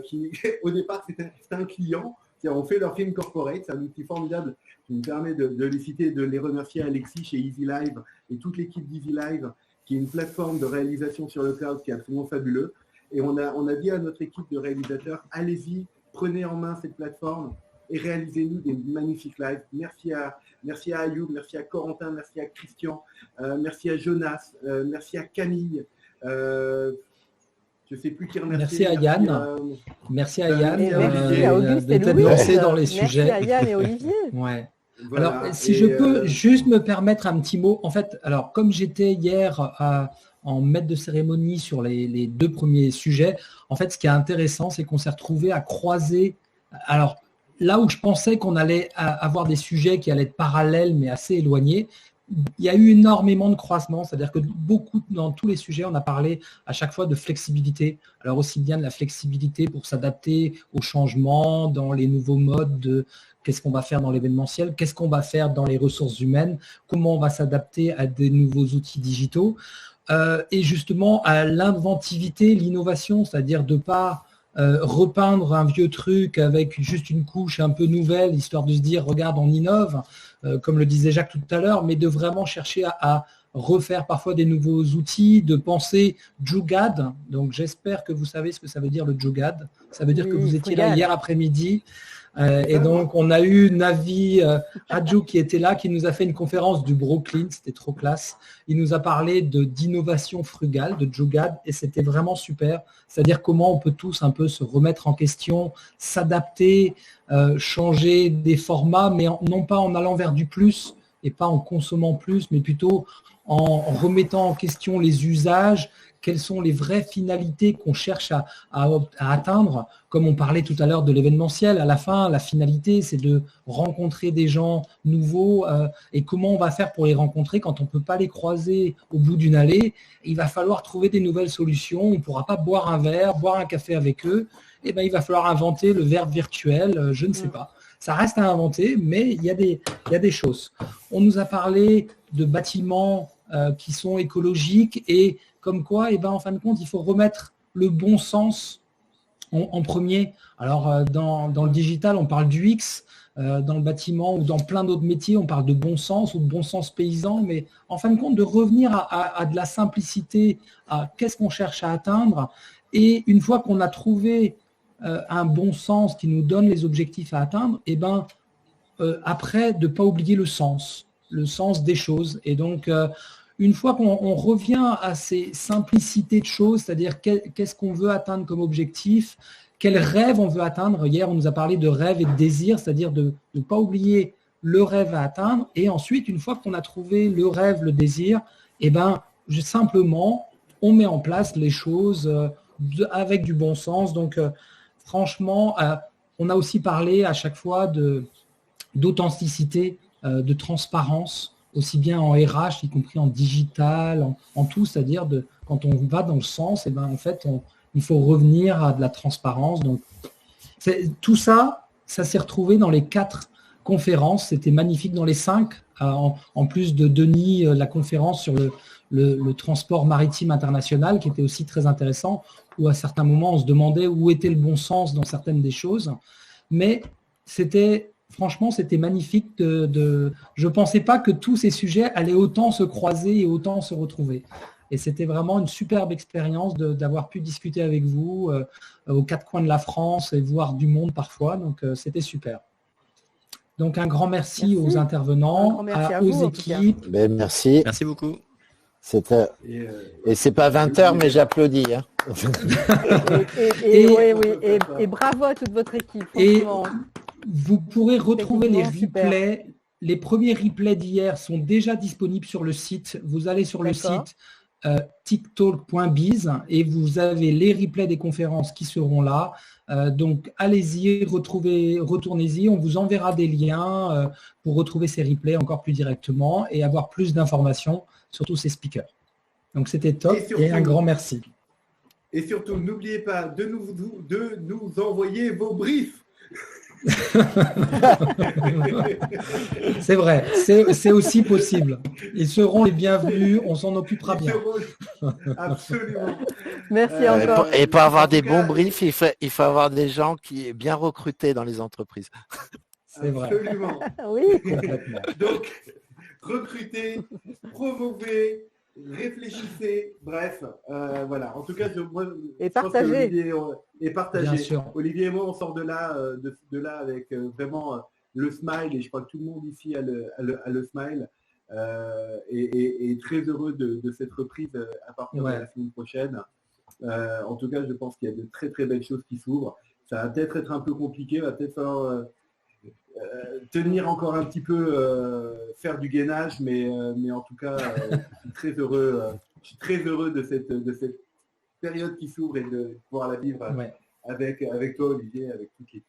qui, au départ, c'était un client. On fait leur film corporate, c'est un outil formidable qui nous permet de les citer, de les remercier Alexis chez Easy Live et toute l'équipe d'Easy Live, qui est une plateforme de réalisation sur le cloud qui est absolument fabuleux. Et on a dit à notre équipe de réalisateurs, allez-y, prenez en main cette plateforme et réalisez-nous des magnifiques lives. Merci à Ayoub, merci à Corentin, merci à Christian, merci à Jonas, merci à Camille. Je ne sais plus qui remercier. Merci à Yann. Merci à Yann Et merci à Auguste et d'être Louise. lancé dans les Merci sujets. à Yann et Olivier. Ouais. Voilà. Alors, si je peux juste me permettre un petit mot. En fait, alors comme j'étais hier en maître de cérémonie sur les 2 premiers sujets, en fait, ce qui est intéressant, c'est qu'on s'est retrouvé à croiser. Alors, là où je pensais qu'on allait avoir des sujets qui allaient être parallèles mais assez éloignés, il y a eu énormément de croisement, c'est-à-dire que dans tous les sujets, on a parlé à chaque fois de flexibilité. Alors aussi bien de la flexibilité pour s'adapter aux changements, dans les nouveaux modes de qu'est-ce qu'on va faire dans l'événementiel, qu'est-ce qu'on va faire dans les ressources humaines, comment on va s'adapter à des nouveaux outils digitaux, et justement à l'inventivité, l'innovation, c'est-à-dire de ne pas repeindre un vieux truc avec juste une couche un peu nouvelle, histoire de se dire, regarde, on innove, comme le disait Jacques tout à l'heure, mais de vraiment chercher à refaire parfois des nouveaux outils, de penser Jugad. Donc j'espère que vous savez ce que ça veut dire le Jugad. Ça veut dire que vous étiez là hier après-midi. Et donc on a eu Navi Radjou qui était là, qui nous a fait une conférence du Brooklyn, c'était trop classe. Il nous a parlé d'innovation frugale, de Jugad, et c'était vraiment super. C'est-à-dire comment on peut tous un peu se remettre en question, s'adapter, changer des formats, mais non pas en allant vers du plus et pas en consommant plus, mais plutôt en remettant en question les usages, quelles sont les vraies finalités qu'on cherche à atteindre. Comme on parlait tout à l'heure de l'événementiel, à la fin, la finalité, c'est de rencontrer des gens nouveaux et comment on va faire pour les rencontrer quand on ne peut pas les croiser au bout d'une allée. Il va falloir trouver des nouvelles solutions. On ne pourra pas boire un verre, boire un café avec eux. Et ben, il va falloir inventer le verre virtuel, je ne sais pas. Ça reste à inventer, mais il y a des choses. On nous a parlé de bâtiments qui sont écologiques et comme quoi, en fin de compte, il faut remettre le bon sens en premier. Alors, dans le digital, on parle du X, dans le bâtiment ou dans plein d'autres métiers, on parle de bon sens ou de bon sens paysan, mais en fin de compte, de revenir à de la simplicité, à qu'est-ce qu'on cherche à atteindre. Et une fois qu'on a trouvé un bon sens qui nous donne les objectifs à atteindre, après, de ne pas oublier le sens des choses. Et donc, une fois qu'on revient à ces simplicités de choses, c'est-à-dire qu'est-ce qu'on veut atteindre comme objectif, quel rêve on veut atteindre. Hier, on nous a parlé de rêve et de désir, c'est-à-dire de ne pas oublier le rêve à atteindre. Et ensuite, une fois qu'on a trouvé le rêve, le désir, simplement, on met en place les choses avec du bon sens. Donc, franchement, on a aussi parlé à chaque fois d'authenticité, de transparence, aussi bien en RH, y compris en digital, en tout, c'est-à-dire quand on va dans le sens, en fait, il faut revenir à de la transparence. Donc, tout ça s'est retrouvé dans les 4 conférences. C'était magnifique dans les 5, en plus de Denis, la conférence sur le transport maritime international, qui était aussi très intéressant, où à certains moments, on se demandait où était le bon sens dans certaines des choses. Mais franchement, c'était magnifique. Je ne pensais pas que tous ces sujets allaient autant se croiser et autant se retrouver. Et c'était vraiment une superbe expérience d'avoir pu discuter avec vous aux 4 coins de la France et voir du monde parfois. Donc, c'était super. Donc, un grand merci aux intervenants, aux équipes. Merci. Merci beaucoup. Et c'est pas 20h, mais j'applaudis. Hein. Et bravo à toute votre équipe. Et vous pourrez retrouver les replays. Super. Les premiers replays d'hier sont déjà disponibles sur le site. Vous allez sur le site tiktalk.biz et vous avez les replays des conférences qui seront là. Donc allez-y, retournez-y, on vous enverra des liens pour retrouver ces replays encore plus directement et avoir plus d'informations sur tous ces speakers. Donc c'était top et un grand merci. Et surtout, n'oubliez pas de nous envoyer vos briefs. C'est vrai, c'est aussi possible. Ils seront les bienvenus, on s'en occupera bien. Absolument. Merci encore. Et pour avoir des bons briefs, il faut avoir des gens qui sont bien recrutés dans les entreprises. C'est vrai. Absolument. Oui. Complètement. Donc, recrutez, promouvez, réfléchissez, bref, voilà. En tout cas, Et partagez. Et partagez. Bien sûr. Olivier et moi, on sort de là avec vraiment le smile, et je crois que tout le monde ici a le smile, et très heureux de cette reprise à partir de la semaine prochaine. En tout cas, je pense qu'il y a de très très belles choses qui s'ouvrent. Ça va peut-être être un peu compliqué, va peut-être falloir tenir encore un petit peu, faire du gainage, mais en tout cas, je suis très heureux de cette période qui s'ouvre et de pouvoir la vivre avec toi, Olivier, avec toute l'équipe.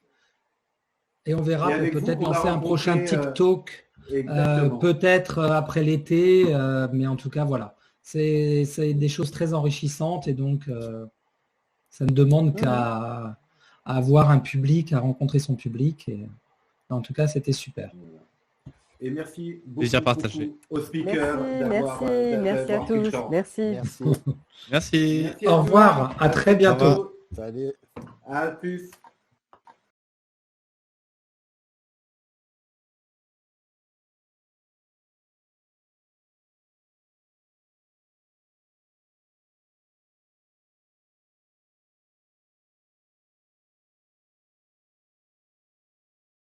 Et on verra pour peut-être lancer un prochain TikTok, peut-être après l'été, mais en tout cas, voilà. C'est des choses très enrichissantes et donc ça ne demande qu'à avoir un public, à rencontrer son public. Et, en tout cas, c'était super. Et merci beaucoup, aux speakers. Merci à tous. Merci. Merci. Au revoir. À très bientôt. Salut. À plus.